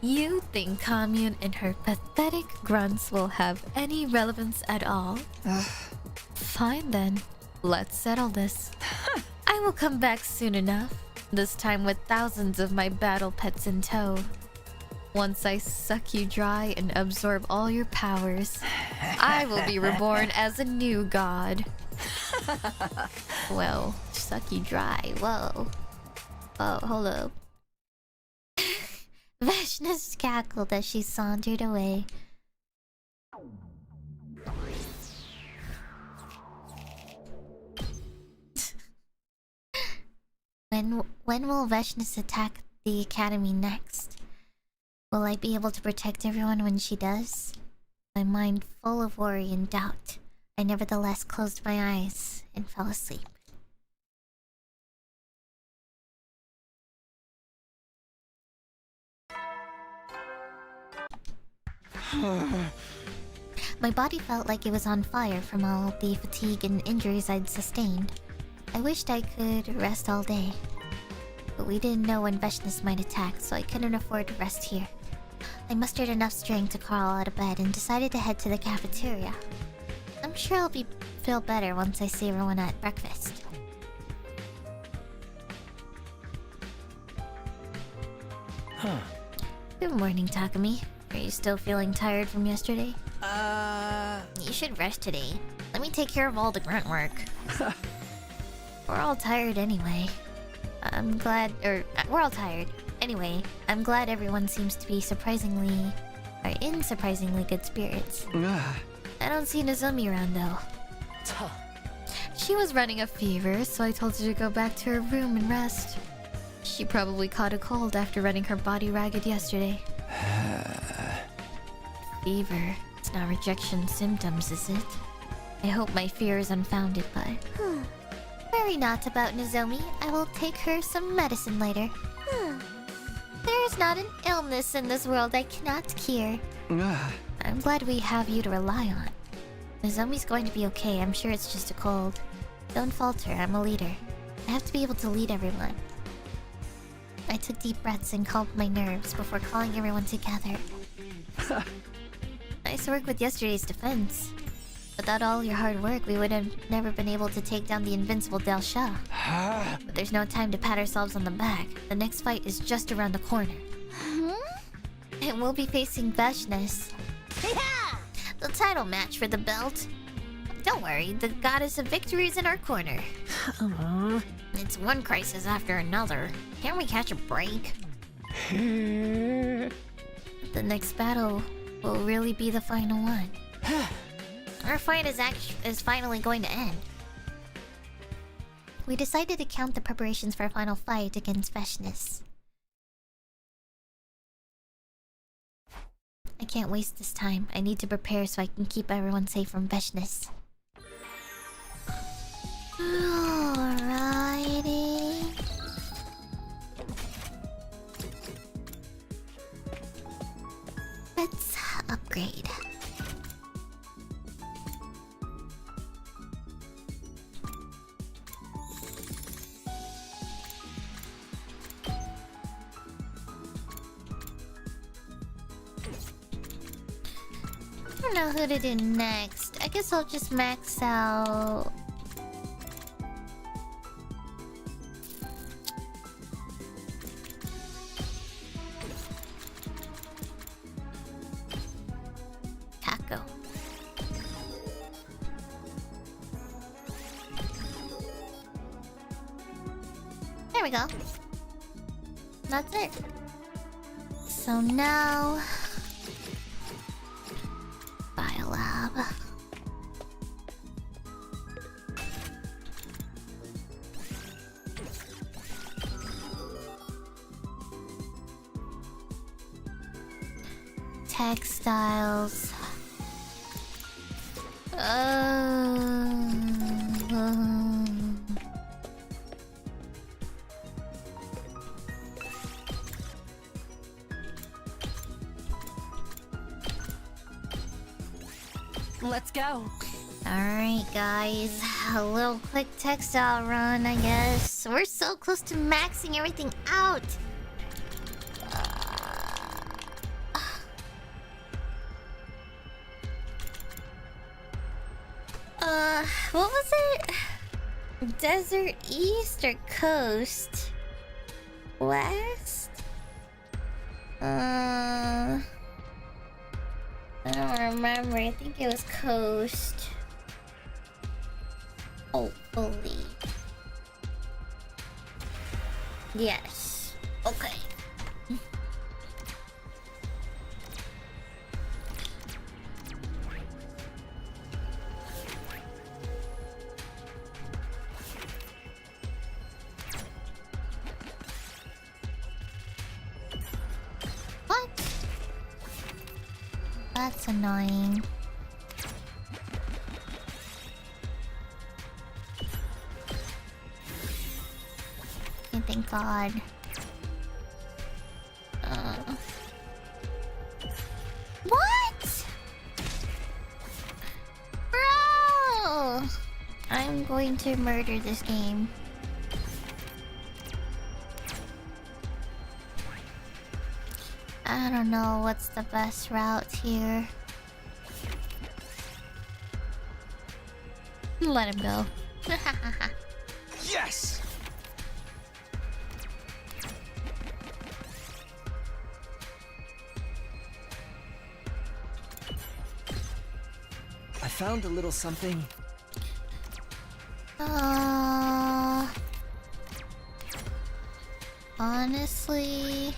You think Commune and her pathetic grunts will have any relevance at all? Fine then. Let's settle this. I will come back soon enough. This time with thousands of my battle pets in tow. Once I suck you dry and absorb all your powers, I will be reborn as a new god. Well, suck you dry. Whoa. Oh, hold up. Vashna's cackled as she sauntered away. When will Vashna's attack the academy next? Will I be able to protect everyone when she does? My mind full of worry and doubt, I nevertheless closed my eyes and fell asleep. My body felt like it was on fire from all the fatigue and injuries I'd sustained. I wished I could rest all day. But we didn't know when Vashna's might attack, so I couldn't afford to rest here. I mustered enough strength to crawl out of bed and decided to head to the cafeteria. I'm sure I'll feel better once I see everyone at breakfast. Good morning, Takumi. Are you still feeling tired from yesterday? You should rest today. Let me take care of all the grunt work. We're all tired anyway. We're all tired. Anyway, I'm glad everyone seems to be in surprisingly good spirits. I don't see Nozomi around though. She was running a fever, so I told her to go back to her room and rest. She probably caught a cold after running her body ragged yesterday. Fever. It's not rejection symptoms, is it? I hope my fear is unfounded, but... Worry not about Nozomi. I will take her some medicine later. There is not an illness in this world I cannot cure. I'm glad we have you to rely on. Nozomi's going to be okay. I'm sure it's just a cold. Don't falter. I'm a leader. I have to be able to lead everyone. I took deep breaths and calmed my nerves before calling everyone together. Nice work with yesterday's defense. Without all your hard work, we would have never been able to take down the invincible Del Sha. But there's no time to pat ourselves on the back. The next fight is just around the corner. And we'll be facing Vashna's. The title match for the belt. Don't worry, the goddess of victory is in our corner. It's one crisis after another. Can't we catch a break? The next battle will really be the final one. Our fight is finally going to end. We decided to count the preparations for our final fight against Vashna's. I can't waste this time. I need to prepare so I can keep everyone safe from Vashna's. Alrighty. Let's upgrade. I don't know who to do next. I guess I'll just max out... Taco. There we go. That's it. So now... job. Textiles. Let's go. Alright, guys. A little quick textile run, I guess. We're so close to maxing everything out. What was it? Desert East or Coast? West? I don't remember. I think it was Coast. Hopefully. Yes. Okay. What? That's annoying. Okay, thank God. What? Bro! I'm going to murder this game. I don't know what's the best route here. Let him go. Yes! I found a little something. Honestly,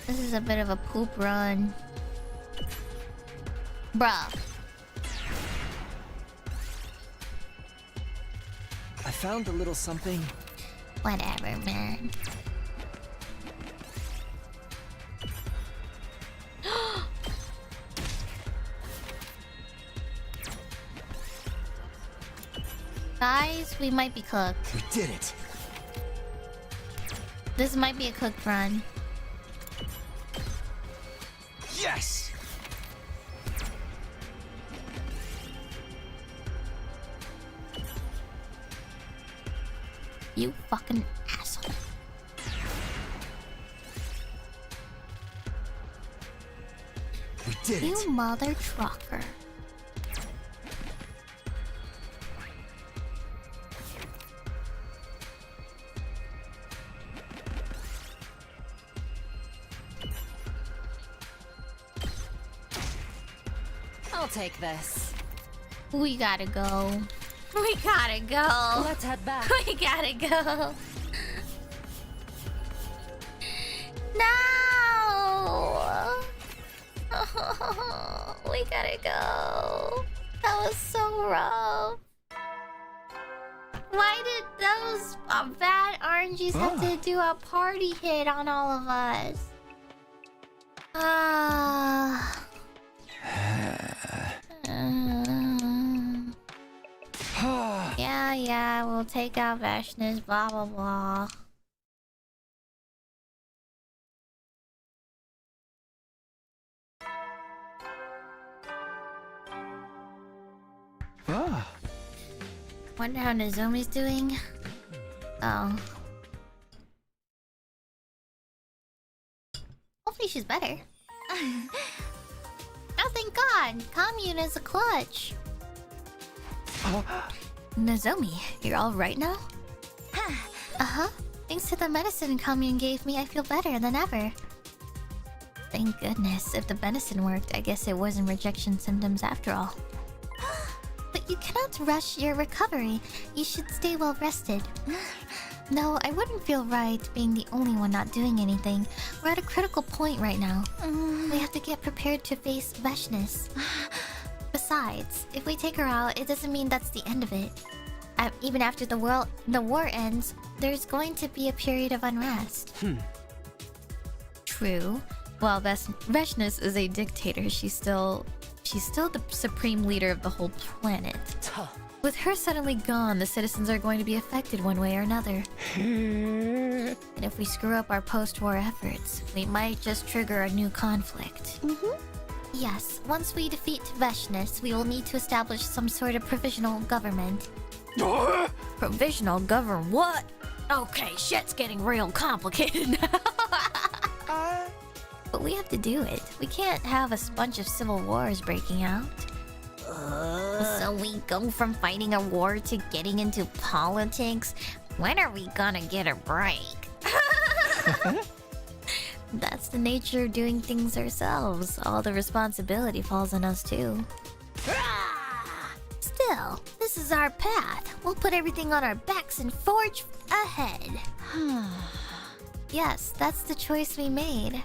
this is a bit of a poop run. Bruh. I found a little something. Whatever, man. Guys, we might be cooked. We did it. This might be a cooked run. Yes! You fucking asshole. We did it. You mother trucker. I'll take this. We gotta go. We gotta go. Let's head back. We gotta go. No! We gotta go. That was so rough. Why did those bad RNGs have to do a party hit on all of us? Yeah, we'll take out Vashna's blah blah blah. Wonder how Nozomi's doing? Oh. Hopefully she's better. Oh, thank God! Commune is a clutch. Nozomi, you're all right now? Uh-huh. Thanks to the medicine Commune gave me, I feel better than ever. Thank goodness. If the medicine worked, I guess it wasn't rejection symptoms after all. But you cannot rush your recovery. You should stay well rested. No, I wouldn't feel right being the only one not doing anything. We're at a critical point right now. We have to get prepared to face Veshness. Besides, if we take her out, it doesn't mean that's the end of it. Even after the war ends, there's going to be a period of unrest. True. While Veshness is a dictator, she's still the supreme leader of the whole planet. With her suddenly gone, the citizens are going to be affected one way or another. And if we screw up our post-war efforts, we might just trigger a new conflict. Yes, once we defeat Veshness, we will need to establish some sort of provisional government. Provisional government? What? Okay, shit's getting real complicated now. But we have to do it. We can't have a bunch of civil wars breaking out. So we go from fighting a war to getting into politics? When are we gonna get a break? That's the nature of doing things ourselves. All the responsibility falls on us too. Still, this is our path. We'll put everything on our backs and forge ahead. Yes, that's the choice we made.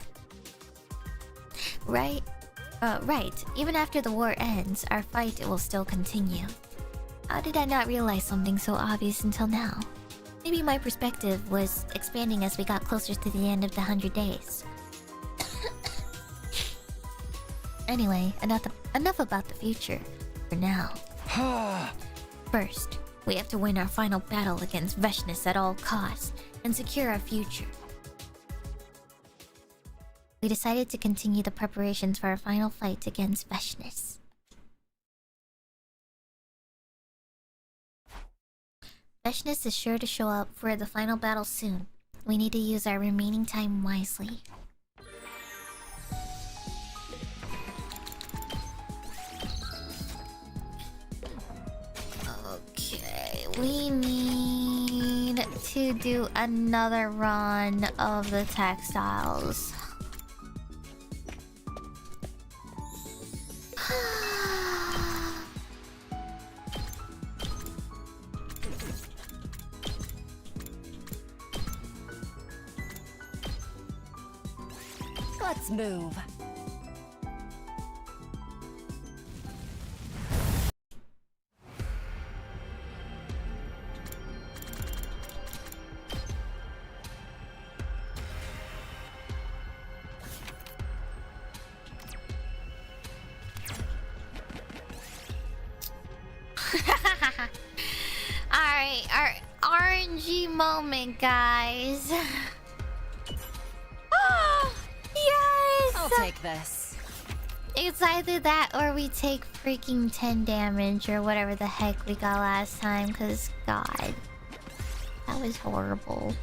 Right. Even after the war ends, our fight will still continue. How did I not realize something so obvious until now? Maybe my perspective was expanding as we got closer to the end of the 100 days. Anyway, enough about the future for now. First, we have to win our final battle against Veshness at all costs and secure our future. We decided to continue the preparations for our final fight against Veshness. Veshness is sure to show up for the final battle soon. We need to use our remaining time wisely. Okay, we need to do another run of the textiles. Let's move. Alright, our RNG moment, guys. Yes! I'll take this. It's either that or we take freaking 10 damage or whatever the heck we got last time, cause god. That was horrible.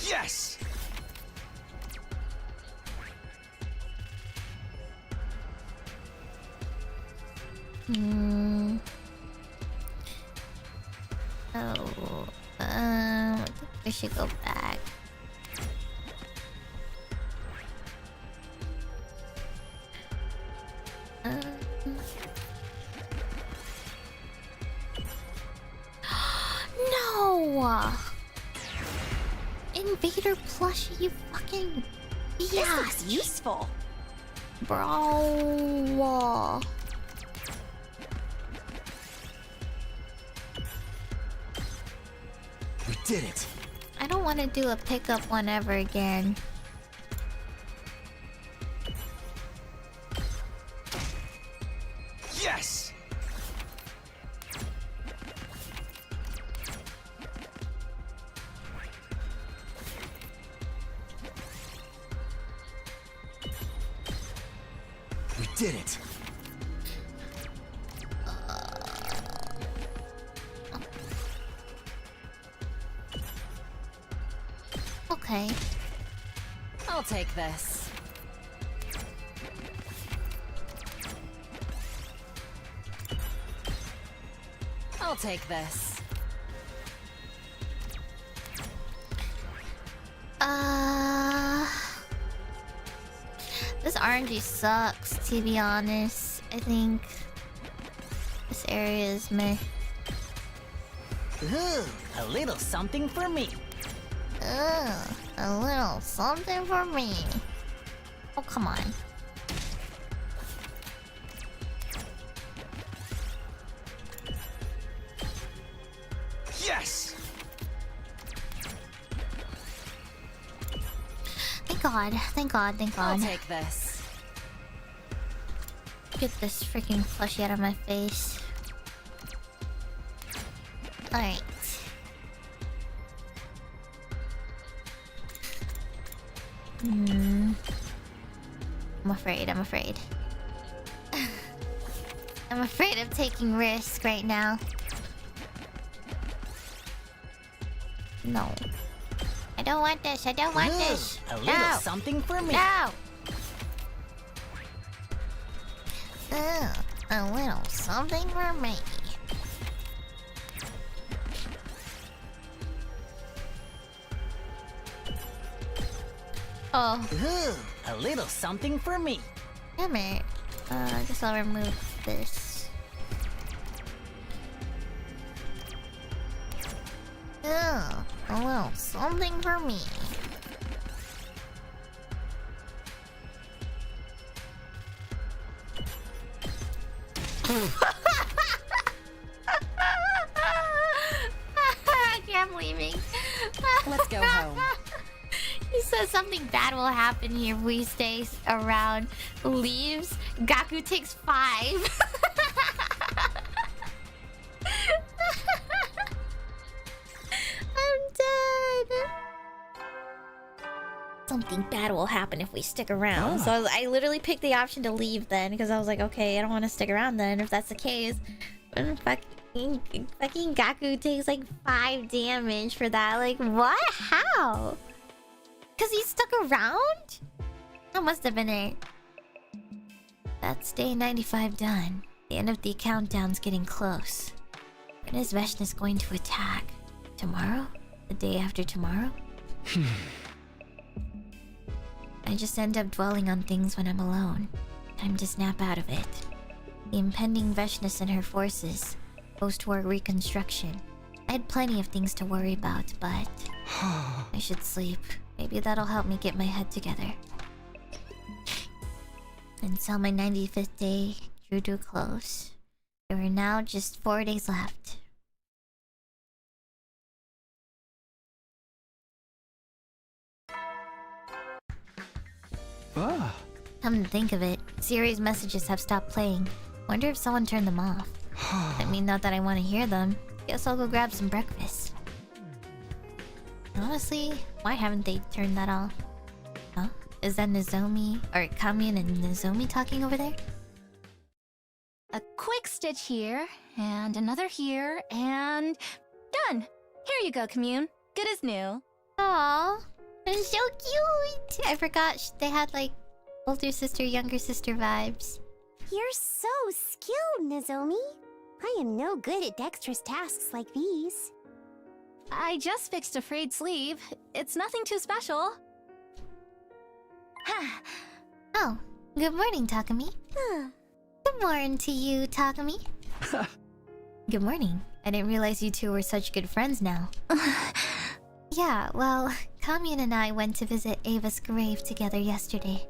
Yes! Oh, I think we should go back. No! Invader plushie, you fucking... Yeah! This looks useful. Bro... We did it! I don't want to do a pickup one ever again. Yes! We did it! Okay. I'll take this. I'll take this. This RNG sucks, to be honest. I think this area is meh. Ooh, a little something for me. A little something for me. Oh, come on. Yes! Thank God, thank God, thank God. I'll take this. Get this freaking plushie out of my face. Alright. I'm afraid. I'm afraid of taking risk right now. No. I don't want this. I don't want this. A little something for me. No. A little something for me. Oh. Ooh, a little something for me. Damn it. I guess I'll remove this. A little something for me. Okay, I'm leaving. Let's go home. He says something bad will happen here if we stay around. Leaves. Gaku takes 5. I'm dead. Something bad will happen if we stick around. So I literally picked the option to leave then because I was like, okay, I don't want to stick around then if that's the case. Fucking Gaku takes like 5 damage for that. Like, what? How? Because he stuck around? That must have been it. That's day 95 done. The end of the countdown's getting close. When is Veshness going to attack? Tomorrow? The day after tomorrow? I just end up dwelling on things when I'm alone. Time to snap out of it. The impending Veshness and her forces. Post-war reconstruction. I had plenty of things to worry about, but... I should sleep. Maybe that'll help me get my head together. Until my 95th day drew close. There were now just 4 days left. Come to think of it, Siri's messages have stopped playing. Wonder if someone turned them off. I mean, not that I want to hear them. Guess I'll go grab some breakfast. Honestly, why haven't they turned that off? Huh? Is that Nozomi or Kamien and Nozomi talking over there? A quick stitch here, and another here, and... done! Here you go, Commune. Good as new. Aww, it's so cute! I forgot they had like older sister, younger sister vibes. You're so skilled, Nozomi. I am no good at dexterous tasks like these. I just fixed a frayed sleeve. It's nothing too special. Oh, good morning, Takumi. Good morning to you, Takumi. Good morning. I didn't realize you two were such good friends now. Yeah, well, Kamien and I went to visit Ava's grave together yesterday.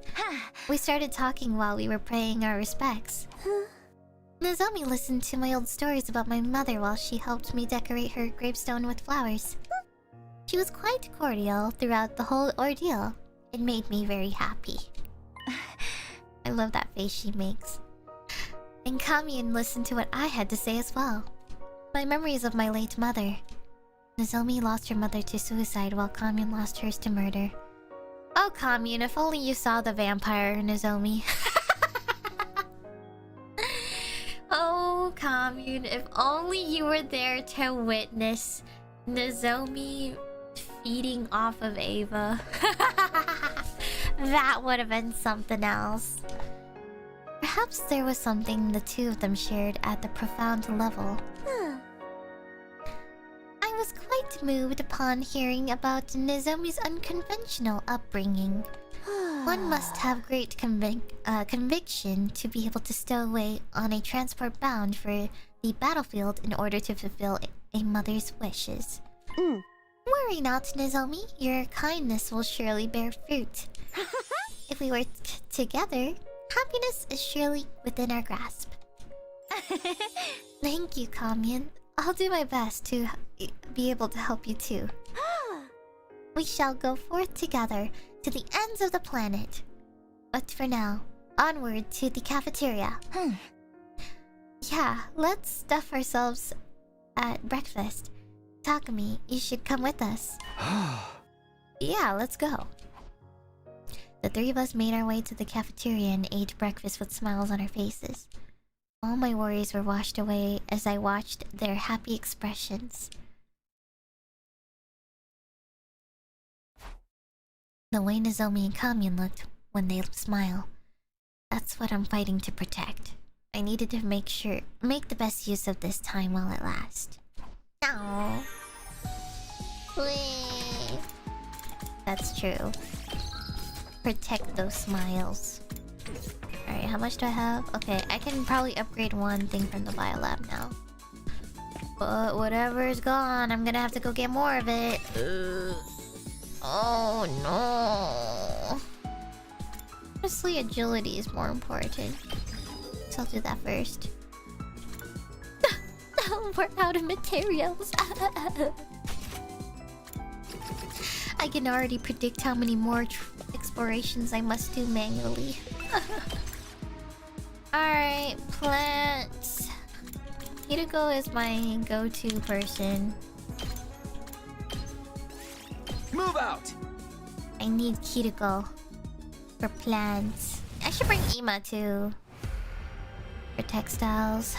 We started talking while we were praying our respects. Nozomi listened to my old stories about my mother while she helped me decorate her gravestone with flowers. She was quite cordial throughout the whole ordeal. It made me very happy. I love that face she makes. And Kamien listened to what I had to say as well. My memories of my late mother. Nozomi lost her mother to suicide while Kamien lost hers to murder. Oh, Kamien, if only you saw the vampire, Nozomi. Oh, Kamien, if only you were there to witness Nozomi feeding off of Ava. That would have been something else. Perhaps there was something the two of them shared at the profound level. I was quite moved upon hearing about Nozomi's unconventional upbringing. One must have great conviction to be able to stow away on a transport bound for the battlefield in order to fulfill a mother's wishes. Worry not, Nozomi. Your kindness will surely bear fruit. If we work together, happiness is surely within our grasp. Thank you, Kamyan. I'll do my best to be able to help you too. We shall go forth together to the ends of the planet. But for now, onward to the cafeteria. Yeah, let's stuff ourselves at breakfast. Takumi, you should come with us. Yeah, let's go. The three of us made our way to the cafeteria and ate breakfast with smiles on our faces. All my worries were washed away as I watched their happy expressions. The way Nozomi and Kamyan looked when they smile. That's what I'm fighting to protect. I needed to make the best use of this time while it lasts. No. That's true. Protect those smiles. Alright, how much do I have? Okay, I can probably upgrade one thing from the biolab now. But whatever is gone, I'm gonna have to go get more of it. Oh no. Honestly, agility is more important. So I'll do that first. We're out of materials. I can already predict how many more explorations I must do manually. Alright, plants. Kiriko is my go-to person. Move out! I need Kiriko for plants. I should bring Ima too. For textiles.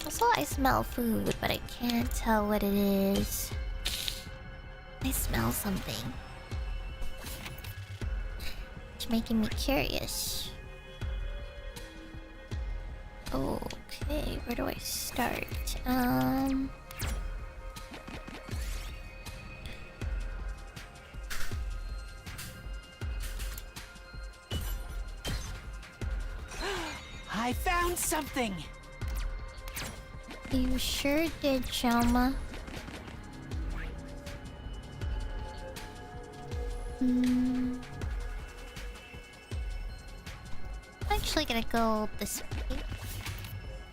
Also, I smell food, but I can't tell what it is. I smell something. It's making me curious. Okay, where do I start? I found something! You sure did, Chelma. I'm actually gonna go this way.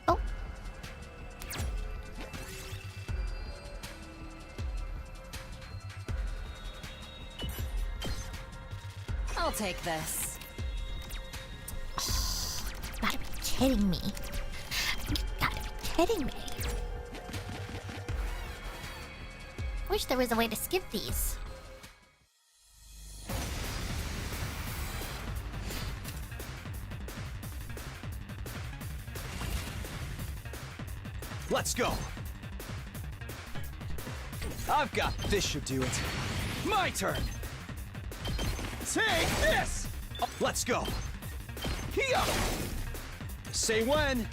Oh. I'll take this. Oh, you gotta be kidding me. You gotta be kidding me. Wish there was a way to skip these. Let's go! I've got this should do it. My turn! Take this! Let's go! Here! Say when!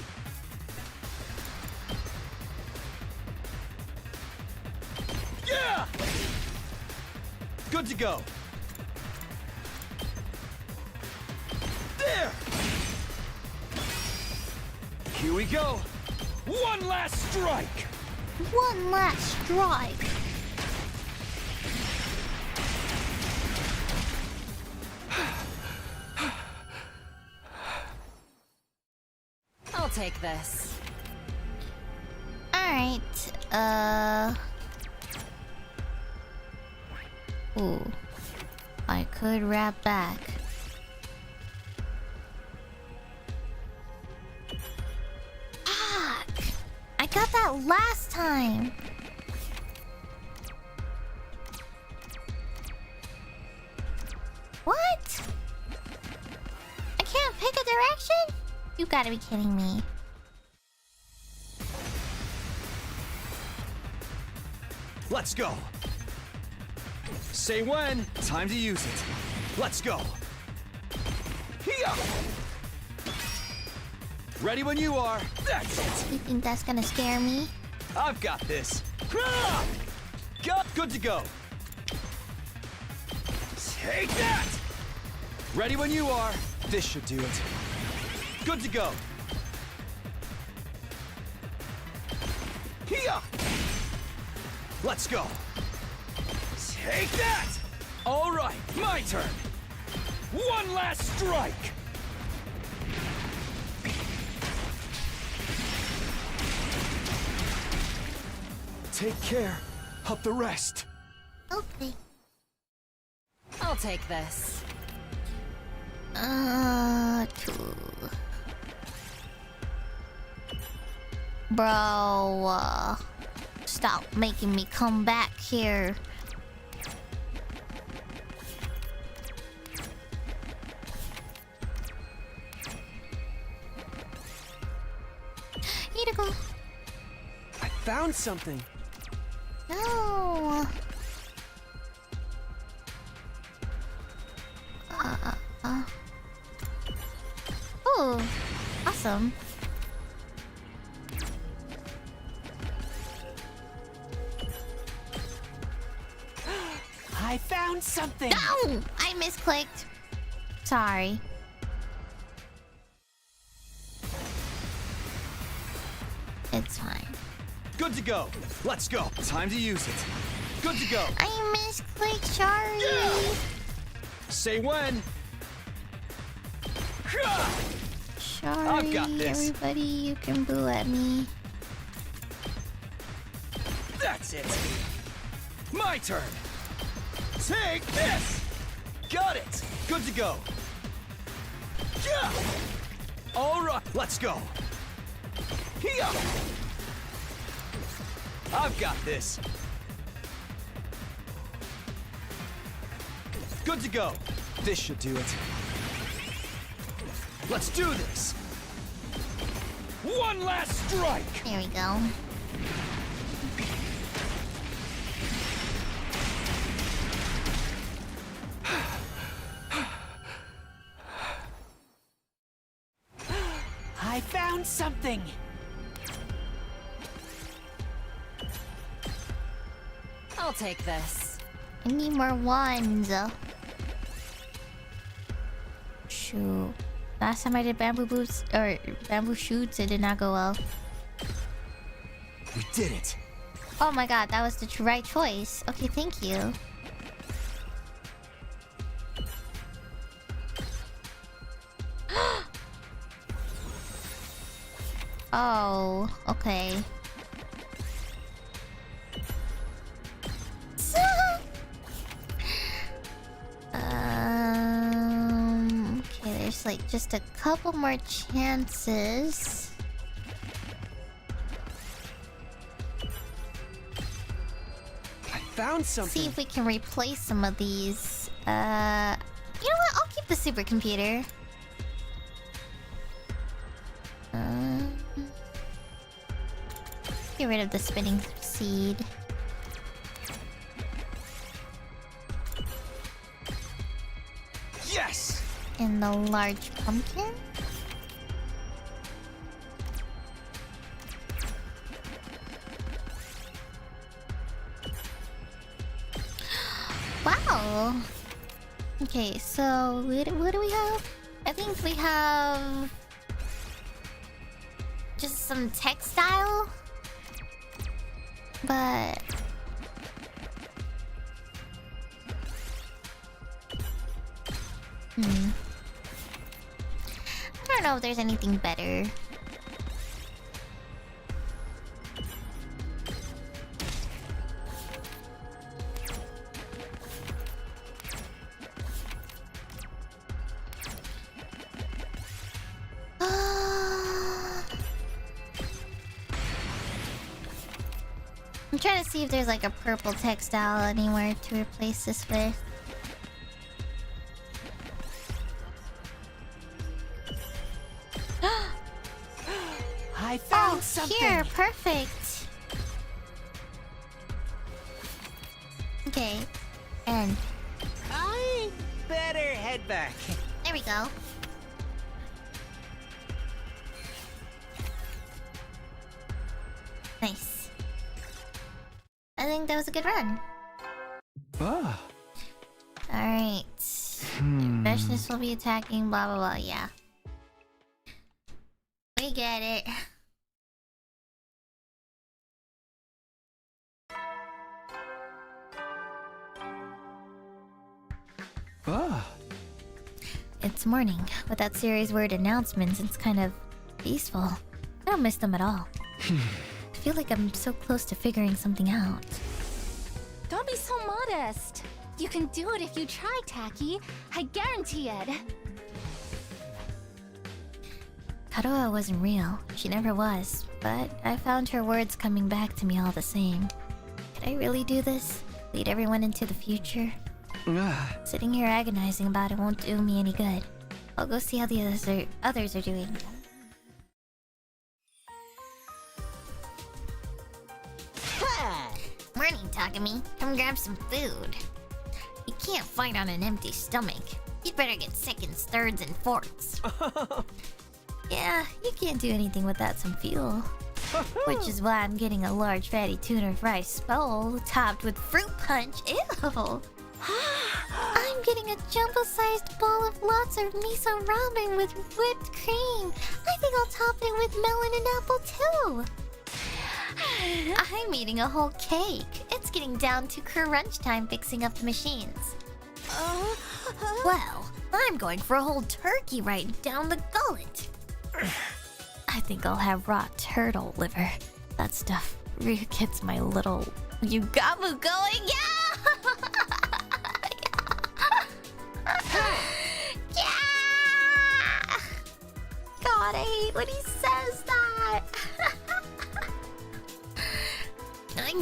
Yeah! Good to go! There! Here we go! One last strike! One last strike! I'll take this. Alright, ooh. I could wrap back. Fuck! I got that last time! What? I can't pick a direction? You gotta be kidding me. Let's go! Say when! Time to use it. Let's go! Here! Ready when you are. That's it! You think that's gonna scare me? I've got this. Good to go. Take that! Ready when you are. This should do it. Good to go. Here. Let's go. Take that! All right, my turn. One last strike. Take care of the rest. Okay. I'll take this. Bro, stop making me come back here. Here to go. I found something. No. Oh, awesome. I found something. No! I misclicked. Sorry. It's fine. Good to go. Let's go. Time to use it. Good to go. I misclicked, sorry. Yeah! Say when. Sorry, I've got this. everybody. You can boo at me. That's it. My turn. Take this. Got it. Good to go. Yeah. All right. Let's go. Here. I've got this. Good to go. This should do it. Let's do this. One last strike. There we go. I found something. I'll take this. I need more wands. Shoot. Last time I did bamboo boots or bamboo shoots, it did not go well. We did it. Oh my god, that was the right choice. Okay, thank you. Oh, okay. Okay, there's like just a couple more chances. I found something. See if we can replace some of these. You know what? I'll keep the supercomputer. Get rid of the spinning seed. Yes. And the large pumpkin. Wow. Okay, so what do we have? I think we have just some textile, but I don't know if there's anything better. I'm trying to see if there's like a purple textile anywhere to replace this with. I found something. Here, perfect. Okay, and I better head back. there we go. Nice. I think that was a good run. Ah. Alright. Refresh this This will be attacking, blah blah blah, yeah. We get it. Ah. It's morning. With that series word announcements, it's kind of peaceful. I don't miss them at all. I feel like I'm so close to figuring something out. Don't be so modest. You can do it if you try, Taki. I guarantee it. Karoa wasn't real. She never was. But I found her words coming back to me all the same. Can I really do this? Lead everyone into the future? Sitting here agonizing about it won't do me any good. I'll go see how the others are doing. Morning, Takumi. Come grab some food. You can't fight on an empty stomach. You'd better get seconds, thirds, and fourths. Yeah, you can't do anything without some fuel. Which is why I'm getting a large fatty tuna rice bowl topped with fruit punch. Ew! I'm getting a jumbo-sized bowl of lots of miso ramen with whipped cream. I think I'll top it with melon and apple too. I'm eating a whole cake. It's getting down to crunch time fixing up the machines. Well, I'm going for a whole turkey right down the gullet. I think I'll have raw turtle liver. That stuff really gets my little yugamu going. Yeah! Yeah! God, I hate when he says that. I'm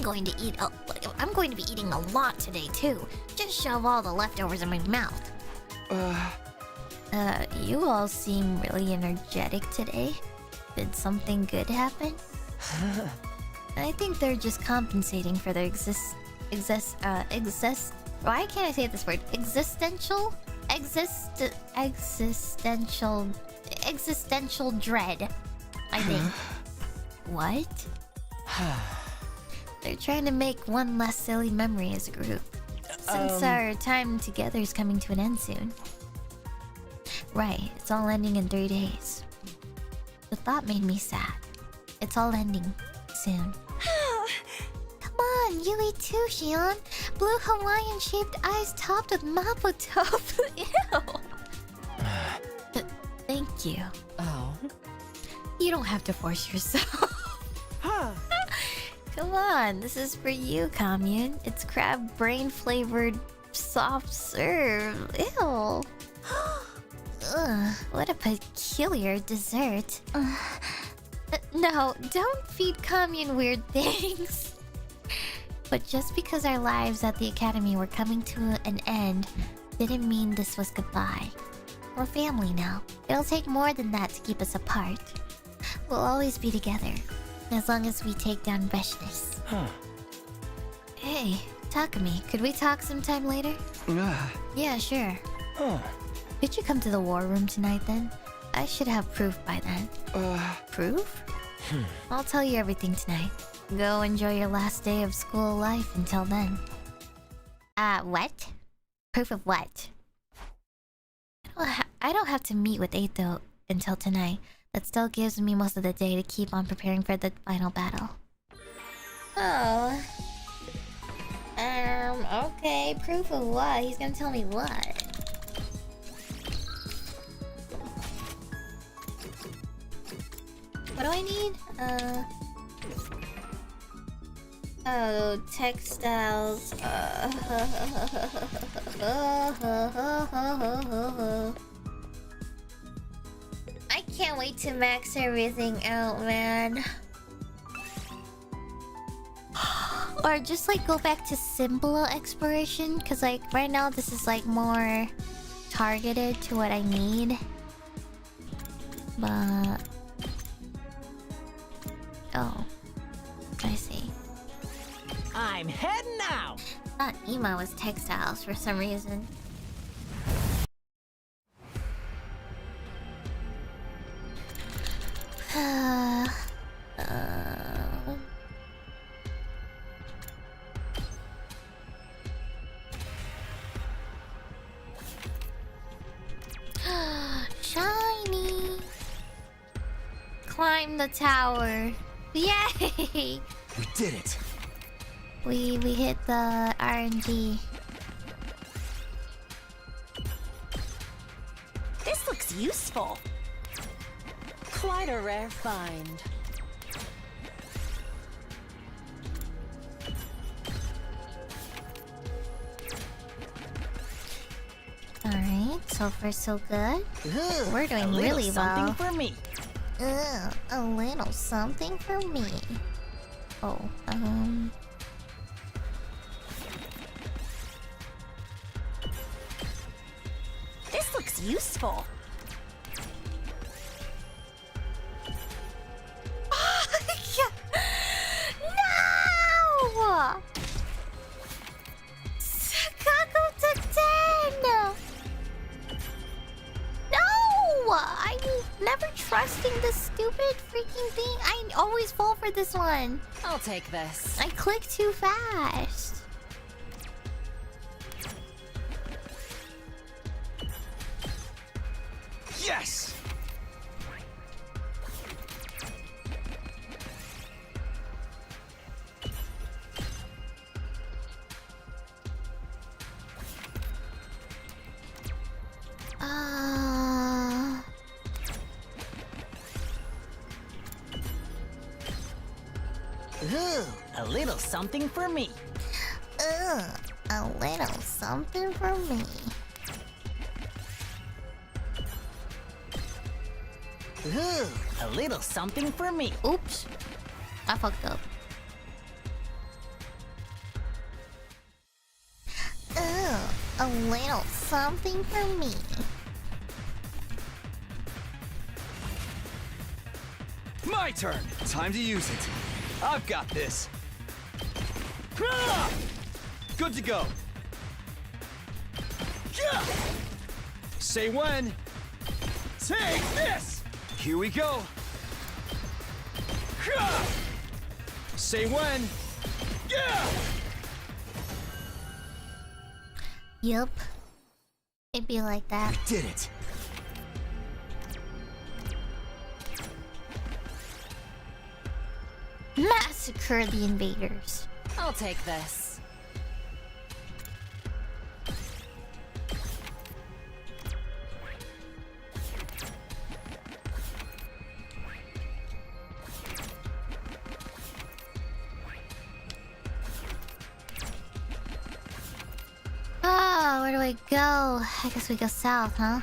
going to be eating a lot today too. Just shove all the leftovers in my mouth. You all seem really energetic today. Did something good happen? I think they're just compensating for their why can't I say this word? Existential dread, I think. What? They're trying to make one less silly memory as a group. Since our time together is coming to an end soon. Right, it's all ending in 3 days. The thought made me sad. It's all ending soon. Come on, you eat too, Shion. Blue Hawaiian-shaped eyes topped with mapo tofu. Ew. Thank you. Oh. You don't have to force yourself. Come on, this is for you, Commune. It's crab brain-flavored soft serve. Ew. Ugh, what a peculiar dessert. No, don't feed Commune weird things. But just because our lives at the academy were coming to an end didn't mean this was goodbye. We're family now. It'll take more than that to keep us apart. We'll always be together, as long as we take down Veshness. Hey, Takumi, could we talk sometime later? Yeah, sure. Could you come to the war room tonight then? I should have proof by then. Proof? I'll tell you everything tonight. Go enjoy your last day of school life until then. What? Proof of what? I don't have to meet with EITO until tonight. That still gives me most of the day to keep on preparing for the final battle. Oh. Okay. Proof of what? He's gonna tell me what? What do I need? Oh, textiles. I can't wait to max everything out, man. Or just like go back to simpler exploration, cause like right now this is like more targeted to what I need. But oh, I see. I'm heading out. Thought Ema was textiles for some reason. climb the tower. Yay! We did it. We hit the RNG. This looks useful. Quite a rare find. Alright, so far so good. Ooh, We're doing a little really something well. for me. A little something for me. Oh, This looks useful. No! Chicago took 10! No! I'm never trusting this stupid freaking thing. I always fall for this one. I'll take this. I click too fast. Yes! Ooh, a little something for me. A little something for me. Ooh, a little something for me. Oops. I fucked up. A little something for me. My turn. Time to use it. I've got this. Ah! Good to go. Yeah! Say when. Take this. Here we go. Ah! Say when. Yeah! Yup. It'd be like that. We did it. Massacre the invaders. I'll take this. Ah, where do I go? I guess we go south, huh?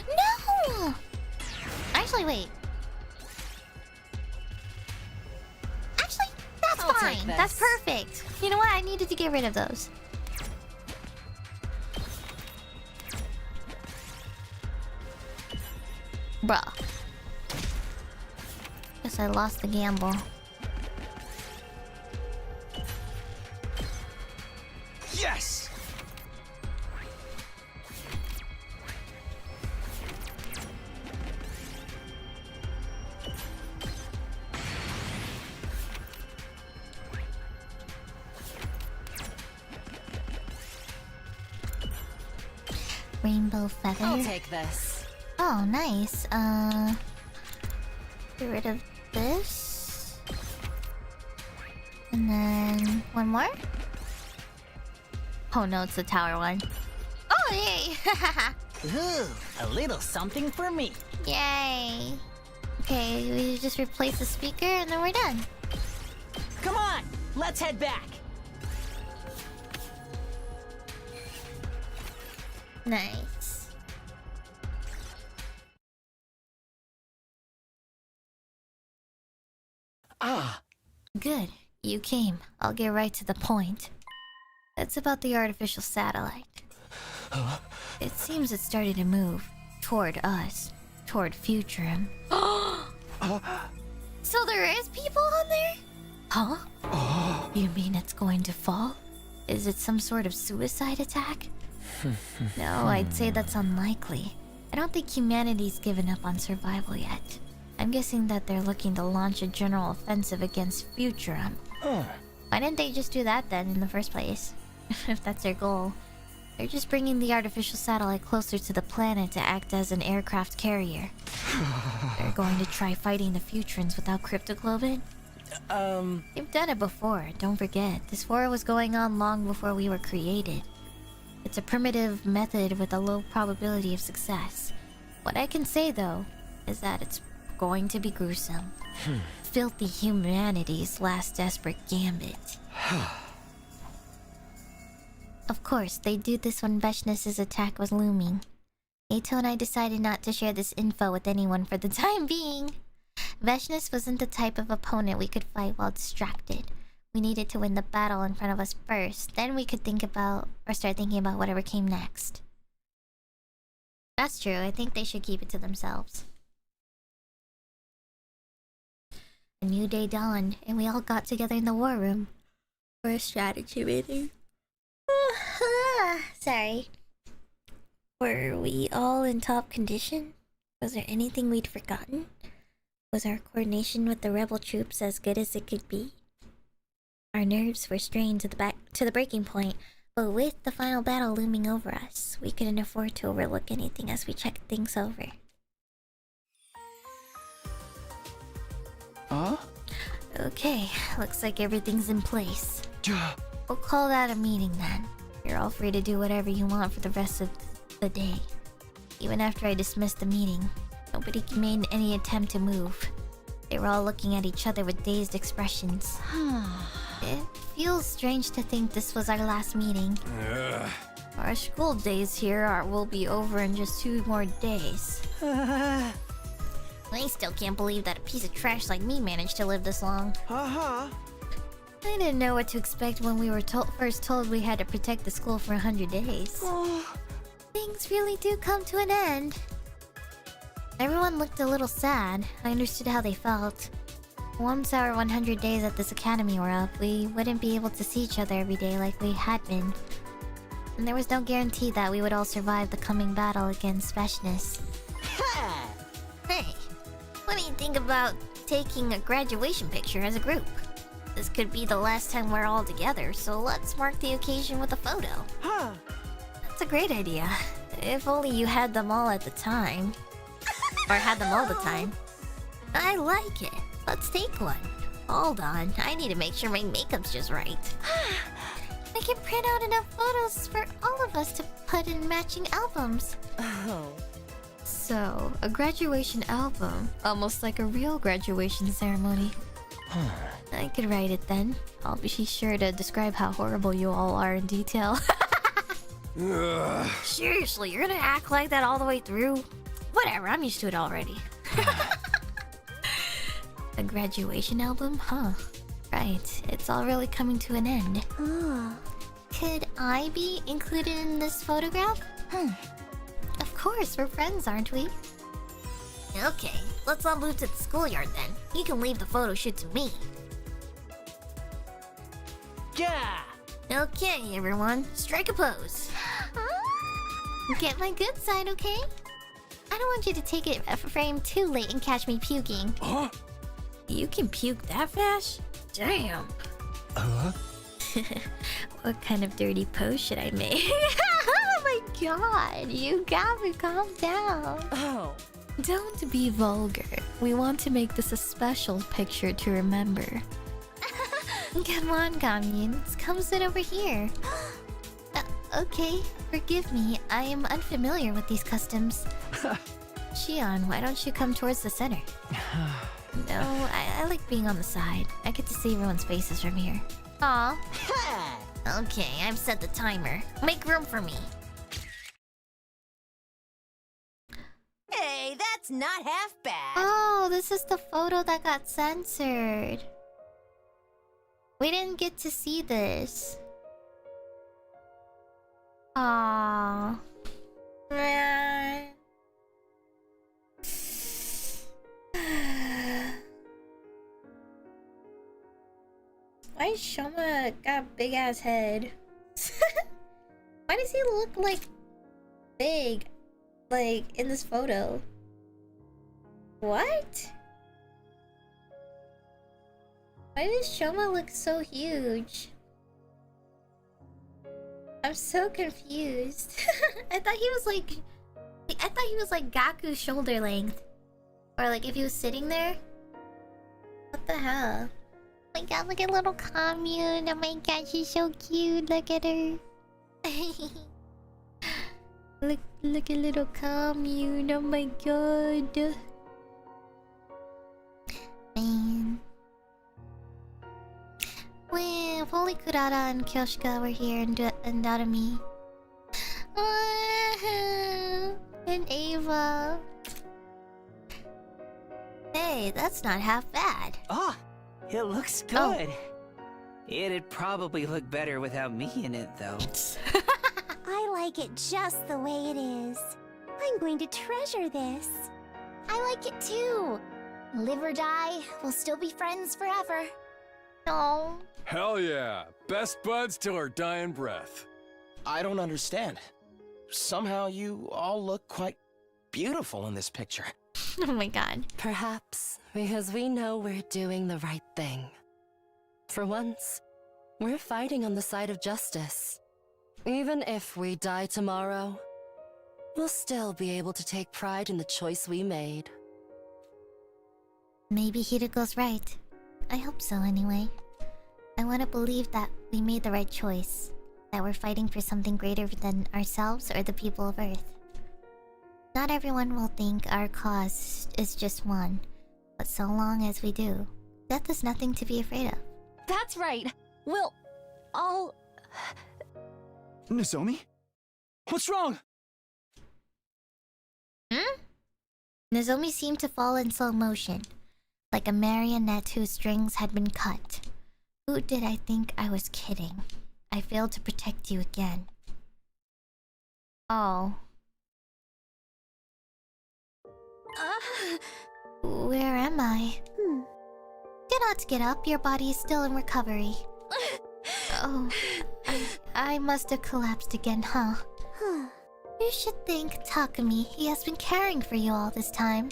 No! Actually, wait. Actually, that's I'll take fine. this. That's perfect. You know what? I needed to get rid of those. Bruh. Guess I lost the gamble. Yes! Rainbow feather. I'll take this. Oh, nice. Get rid of this. And then one more. Oh no, it's the tower one. Oh, yay! Ooh, a little something for me. Yay! Okay, we just replace the speaker and then we're done. Come on, let's head back. Nice. Ah! Good, you came. I'll get right to the point. It's about the artificial satellite. It seems it started to move toward us, toward Futurum. So there is people on there? Huh? You mean it's going to fall? Is it some sort of suicide attack? No, I'd say that's unlikely. I don't think humanity's given up on survival yet. I'm guessing that they're looking to launch a general offensive against Futurum. Why didn't they just do that then in the first place? If that's their goal. They're just bringing the artificial satellite closer to the planet to act as an aircraft carrier. They're going to try fighting the Futurans without cryptoglobin? They've done it before, don't forget. This war was going on long before we were created. It's a primitive method with a low probability of success. What I can say, though, is that it's going to be gruesome. Filthy humanity's last desperate gambit. Of course, they did this when Veshness's attack was looming. Eito and I decided not to share this info with anyone for the time being. Veshness wasn't the type of opponent we could fight while distracted. We needed to win the battle in front of us first, then we could start thinking about whatever came next. That's true, I think they should keep it to themselves. A new day dawned, and we all got together in the war room for a strategy meeting. Sorry. Were we all in top condition? Was there anything we'd forgotten? Was our coordination with the rebel troops as good as it could be? Our nerves were strained to the breaking point, but with the final battle looming over us, we couldn't afford to overlook anything as we checked things over. Okay, looks like everything's in place. We'll call that a meeting then. You're all free to do whatever you want for the rest of the day. Even after I dismissed the meeting, nobody made any attempt to move. They were all looking at each other with dazed expressions. It feels strange to think this was our last meeting. Our school days here will be over in just 2 more days. I still can't believe that a piece of trash like me managed to live this long. I didn't know what to expect when we were first told we had to protect the school for 100 days. Things really do come to an end. Everyone looked a little sad. I understood how they felt. Once our 100 days at this academy were up, we wouldn't be able to see each other every day like we had been. And there was no guarantee that we would all survive the coming battle against Veshness. Hey, what do you think about taking a graduation picture as a group? This could be the last time we're all together, so let's mark the occasion with a photo. That's a great idea. If only you had them all at the time. Or had them all the time. I like it. Let's take one. Hold on, I need to make sure my makeup's just right. I can print out enough photos for all of us to put in matching albums. So, a graduation album. Almost like a real graduation ceremony. I could write it then. I'll be sure to describe how horrible you all are in detail. Seriously, you're gonna act like that all the way through? Whatever, I'm used to it already. A graduation album? Huh. Right, it's all really coming to an end. Could I be included in this photograph? Of course, we're friends, aren't we? Okay, let's all move to the schoolyard then. You can leave the photo shoot to me. Yeah! Okay, everyone, strike a pose. Get my good side, okay? I don't want you to take it a frame too late and catch me puking. You can puke that fast? Damn. What kind of dirty pose should I make? Oh my god, you got me, calm down. Don't be vulgar. We want to make this a special picture to remember. Come on, communes. Come sit over here. Okay, forgive me. I am unfamiliar with these customs. Shion, why don't you come towards the center? No, I like being on the side. I get to see everyone's faces from here. Aw. Okay, I've set the timer. Make room for me. Hey, that's not half bad. Oh, this is the photo that got censored. We didn't get to see this. Aww. Why Shoma got a big ass head? Why does he look like big? Like in this photo? What? Why does Shoma look so huge? I'm so confused. I thought he was like Gaku's shoulder length. Or like if he was sitting there. What the hell? Oh my god, look at little commune. Oh my god, she's so cute. Look at her. Look at little commune. Oh my god. Man. Well, if only Kurara and Kyoshika were here and Darumi. And Ava. Hey, that's not half bad. Oh, it looks good. It'd probably look better without me in it, though. I like it just the way it is. I'm going to treasure this. I like it too. Live or die, we'll still be friends forever. No. Hell yeah. Best buds till our dying breath. I don't understand. Somehow you all look quite beautiful in this picture. Oh my god. Perhaps because we know we're doing the right thing. For once, we're fighting on the side of justice. Even if we die tomorrow, we'll still be able to take pride in the choice we made. Maybe Hirago's right. I hope so anyway. I want to believe that we made the right choice. That we're fighting for something greater than ourselves or the people of Earth. Not everyone will think our cause is just one. But so long as we do, death is nothing to be afraid of. That's right. We'll all... Nozomi? What's wrong? Nozomi seemed to fall in slow motion, like a marionette whose strings had been cut. Who did I think I was kidding? I failed to protect you again. Oh. Where am I? Do not get up, your body is still in recovery. Oh, I must have collapsed again, huh? You should thank Takumi. He has been caring for you all this time.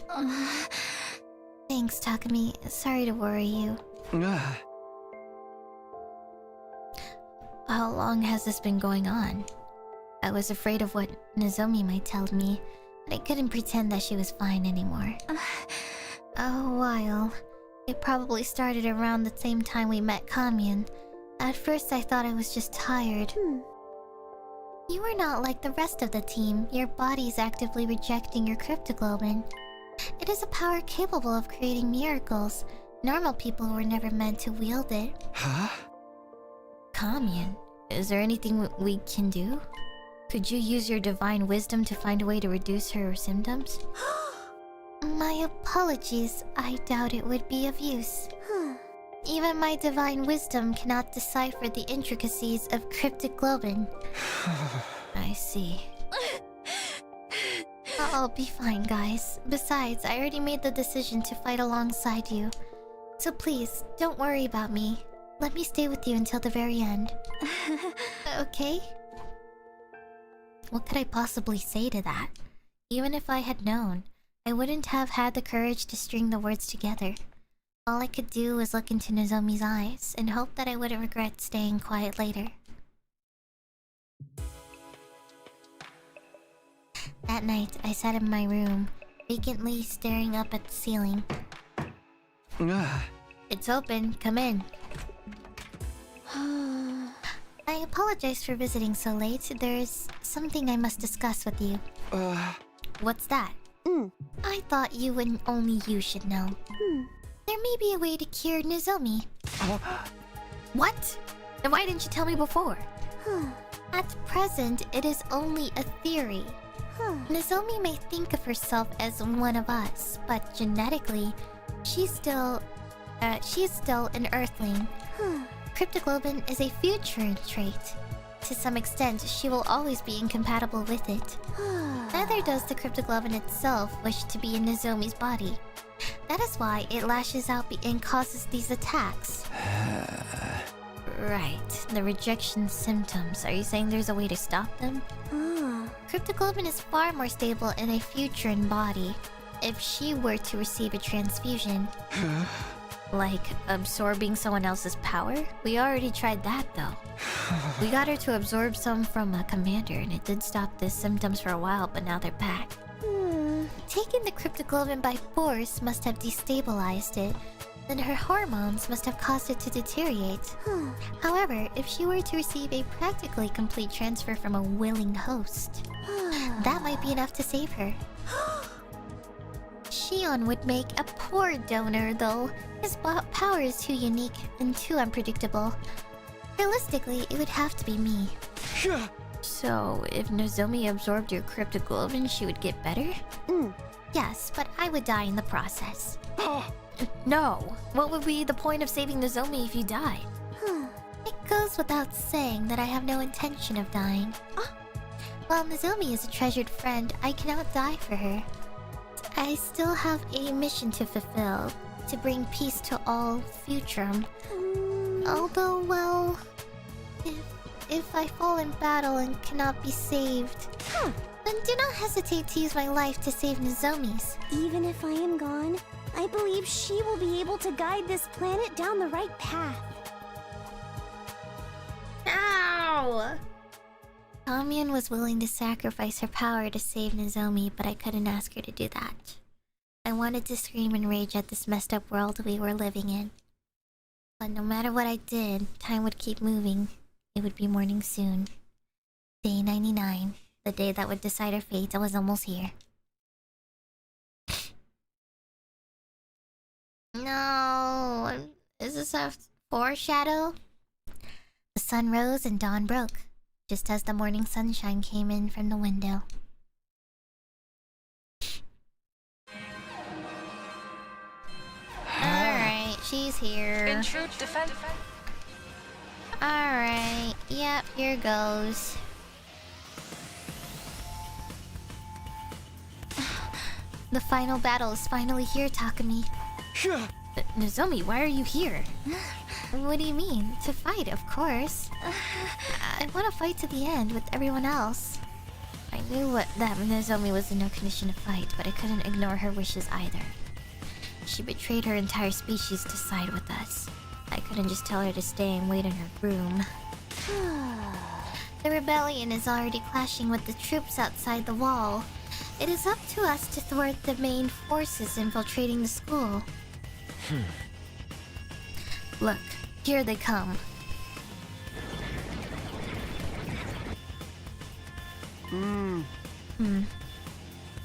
Thanks, Takumi. Sorry to worry you. How long has this been going on? I was afraid of what Nozomi might tell me, but I couldn't pretend that she was fine anymore. A while. It probably started around the same time we met Kamyun. At first I thought I was just tired. You are not like the rest of the team. Your body is actively rejecting your cryptoglobin. It is a power capable of creating miracles. Normal people were never meant to wield it. Huh? Kamyun, is there anything we can do? Could you use your divine wisdom to find a way to reduce her symptoms? My apologies. I doubt it would be of use. Even my divine wisdom cannot decipher the intricacies of cryptic globin. I see. I'll be fine, guys. Besides, I already made the decision to fight alongside you. So please, don't worry about me. Let me stay with you until the very end. Okay? What could I possibly say to that? Even if I had known, I wouldn't have had the courage to string the words together. All I could do was look into Nozomi's eyes and hope that I wouldn't regret staying quiet later. That night, I sat in my room, vacantly staring up at the ceiling. It's open. Come in. I apologize for visiting so late. There's something I must discuss with you. What's that? I thought you and only you should know. There may be a way to cure Nozomi. What? Then why didn't you tell me before? At present, it is only a theory. Nozomi may think of herself as one of us, but genetically, she's still an Earthling. Cryptoglobin is a future trait. To some extent, she will always be incompatible with it. Neither does the cryptoglobin itself wish to be in Nozomi's body. That is why it lashes out and causes these attacks. Right, the rejection symptoms. Are you saying there's a way to stop them? Cryptoglobin is far more stable in a futurine body. If she were to receive a transfusion... Like, absorbing someone else's power? We already tried that, though. We got her to absorb some from a commander, and it did stop the symptoms for a while, but now they're back. Taking the cryptoglobin by force must have destabilized it. Then her hormones must have caused it to deteriorate. However, if she were to receive a practically complete transfer from a willing host, that might be enough to save her. Shion would make a poor donor, though. His power is too unique and too unpredictable. Realistically, it would have to be me. So, if Nozomi absorbed your cryptoglobin, she would get better? Yes, but I would die in the process. No! What would be the point of saving Nozomi if you died? It goes without saying that I have no intention of dying. While Nozomi is a treasured friend, I cannot die for her. I still have a mission to fulfill, to bring peace to all Futurum. Although, well... If I fall in battle and cannot be saved, then do not hesitate to use my life to save Nozomi's. Even if I am gone, I believe she will be able to guide this planet down the right path. Ow! Kamyan was willing to sacrifice her power to save Nozomi, but I couldn't ask her to do that. I wanted to scream in rage at this messed up world we were living in. But no matter what I did, time would keep moving. It would be morning soon. Day 99, the day that would decide our fate, was almost here. No, is this a foreshadow? The sun rose and dawn broke, just as the morning sunshine came in from the window. Alright, she's here. Intrude defense. Alright, yep, here goes. The final battle is finally here, Takumi. Nozomi, why are you here? What do you mean? To fight, of course. I want to fight to the end with everyone else. I knew that Nozomi was in no condition to fight, but I couldn't ignore her wishes either. She betrayed her entire species to side with us. I couldn't just tell her to stay and wait in her room. The rebellion is already clashing with the troops outside the wall. It is up to us to thwart the main forces infiltrating the school. Look, here they come.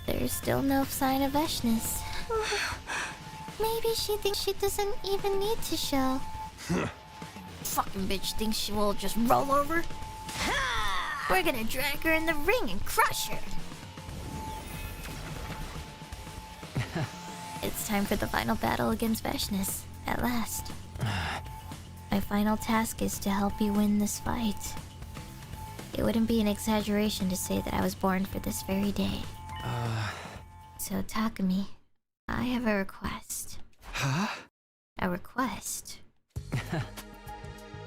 There's still no sign of Eshness. Maybe she thinks she doesn't even need to show. Fucking bitch thinks she will just roll over. We're gonna drag her in the ring and crush her. It's time for the final battle against Eshness, at last. My final task is to help you win this fight. It wouldn't be an exaggeration to say that I was born for this very day. So, Takumi, I have a request. Huh? A request?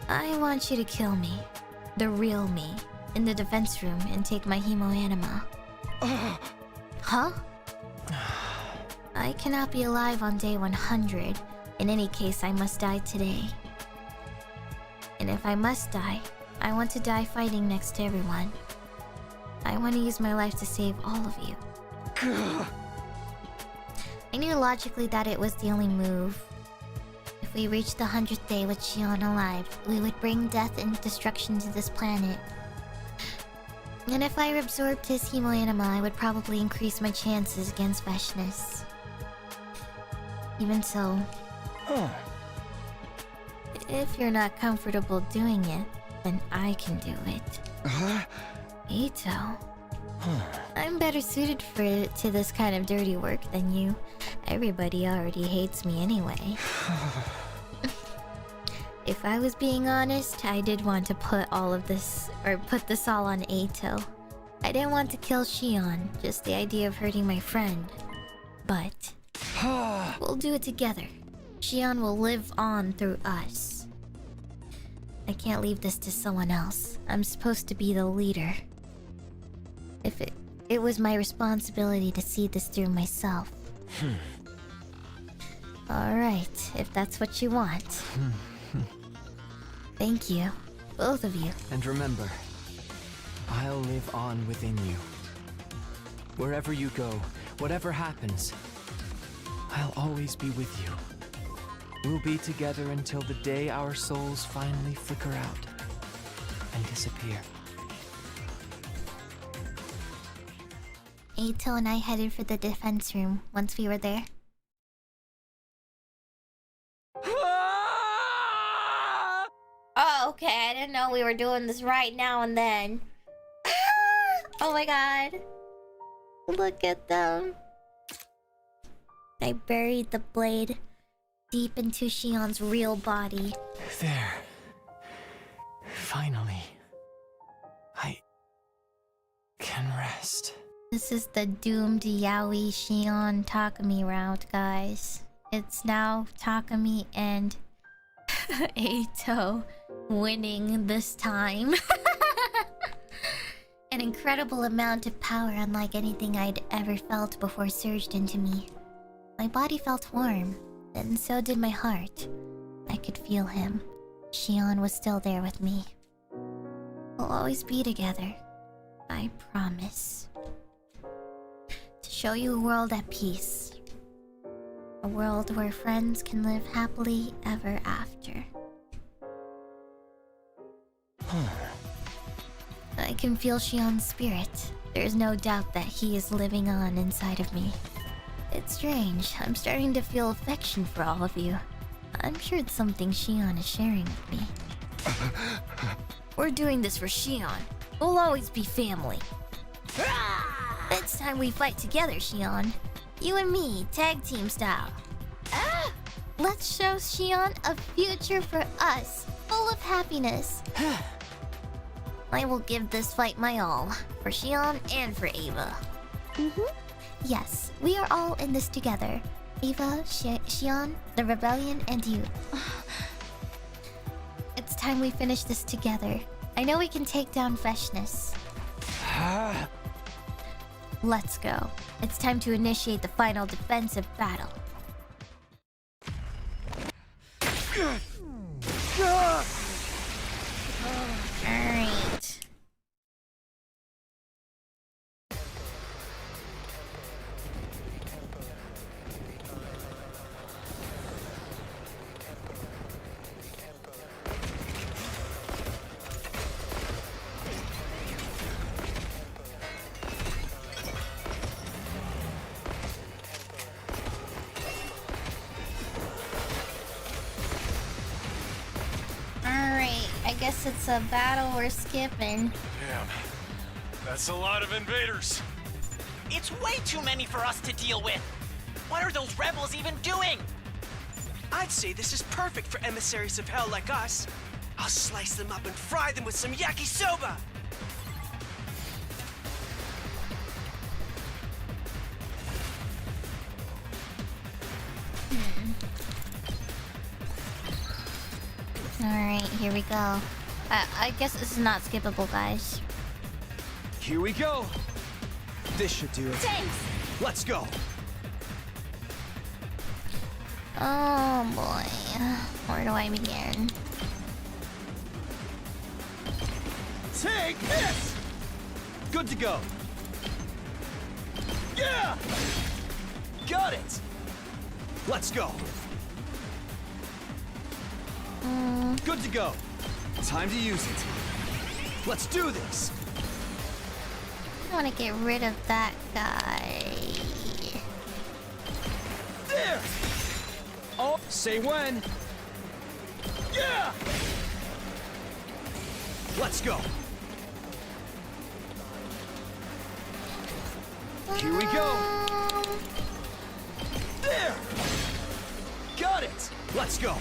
I want you to kill me, the real me, in the defense room and take my hemoanima. Huh? I cannot be alive on day 100. In any case, I must die today. And if I must die, I want to die fighting next to everyone. I want to use my life to save all of you. I knew logically that it was the only move. If we reached the 100th day with Shion alive, we would bring death and destruction to this planet. And if I absorbed his hemoanima, I would probably increase my chances against Eshness. Even so, if you're not comfortable doing it, then I can do it. Ito, I'm better suited to this kind of dirty work than you. Everybody already hates me anyway. If I was being honest, I did want to put this all on Eito. I didn't want to kill Shion, just the idea of hurting my friend. But we'll do it together. Shion will live on through us. I can't leave this to someone else. I'm supposed to be the leader. If it was my responsibility to see this through myself. Alright, if that's what you want. Thank you, both of you. And remember, I'll live on within you. Wherever you go, whatever happens, I'll always be with you. We'll be together until the day our souls finally flicker out and disappear. Eito and I headed for the defense room once we were there. Oh, okay, I didn't know we were doing this right now and then. Oh my god. Look at them. I buried the blade deep into Shion's real body. There. Finally. I can rest. This is the doomed Yaoi Shion Takumi route, guys. It's now Takumi and Eito winning this time. An incredible amount of power unlike anything I'd ever felt before surged into me. My body felt warm, and so did my heart. I could feel him. Shion was still there with me. We'll always be together. I promise. To show you a world at peace. A world where friends can live happily ever after. I can feel Shion's spirit. There's no doubt that he is living on inside of me. It's strange. I'm starting to feel affection for all of you. I'm sure it's something Shion is sharing with me. We're doing this for Shion. We'll always be family. It's time we fight together, Shion. You and me, tag team style. Let's show Shion a future for us, full of happiness. I will give this fight my all, for Shion and for Ava. Yes, we are all in this together. Ava, Shion, the rebellion, and you. It's time we finish this together. I know we can take down freshness. Let's go. It's time to initiate the final defensive battle. Alright. I guess it's a battle we're skipping. Damn. That's a lot of invaders. It's way too many for us to deal with. What are those rebels even doing? I'd say this is perfect for emissaries of hell like us. I'll slice them up and fry them with some yakisoba. Alright, here we go. I guess this is not skippable, guys. Here we go. This should do it. Thanks. Let's go. Oh boy. Where do I begin? Take this! Good to go. Yeah! Got it! Let's go. Good to go. Time to use it. Let's do this. I want to get rid of that guy. There! Oh, say when. Yeah! Let's go. Here we go. There! Got it! Let's go.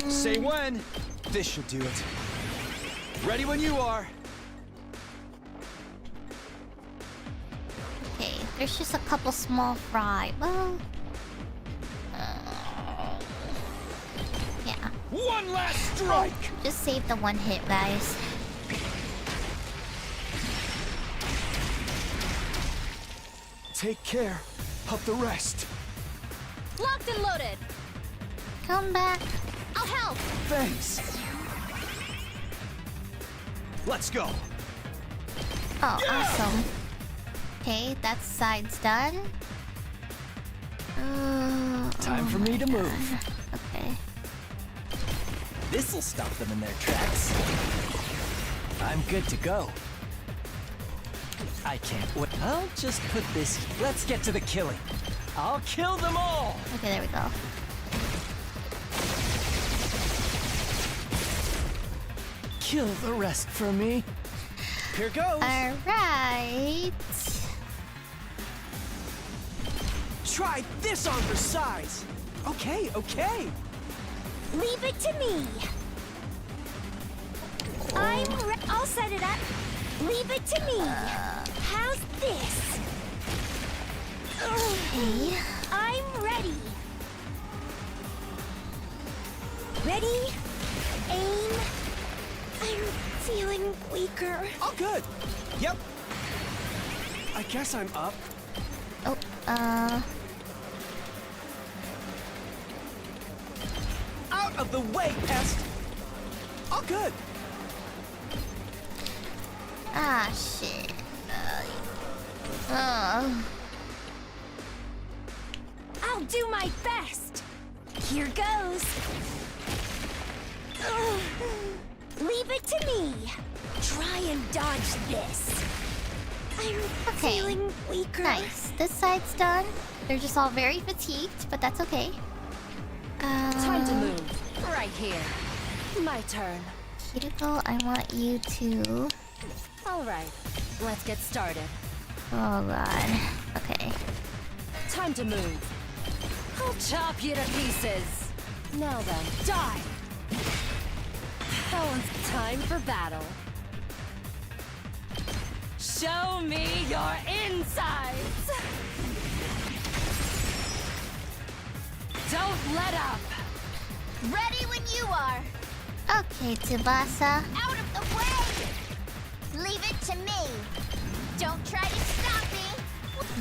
Say when. This should do it. Ready when you are. Okay, there's just a couple small fry. Well... yeah. One last strike! Just save the one hit, guys. Take care of the rest. Locked and loaded. Come back. I'll help. Thanks. Let's go. Oh, awesome. Okay, that side's done. Time for me to move. Okay. This'll stop them in their tracks. I'm good to go. I can't wait. I'll just put this. Let's get to the killing. I'll kill them all. Okay, there we go. Kill the rest for me. Here goes. All right. Try this on for size. Okay, okay. Leave it to me. I'll set it up. Leave it to me. How's this? Okay. I'm ready. Ready? Aim. I'm feeling weaker. Oh, good. Yep. I guess I'm up. Oh, Out of the way, pest. Oh, good. ah, shit. I'll do my best. Here goes. Leave it to me. Try and dodge this. I'm Okay. feeling weaker. Nice. This side's done. They're just all very fatigued, but that's okay. Time to move. Right here. My turn. Kiriko, I want you to... All right. Let's get started. Oh god. Okay. Time to move. I'll chop you to pieces. Now then, die. Now it's time for battle. Show me your insides. Don't let up. Ready when you are. Okay, Tsubasa. Out of the way! Leave it to me. Don't try to stop me.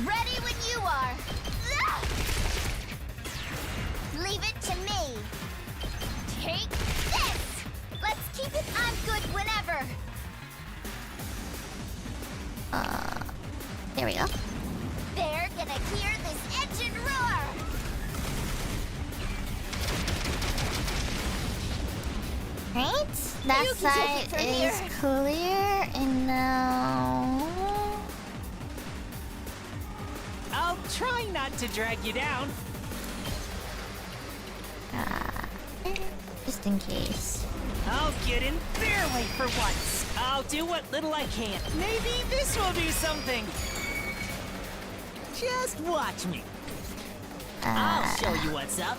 Ready when you are. Ah! Leave it to me. Take this! Let's keep it on good whenever. There we go. They're gonna hear this engine roar. Right? That You can take side it from is here. clear, and now... I'll try not to drag you down. Just in case. I'll get in their way for once. I'll do what little I can. Maybe this will do something. Just watch me. I'll show you what's up.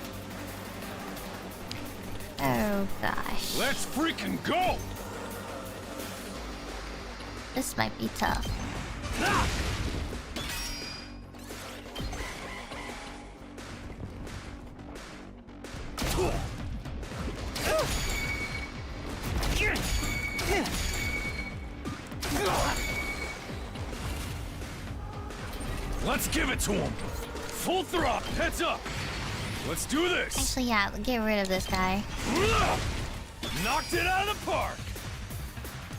Oh gosh. Let's freaking go! This might be tough. Ah! Let's give it to him. Full throttle, heads up. Let's do this. Actually, yeah, get rid of this guy. Knocked it out of the park.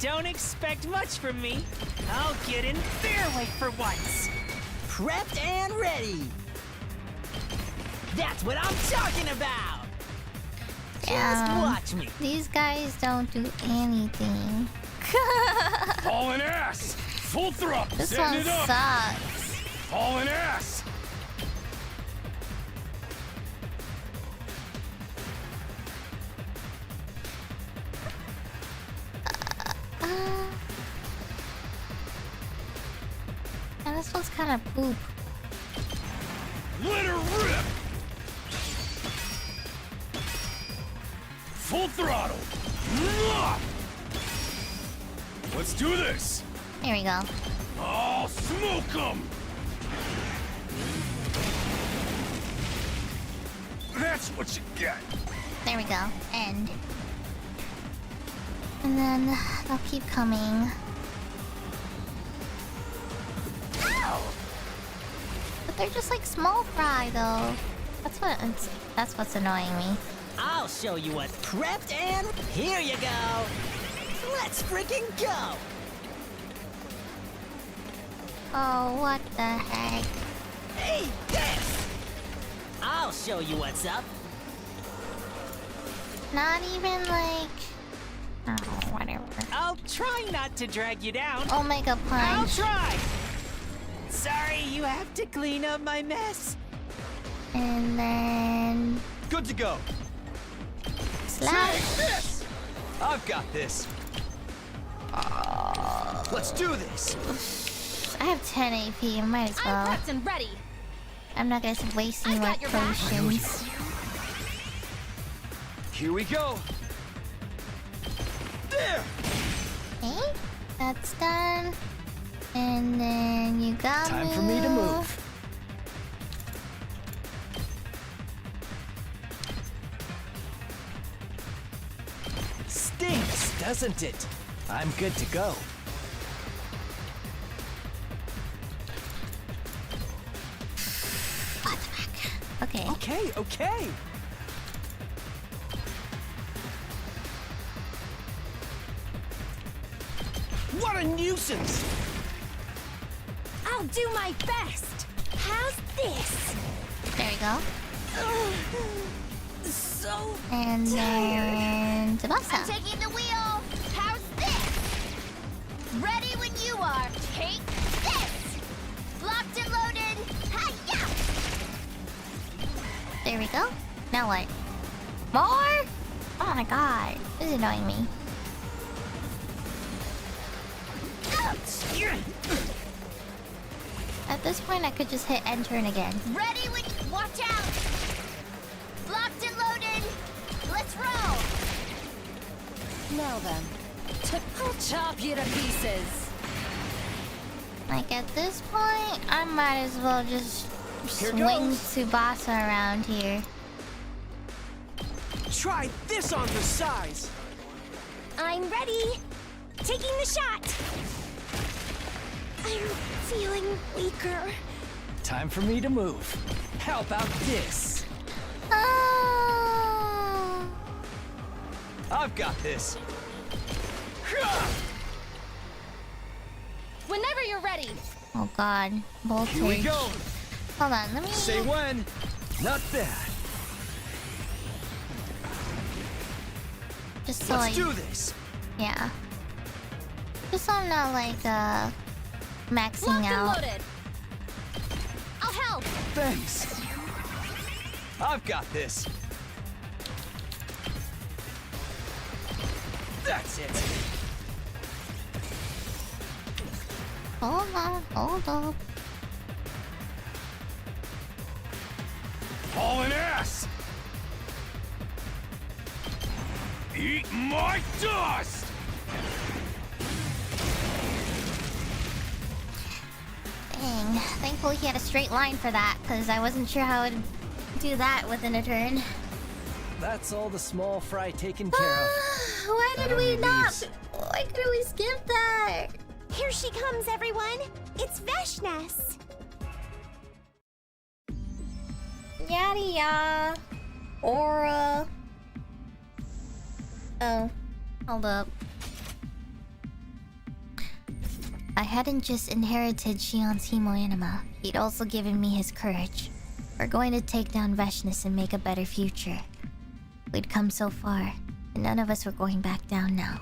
Don't expect much from me. I'll get in their way for once. Prepped and ready. That's what I'm talking about. Just watch me. These guys don't do anything. Hauling ass. Full throttle. This setting one it up. sucks. Hauling ass. And this one's kind of poop. Let her rip. Full throttle. Mwah! Let's do this. There we go. Oh, smoke them. That's what you get. There we go. End. And then they'll keep coming. Ow! But they're just like small fry though. That's what's annoying me. I'll show you what's prepped and here you go. Let's freaking go. Oh, what the heck? Hey, this! I'll show you what's up. Not even like... Oh, whatever. I'll try not to drag you down. Omega Punch. I'll try! Sorry, you have to clean up my mess. And then... Good to go. Slash. Take this! I've got this. Let's do this. I have 10 AP, I might as well. I'm prepped and ready. I'm not gonna waste any more potions. Here we go. There! Okay, that's done. And then you got Time for me to move. Stinks, doesn't it? I'm good to go. Okay. Okay. What a nuisance! I'll do my best. How's this? There you go. So And then Tsubasa. I'm taking the wheel. How's this? Ready when you are. Take this. Locked and loaded. Hi-ya! There we go. Now what? More? Oh my god. This is annoying me. At this point, I could just hit enter and again. Ready when you... Watch out! Locked and loaded. Let's roll. Now then, I'll chop you to pieces. Like at this point, I might as well just swing Tsubasa around here. Try this on for size. I'm ready. Taking the shot. I'm feeling weaker. Time for me to move. How about this? Oh. I've got this. Whenever you're ready. Oh god. Voltage. Here we go. Hold on, let me... Say when. Not bad. Just so Let's do this. Yeah. Just so I'm not like, maxing Locked and out. loaded. I'll help. Thanks. I've got this. That's it. Hold on, hold up. Hauling ass! Eat my dust! Dang. Thankfully he had a straight line for that, because I wasn't sure how I would do that within a turn. That's all the small fry taken care of. Why did That we only not? leaves- Why couldn't we skip that? Here she comes, everyone. It's Veshness. Yada yada. Aura. Oh. Hold up. I hadn't just inherited Shion's hemoanima. He'd also given me his courage. We're going to take down Veshness and make a better future. We'd come so far, and none of us were going back down now.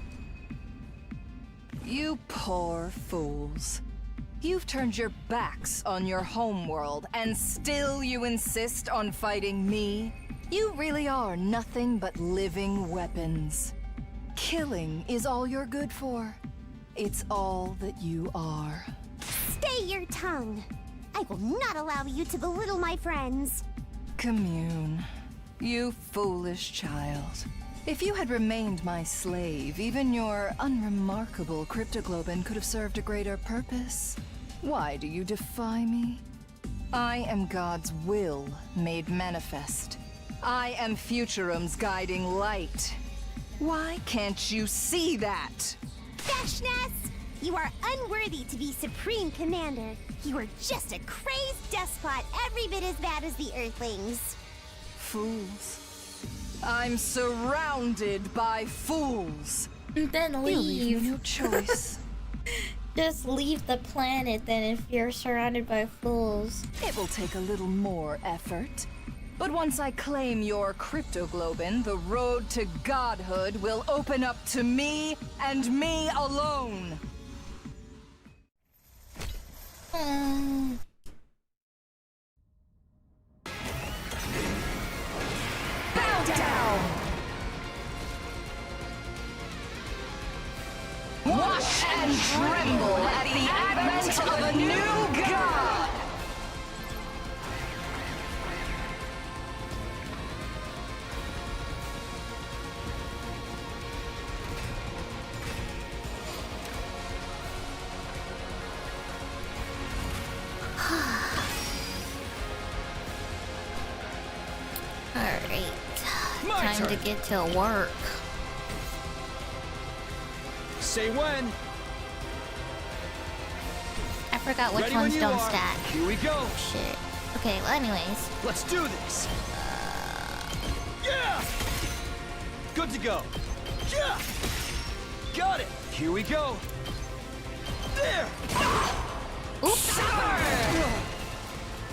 You poor fools. You've turned your backs on your homeworld, and still you insist on fighting me? You really are nothing but living weapons. Killing is all you're good for. It's all that you are. Stay your tongue. I will not allow you to belittle my friends. Commune. You foolish child. If you had remained my slave, even your unremarkable cryptoglobin could have served a greater purpose. Why do you defy me? I am God's will made manifest. I am Futurum's guiding light. Why can't you see that? Veshness! You are unworthy to be Supreme Commander. You are just a crazed despot every bit as bad as the Earthlings. fools. I'm surrounded by fools. Then You leave leave. me no choice. Just leave the planet then if you're surrounded by fools. It will take a little more effort. But once I claim your cryptoglobin, the road to godhood will open up to me and me alone. Bow down! Watch and tremble at the advent of a new god! Alright. My Time to turn. get to work. Say when. I forgot which Ready when ones you don't are. stack. Here we go. Shit. Okay, well anyways. Let's do this. Yeah! Good to go. Yeah! Got it. Here we go. There! Oops.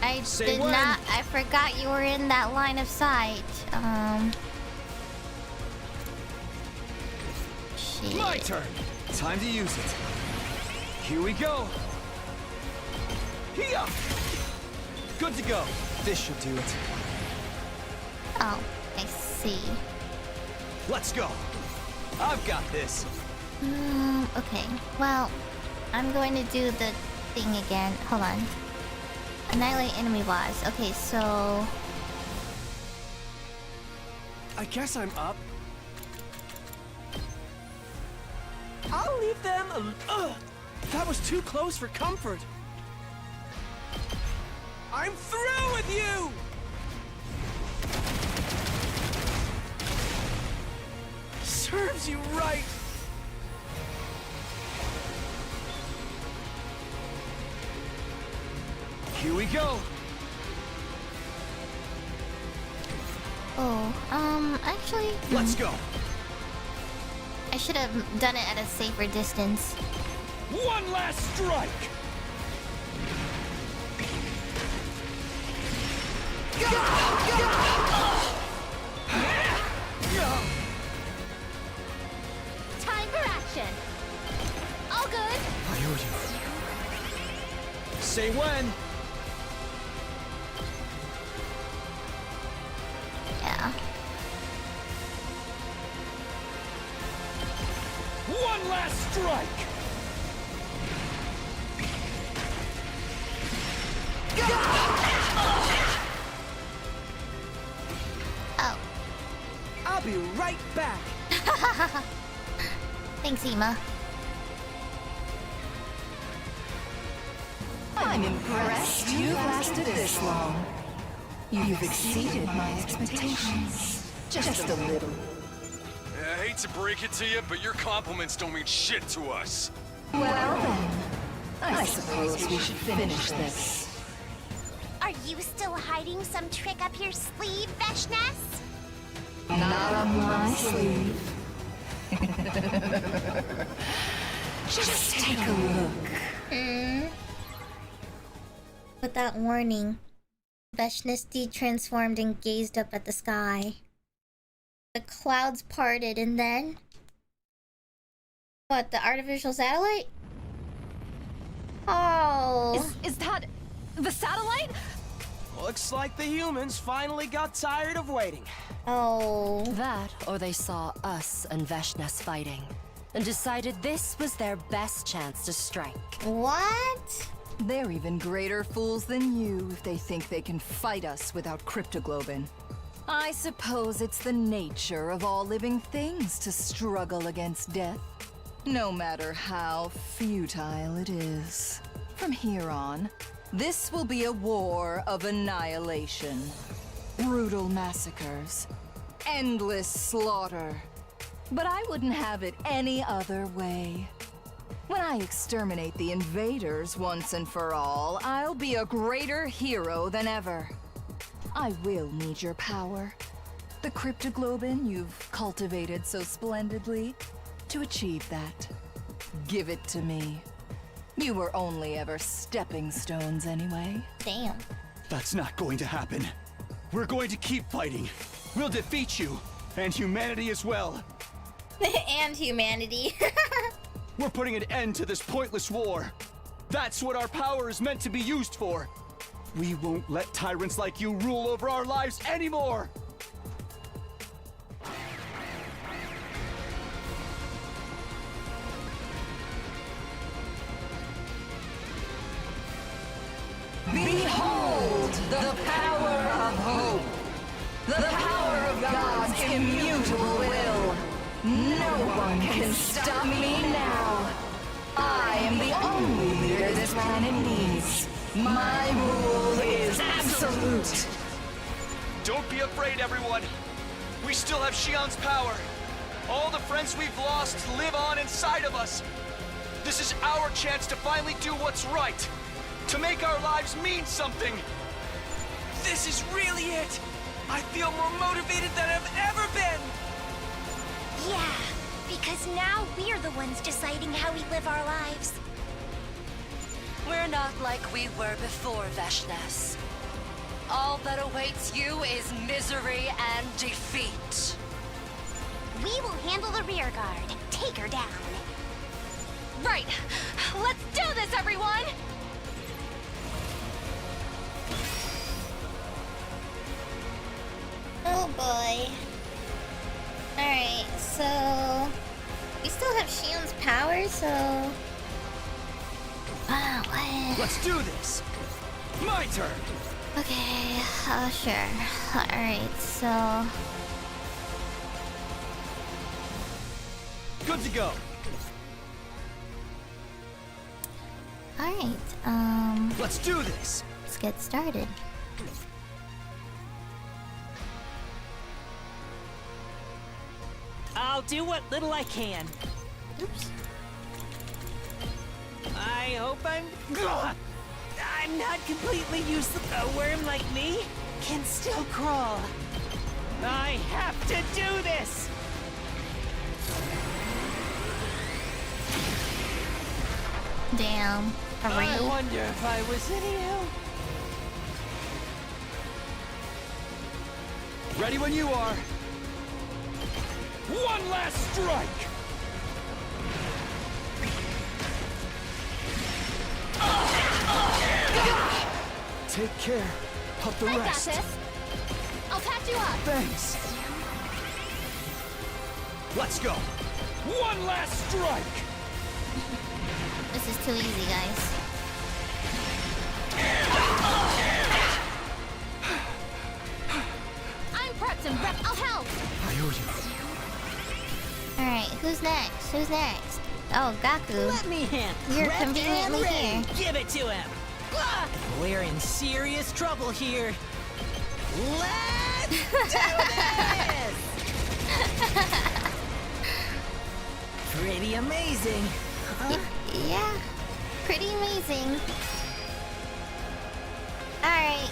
I Say did when. not. I forgot you were in that line of sight. Shit. My turn. Time to use it. Here we go. Here. Good to go. This should do it. Oh, I see. Let's go. I've got this. Okay. Well, I'm going to do the thing again. Hold on. Annihilate enemy boss. Okay, so I guess I'm up. I'll leave them. That was too close for comfort. I'm through with you! Serves you right. Here we go. actually, Let's go. I should have done it at a safer distance. One last strike. Time for action. All good. Say when. Yeah. One last strike. Oh. I'll be right back. Thanks, Ema. I'm impressed you've lasted this long. You've exceeded my expectations. Just a little. I hate to break it to you, but your compliments don't mean shit to us. Well then, I suppose we should finish this. Are you still hiding some trick up your sleeve, Veshness? Not on my sleeve. Just take a look. With that warning, Veshness de-transformed and gazed up at the sky. The clouds parted and then... What, the artificial satellite? Oh... Is that the satellite? Looks like the humans finally got tired of waiting. Oh... That, or they saw us and Veshness fighting, and decided this was their best chance to strike. What? They're even greater fools than you if they think they can fight us without cryptoglobin. I suppose it's the nature of all living things to struggle against death, no matter how futile it is. From here on, this will be a war of annihilation. Brutal massacres, endless slaughter. But I wouldn't have it any other way. When I exterminate the invaders once and for all, I'll be a greater hero than ever. I will need your power. The cryptoglobin you've cultivated so splendidly. To achieve that, give it to me. You were only ever stepping stones anyway. Damn. That's not going to happen. We're going to keep fighting. We'll defeat you, and humanity as well. And humanity. We're putting an end to this pointless war. That's what our power is meant to be used for. We won't let tyrants like you rule over our lives anymore! Behold the power of hope! The power of God's immutable will! No one can stop me now! I am the only leader this planet needs. My rule is absolute! Don't be afraid, everyone! We still have Shion's power! All the friends we've lost live on inside of us! This is our chance to finally do what's right! To make our lives mean something! This is really it! I feel more motivated than I've ever been! Yeah, because now we're the ones deciding how we live our lives. We're not like we were before, Veshness. All that awaits you is misery and defeat. We will handle the rear guard. Take her down. Right. Let's do this, everyone! Oh boy. Alright, so... we still have Shion's power, so... wow, what? Let's do this! My turn! Okay, sure. Alright, so... Good to go! Alright, let's do this! let's get started. I'll do what little I can. Oops. I hope I'm not completely useless. A worm like me can still crawl. I have to do this! Damn. I wonder if I was any help. Ready when you are! One last strike! Take care of the rest. I got this. I'll patch you up. Thanks. Let's go. One last strike. This is too easy, guys. I'm prepped and rep. I'll help. I owe you. Alright, who's next? Who's next? Oh, Gaku. Let me in. You're Prepped conveniently and here. ready. Give it to him. We're in serious trouble here. Let's do this! Pretty amazing, huh? Yeah, pretty amazing. Alright.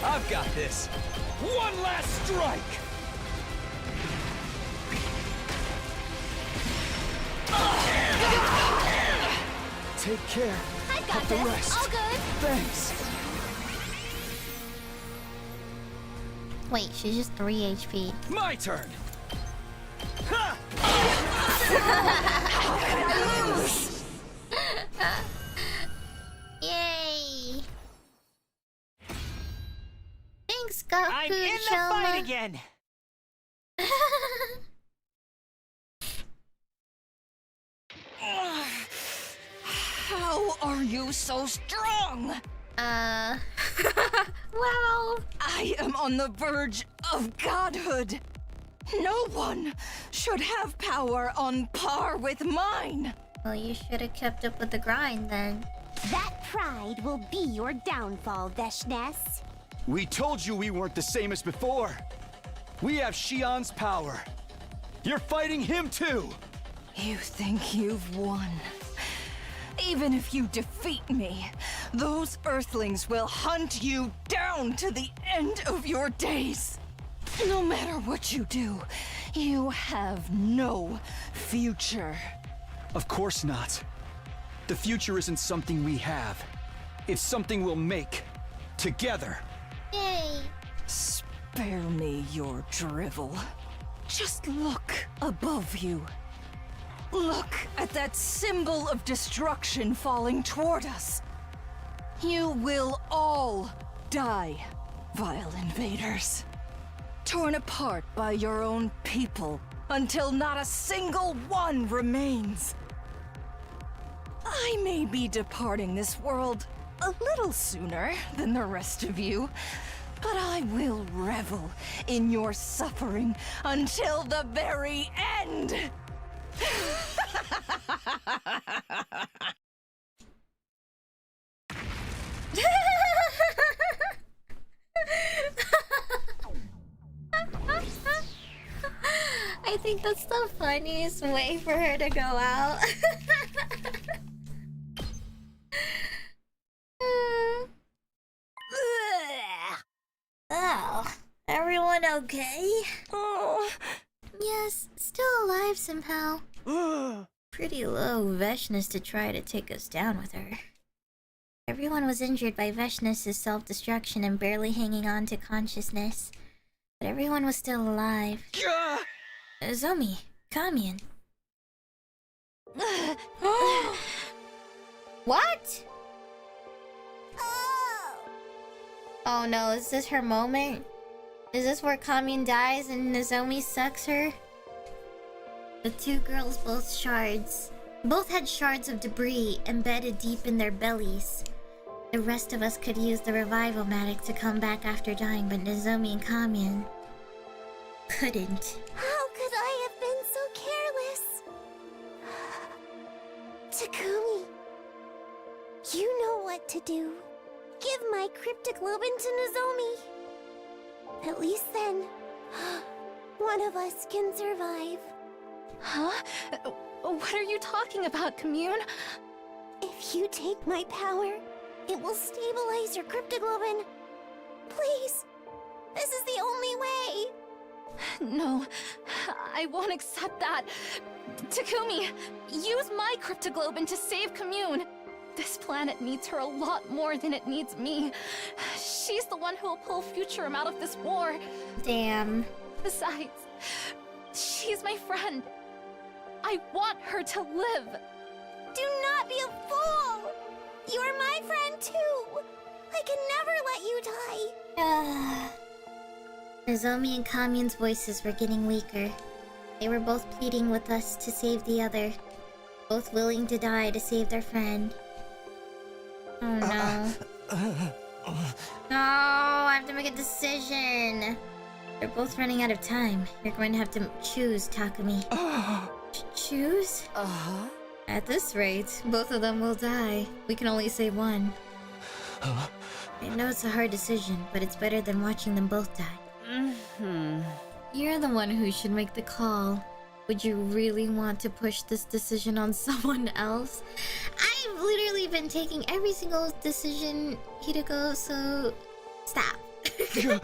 I've got this. One last strike. Take care I've got of the this. rest. All good. Thanks. Wait, she's just 3 HP. My turn. Ha! Yay! Thanks, Gaku. I'm in the fight again. How are you so strong? Well... I am on the verge of godhood. No one should have power on par with mine. Well, you should have kept up with the grind then. That pride will be your downfall, Veshness. We told you we weren't the same as before. We have Shion's power. You're fighting him too. You think you've won. Even if you defeat me, those Earthlings will hunt you down to the end of your days. No matter what you do, you have no future. Of course not. The future isn't something we have. It's something we'll make. Together. Yay! Spare me your drivel. Just look above you. Look at that symbol of destruction falling toward us. You will all die, vile invaders. Torn apart by your own people until not a single one remains. I may be departing this world a little sooner than the rest of you, but I will revel in your suffering until the very end! I think that's the funniest way for her to go out. Oh, everyone okay? Oh. Yes, still alive somehow. Pretty low Veshness to try to take us down with her. Everyone was injured by Veshness' self-destruction and barely hanging on to consciousness. But everyone was still alive. Zomi, Kamian. What? Oh no, is this her moment? Is this where Kamian dies and Nozomi sucks her? The two girls both had shards of debris embedded deep in their bellies. The rest of us could use the revival-matic to come back after dying, but Nozomi and Kamian couldn't. How could I have been so careless? Takumi, you know what to do. Give my cryptoglobin to Nozomi. At least then, one of us can survive. Huh? What are you talking about, Commune? If you take my power, it will stabilize your cryptoglobin. Please, this is the only way. No, I won't accept that. Takumi, use my cryptoglobin to save Commune. This planet needs her a lot more than it needs me. She's the one who will pull Futurum out of this war. Damn. Besides, she's my friend. I want her to live. Do not be a fool! You are my friend too! I can never let you die! Nozomi and Kamian's voices were getting weaker. They were both pleading with us to save the other. Both willing to die to save their friend. Oh no. No, I have to make a decision. They're both running out of time. You're going to have to choose, Takumi. Choose? At this rate, both of them will die. We can only save one. I know it's a hard decision, but it's better than watching them both die. You're the one who should make the call. Would you really want to push this decision on someone else? I've literally been taking every single decision, Hideko, so stop. Leave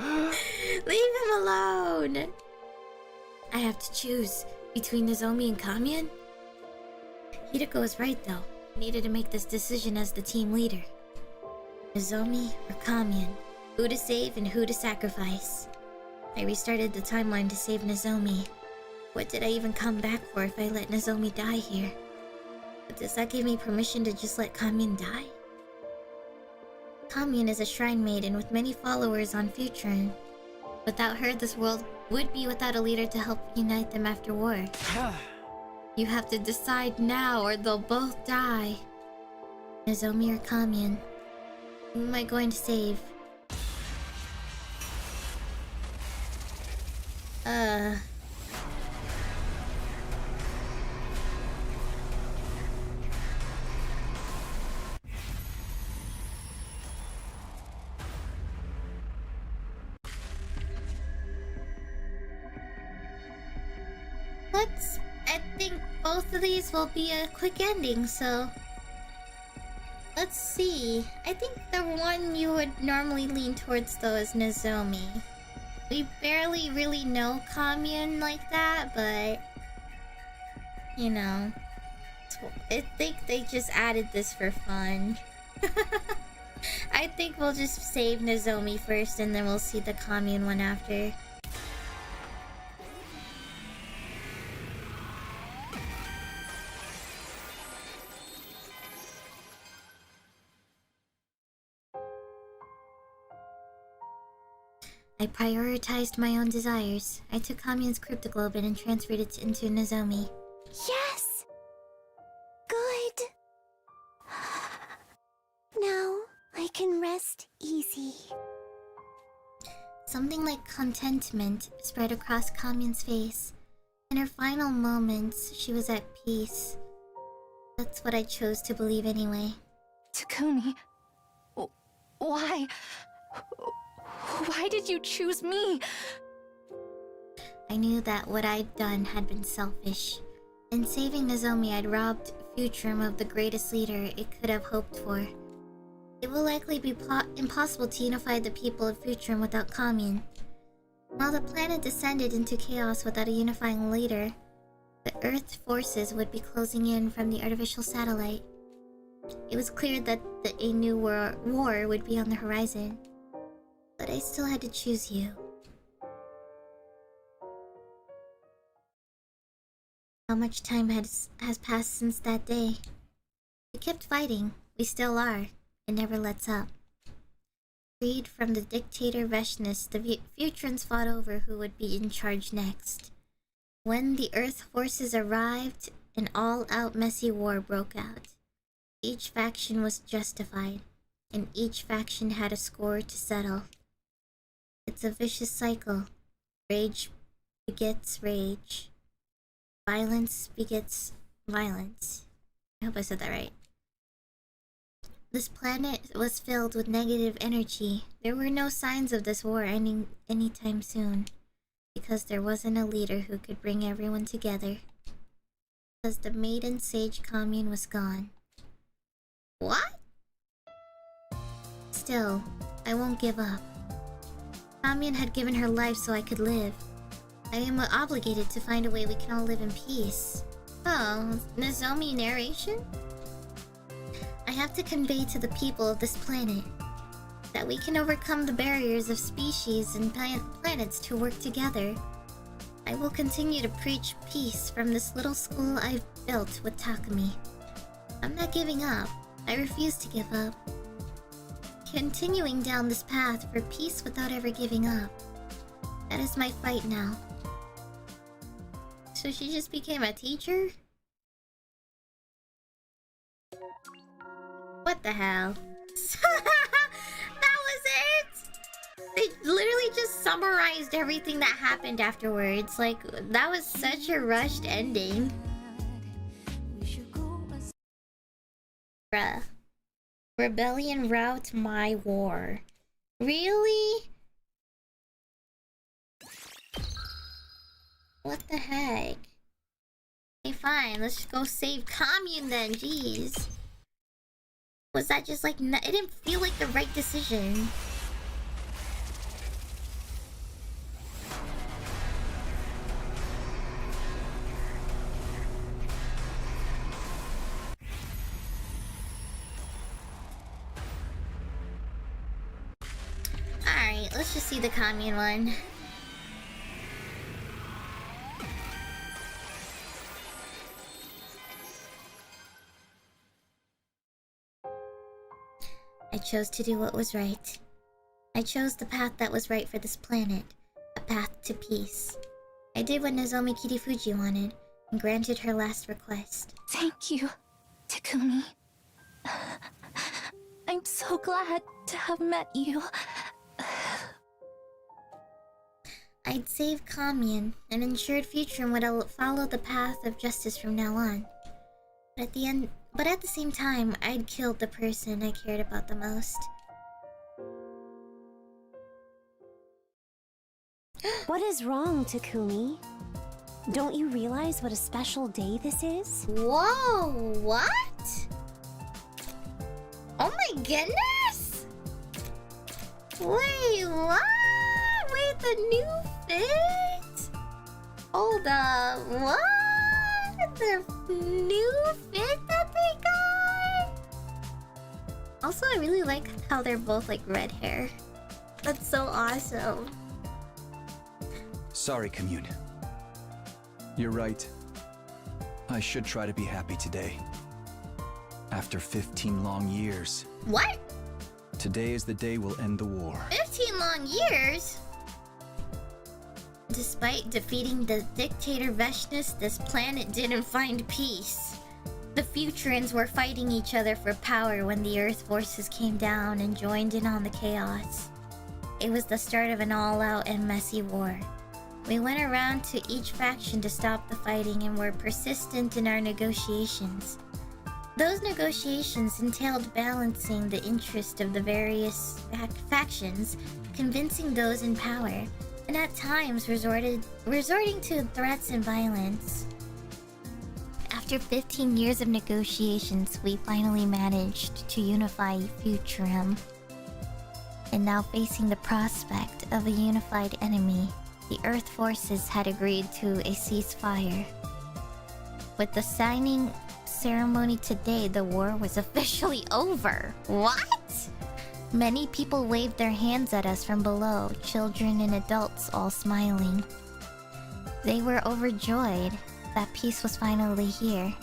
him alone. I have to choose between Nozomi and Kamian? Hideko is right though. I needed to make this decision as the team leader. Nozomi or Kamian? Who to save and who to sacrifice? I restarted the timeline to save Nozomi. What did I even come back for if I let Nozomi die here? But does that give me permission to just let Kamian die? Kamian is a shrine maiden with many followers on Futurum. Without her, this world would be without a leader to help unite them after war. You have to decide now or they'll both die. Nozomi or Kamian? Who am I going to save? I think both of these will be a quick ending, so... Let's see. I think the one you would normally lean towards though is Nozomi. We barely really know Commune like that, but you know, I think they just added this for fun. I think we'll just save Nozomi first and then we'll see the Commune one after. I prioritized my own desires. I took Commune's cryptoglobin and transferred it into Nozomi. Yes! Good. Now I can rest easy. Something like contentment spread across Commune's face. In her final moments, she was at peace. That's what I chose to believe anyway. Takumi, why? Why did you choose me? I knew that what I'd done had been selfish. In saving Nozomi, I'd robbed Futurum of the greatest leader it could have hoped for. It will likely be impossible to unify the people of Futurum without Commune. While the planet descended into chaos without a unifying leader, the Earth's forces would be closing in from the artificial satellite. It was clear that a new war would be on the horizon. But I still had to choose you. How much time has passed since that day? We kept fighting. We still are. It never lets up. Freed from the dictator Veshness, the Futurans fought over who would be in charge next. When the Earth forces arrived, an all-out messy war broke out. Each faction was justified, and each faction had a score to settle. It's a vicious cycle. Rage begets rage. Violence begets violence. I hope I said that right. This planet was filled with negative energy. There were no signs of this war ending anytime soon, because there wasn't a leader who could bring everyone together. Because the maiden sage Commune was gone. What? Still, I won't give up. Commune had given her life so I could live. I am obligated to find a way we can all live in peace. Oh, Nozomi narration? I have to convey to the people of this planet that we can overcome the barriers of species and planets to work together. I will continue to preach peace from this little school I've built with Takumi. I'm not giving up. I refuse to give up. Continuing down this path for peace without ever giving up. That is my fight now. So she just became a teacher? What the hell? That was it? They literally just summarized everything that happened afterwards. Like, that was such a rushed ending. Bruh. Rebellion rout my war. Really? What the heck? Okay, fine. Let's just go save Commune then. Jeez. Was that just like... It didn't feel like the right decision. Alright, let's just see the Commune one. I chose to do what was right. I chose the path that was right for this planet. A path to peace. I did what Nozomi Kirifuji wanted, and granted her last request. Thank you, Takumi. I'm so glad to have met you. I'd saved Commune, and ensured Futurum would follow the path of justice from now on. But at the same time, I'd killed the person I cared about the most. What is wrong, Takumi? Don't you realize what a special day this is? Whoa, what? goodness! Wait, what? Wait, the new fit? Hold up, what? The new fit that they got? Also, I really like how they're both like red hair. That's so awesome. Sorry, commune. You're right. I should try to be happy today. After 15 long years. What? Today is the day we'll end the war. 15 long years? Despite defeating the dictator Veshnus, this planet didn't find peace. The Futurans were fighting each other for power when the Earth forces came down and joined in on the chaos. It was the start of an all-out and messy war. We went around to each faction to stop the fighting and were persistent in our negotiations. Those negotiations entailed balancing the interest of the various factions, convincing those in power, and at times resorting to threats and violence. After 15 years of negotiations, we finally managed to unify Futurum. And now facing the prospect of a unified enemy, the Earth forces had agreed to a ceasefire. With the signing ceremony today, the war was officially over. What? Many people waved their hands at us from below, children and adults all smiling. They were overjoyed that peace was finally here.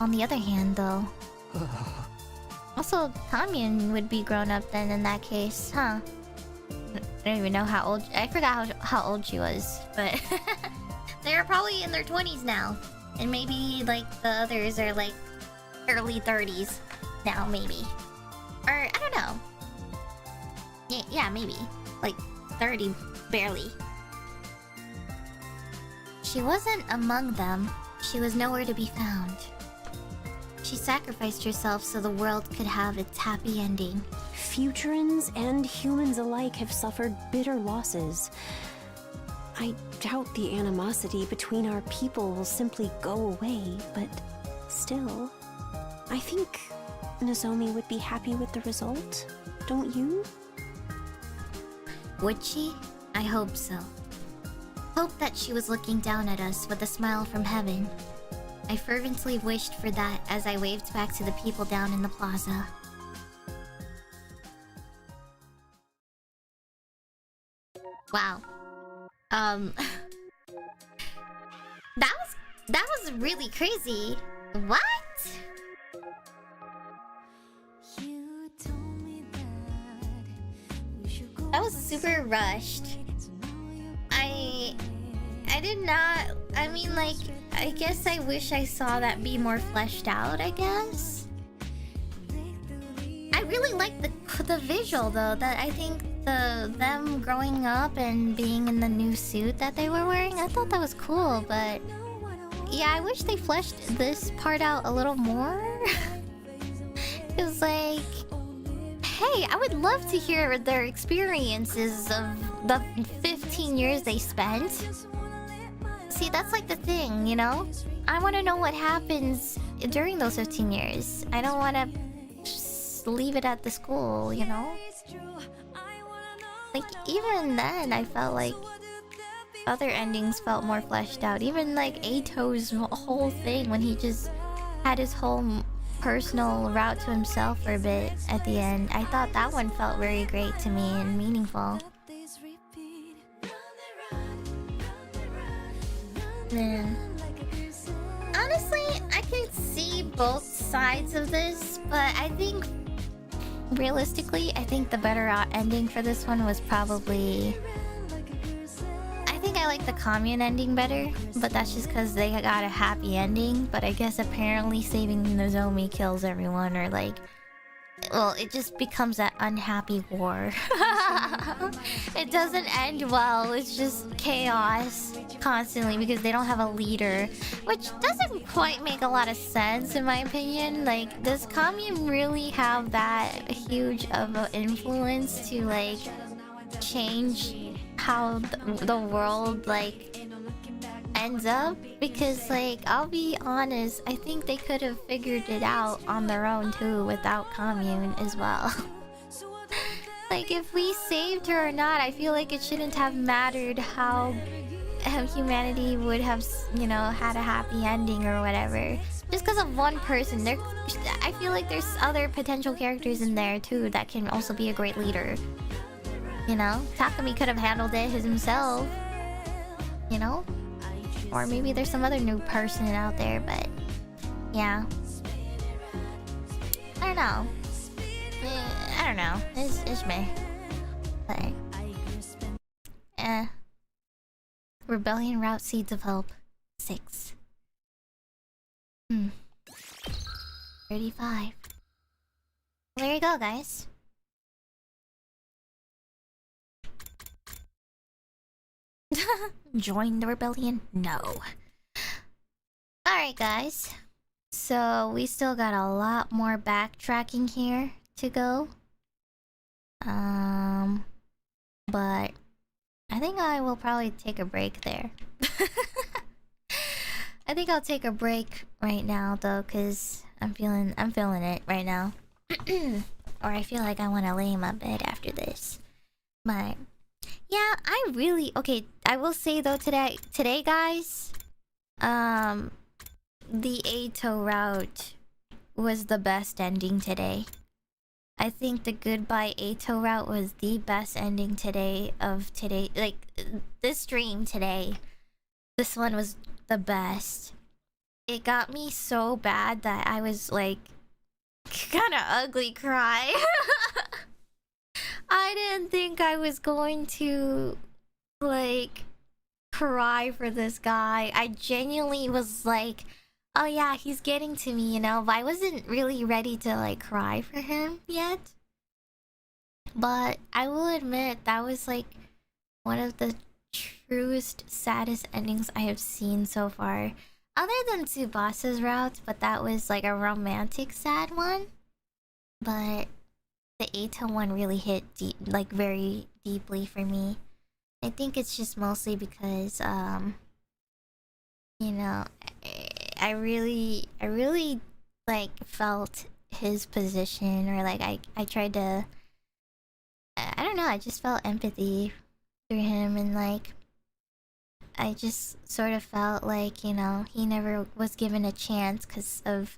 On the other hand, though... Also, Commune would be grown up then in that case, huh? I don't even know how old... I forgot how old she was, but... They're probably in their 20s now. And maybe, like, the others are, like, early 30s now, maybe. Or, I don't know. Yeah, maybe. Like, 30, barely. She wasn't among them. She was nowhere to be found. She sacrificed herself so the world could have its happy ending. Futurans and humans alike have suffered bitter losses. I doubt the animosity between our people will simply go away, but still, I think Nozomi would be happy with the result, don't you? Would she? I hope so. Hope that she was looking down at us with a smile from heaven. I fervently wished for that as I waved back to the people down in the plaza. Wow. That was really crazy. What? That was super rushed. I did not... I mean, like, I guess I wish I saw that be more fleshed out, I guess. I really like the visual, though. That I think them growing up and being in the new suit that they were wearing, I thought that was cool, but... Yeah, I wish they fleshed this part out a little more. It was like... Hey, I would love to hear their experiences of the 15 years they spent. See, that's like the thing, you know? I want to know what happens during those 15 years. I don't want to just leave it at the school, you know? Like, even then, I felt like other endings felt more fleshed out. Even like EITO'S whole thing when he just had his whole personal route to himself for a bit at the end. I thought that one felt very great to me and meaningful. Man. Honestly, I can see both sides of this, but I think realistically, I think the better ending for this one was probably... I think I like the commune ending better, but that's just because they got a happy ending. But I guess apparently saving Nozomi kills everyone, or like... Well, it just becomes that unhappy war. It doesn't end well, it's just chaos constantly because they don't have a leader. Which doesn't quite make a lot of sense in my opinion. Like, does commune really have that huge of an influence to like change how the world like ends up, because like I'll be honest, I think they could have figured it out on their own too without commune as well. Like if we saved her or not, I feel like it shouldn't have mattered how humanity would have, you know, had a happy ending or whatever. Just because of one person, I feel like there's other potential characters in there too that can also be a great leader. You know, Takumi could have handled it himself. You know? Or maybe there's some other new person out there, but yeah. I don't know. I don't know. It's me. But Rebellion Route Seeds of Hope 6. 35. There you go, guys. Join the rebellion? No. Alright, guys. So, we still got a lot more backtracking here to go. But I think I will probably take a break there. I think I'll take a break right now though, cause I'm feeling it right now. Or I feel like I want to lay in my bed after this. But yeah, okay, I will say though today guys, the EITO route was the best ending today. I think the goodbye EITO route was the best ending today, like this stream today. This one was the best. It got me so bad that I was like kind of ugly cry. I didn't think I was going to like cry for this guy. I genuinely was like, oh yeah, he's getting to me, you know, but I wasn't really ready to like cry for him yet. But I will admit that was like one of the truest, saddest endings I have seen so far. Other than Tsubasa's route, but that was like a romantic sad one. But the EITO one really hit deep, like very deeply for me. I think it's just mostly because you know, I really like felt his position, or like I tried to, I don't know, I just felt empathy through him, and like I just sort of felt like, you know, he never was given a chance because of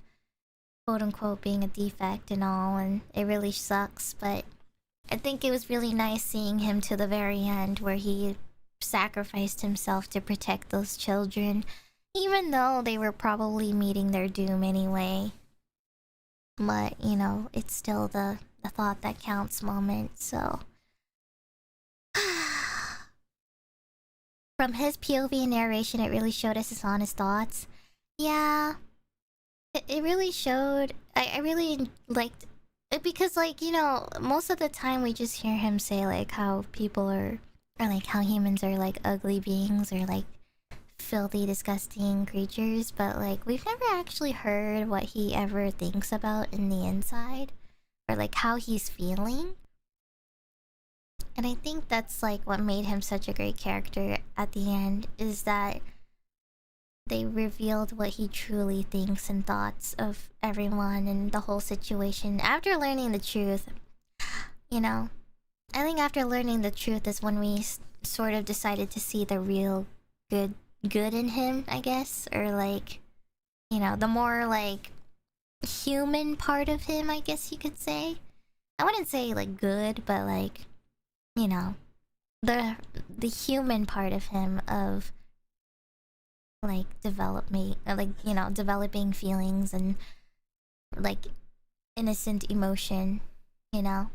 quote unquote being a defect and all, and it really sucks. But I think it was really nice seeing him to the very end where he sacrificed himself to protect those children, even though they were probably meeting their doom anyway. But, you know, it's still the thought that counts moment, so. From his POV and narration, it really showed us his honest thoughts. Yeah. It really showed. I really liked it because, like, you know, most of the time we just hear him say, like, how people are, or like how humans are, like, ugly beings or, like, filthy, disgusting creatures. But, like, we've never actually heard what he ever thinks about in the inside, or, like, how he's feeling. And I think that's like what made him such a great character at the end, is that they revealed what he truly thinks and thoughts of everyone and the whole situation. After learning the truth, you know, I think after learning the truth is when we sort of decided to see the real good in him, I guess, or like, you know, the more like human part of him, I guess you could say. I wouldn't say like good, but like, you know, the human part of him, of like development, like, you know, developing feelings and like innocent emotion, you know.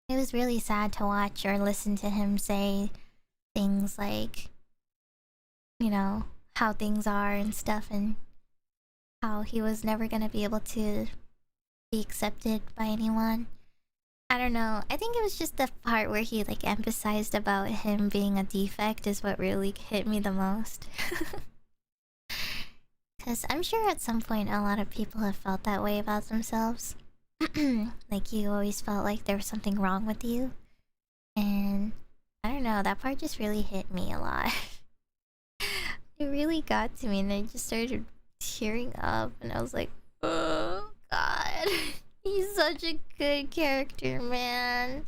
It was really sad to watch or listen to him say things like, you know, how things are and stuff, and how he was never gonna be able to be accepted by anyone. I don't know. I think it was just the part where he like emphasized about him being a defect is what really hit me the most. Because I'm sure at some point a lot of people have felt that way about themselves. Like you always felt like there was something wrong with you. And I don't know, that part just really hit me a lot. It really got to me, and I just started tearing up, and I was like, oh god. He's such a good character, man.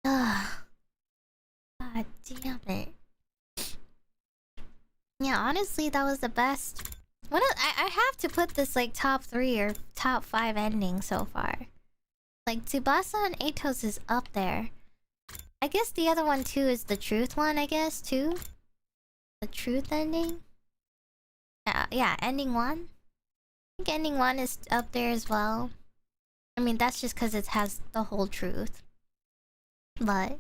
Ugh. God damn it. Yeah, honestly, that was the best. I have to put this like top 3 or top 5 endings so far. Like Tsubasa and EITO'S is up there. I guess the other one too is the truth one, I guess, too. The truth ending? Yeah, ending 1. I think ending 1 is up there as well. I mean, that's just because it has the whole truth. But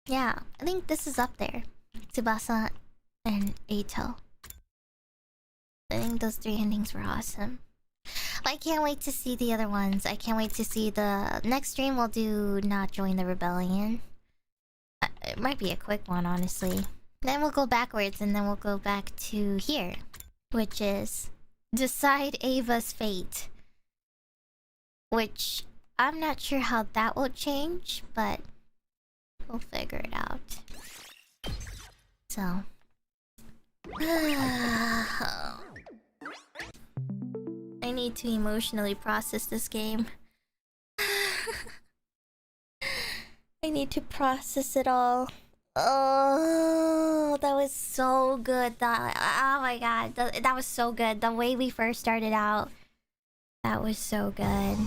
yeah, I think this is up there. Tsubasa and EITO. I think those 3 endings were awesome. I can't wait to see the other ones. I can't wait to see the next stream. We'll do Not Join the Rebellion. It might be a quick one, honestly. Then we'll go backwards, and then we'll go back to here, which is Decide Ava's Fate. Which I'm not sure how that will change, but we'll figure it out. So I need to emotionally process this game. I need to process it all. Oh, that was so good. Oh my god, that was so good. The way we first started out, that was so good.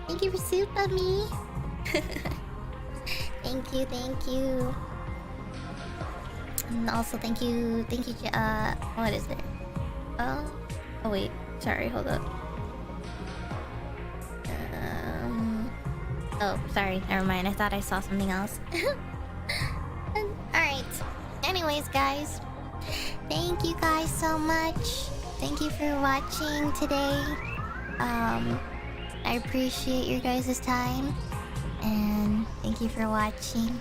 Thank you for Super Me. Thank you. And also thank you, what is it? Oh wait, sorry, hold up. Oh, sorry, never mind. I thought I saw something else. Alright. Anyways, guys. Thank you guys so much. Thank you for watching today. I appreciate your guys' time. And thank you for watching.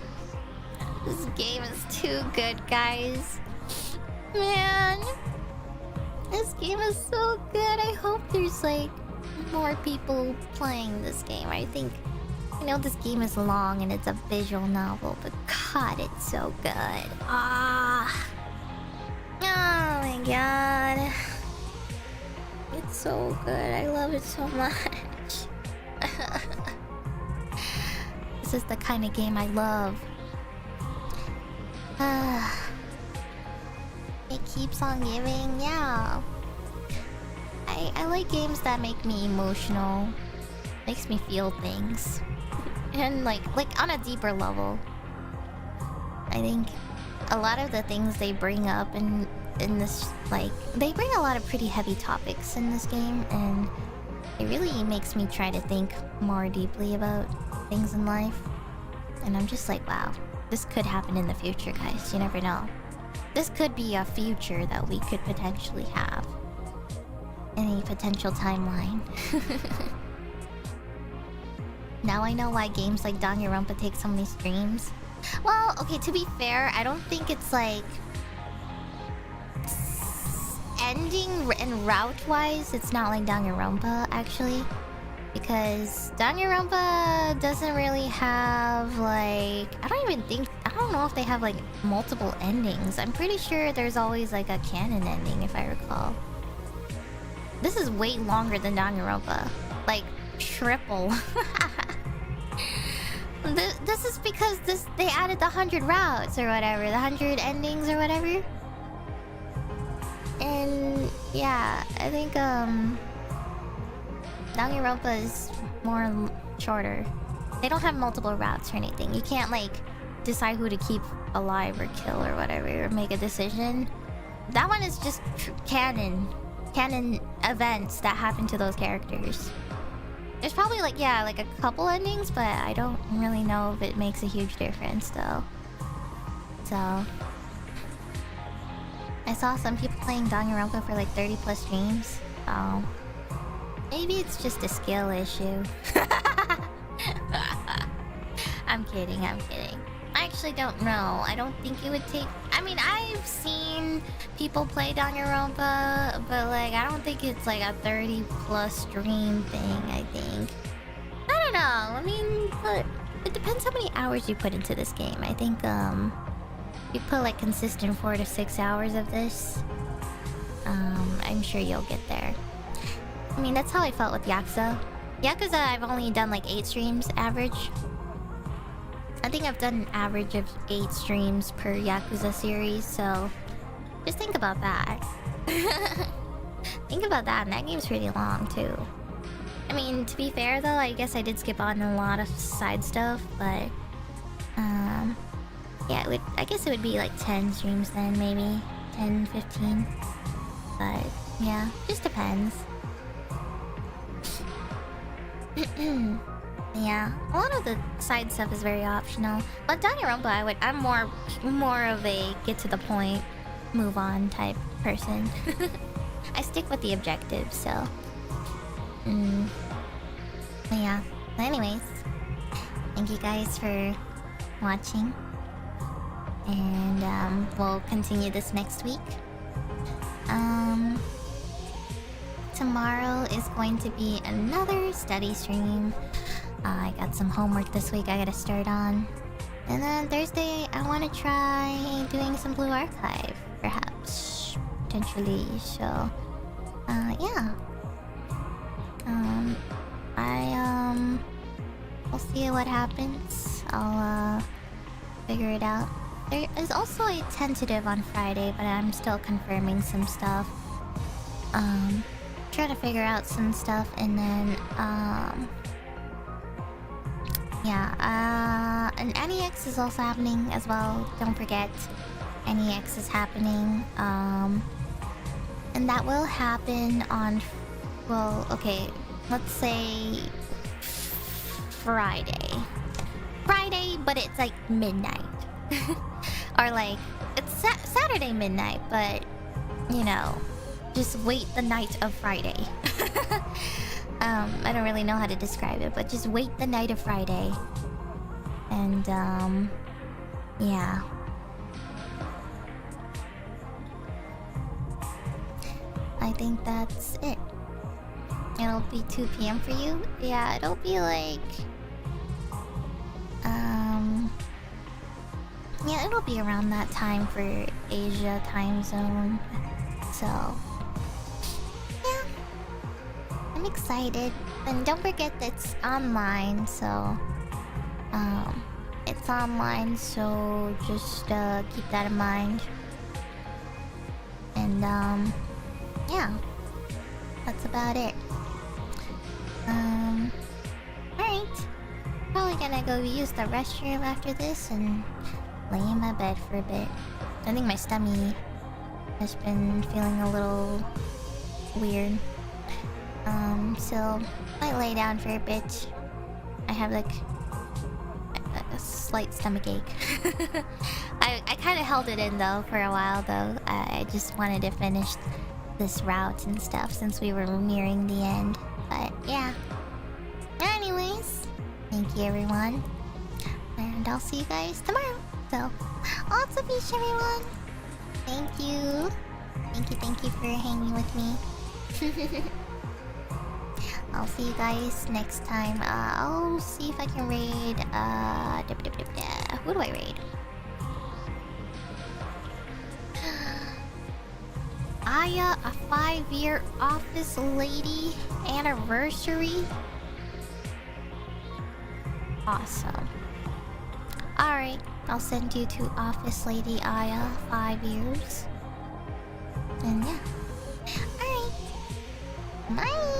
This game is too good, guys. Man. This game is so good. I hope there's like more people playing this game. I know this game is long and it's a visual novel, but god, it's so good. Oh my god. It's so good. I love it so much. This is the kind of game I love. It keeps on giving, yeah. I like games that make me emotional. Makes me feel things. And like on a deeper level. I think a lot of the things they bring up in this, like, they bring a lot of pretty heavy topics in this game, and it really makes me try to think more deeply about things in life. And I'm just like, wow, this could happen in the future, guys. You never know. This could be a future that we could potentially have. Any potential timeline. Now I know why games like Danganronpa take so many streams. Well, okay, to be fair, I don't think it's like ending and route-wise, it's not like Danganronpa, actually. Because Danganronpa doesn't really have, like... I don't know if they have, like, multiple endings. I'm pretty sure there's always, like, a canon ending, if I recall. This is way longer than Danganronpa. Like, triple. This is because they added the 100 routes or whatever, the 100 endings or whatever. And yeah, I think Danganronpa is more shorter. They don't have multiple routes or anything. You can't like decide who to keep alive or kill or whatever, or make a decision. That one is just canon events that happen to those characters. There's probably like, yeah, like a couple endings, but I don't really know if it makes a huge difference though. So I saw some people playing Danganronpa for like 30 plus streams. Oh, maybe it's just a skill issue. I'm kidding. I actually don't know. I don't think it would take... I mean, I've seen people play Danganronpa, but like, I don't think it's like a 30 plus stream thing, I think. I don't don't know. I mean, but it depends how many hours you put into this game. I think you put like consistent 4 to 6 hours of this, I'm sure you'll get there. I mean, that's how I felt with Yakuza. Yakuza, I've only done like 8 streams average. I think I've done an average of 8 streams per Yakuza series, so just think about that. Think about that, and that game's pretty long too. I mean, to be fair though, I guess I did skip on a lot of side stuff, but yeah, I guess it would be like 10 streams then, maybe 10, 15. But yeah, just depends. Yeah, a lot of the side stuff is very optional. But Danganronpa, I'm more of a get to the point, move on type person. I stick with the objectives, so. Yeah. But anyways, thank you guys for watching, and we'll continue this next week. Tomorrow is going to be another study stream. I got some homework this week I gotta start on. And then Thursday, I want to try doing some Blue Archive, perhaps, potentially. So, yeah. We'll see what happens. I'll figure it out. There is also a tentative on Friday, but I'm still confirming some stuff. Trying to figure out some stuff, and then yeah, and NEX is also happening as well. Don't forget, NEX is happening. And that will happen on, well, okay, let's say Friday, but it's like midnight. Or like, it's Saturday midnight, but you know, just wait the night of Friday. I don't really know how to describe it, but just wait the night of Friday. And yeah. I think that's it. It'll be 2 p.m. for you? Yeah, it'll be like yeah, it'll be around that time for Asia time zone. So yeah, I'm excited. And don't forget that it's online, so it's online, so just keep that in mind. And yeah, that's about it. Alright, probably gonna go use the restroom after this and lay in my bed for a bit. I think my stomach has been feeling a little weird. So might lay down for a bit. I have like a slight stomach ache. I kind of held it in though for a while though. I just wanted to finish this route and stuff since we were nearing the end. But yeah. Anyways, thank you everyone, and I'll see you guys tomorrow. So lots of peace everyone. Thank you for hanging with me. I'll see you guys next time. I'll see if I can raid who do I raid? Aya, a 5-year office lady anniversary. Awesome. Alright, I'll send you to Office Lady Aya, 5 years. And yeah. Alright. Bye.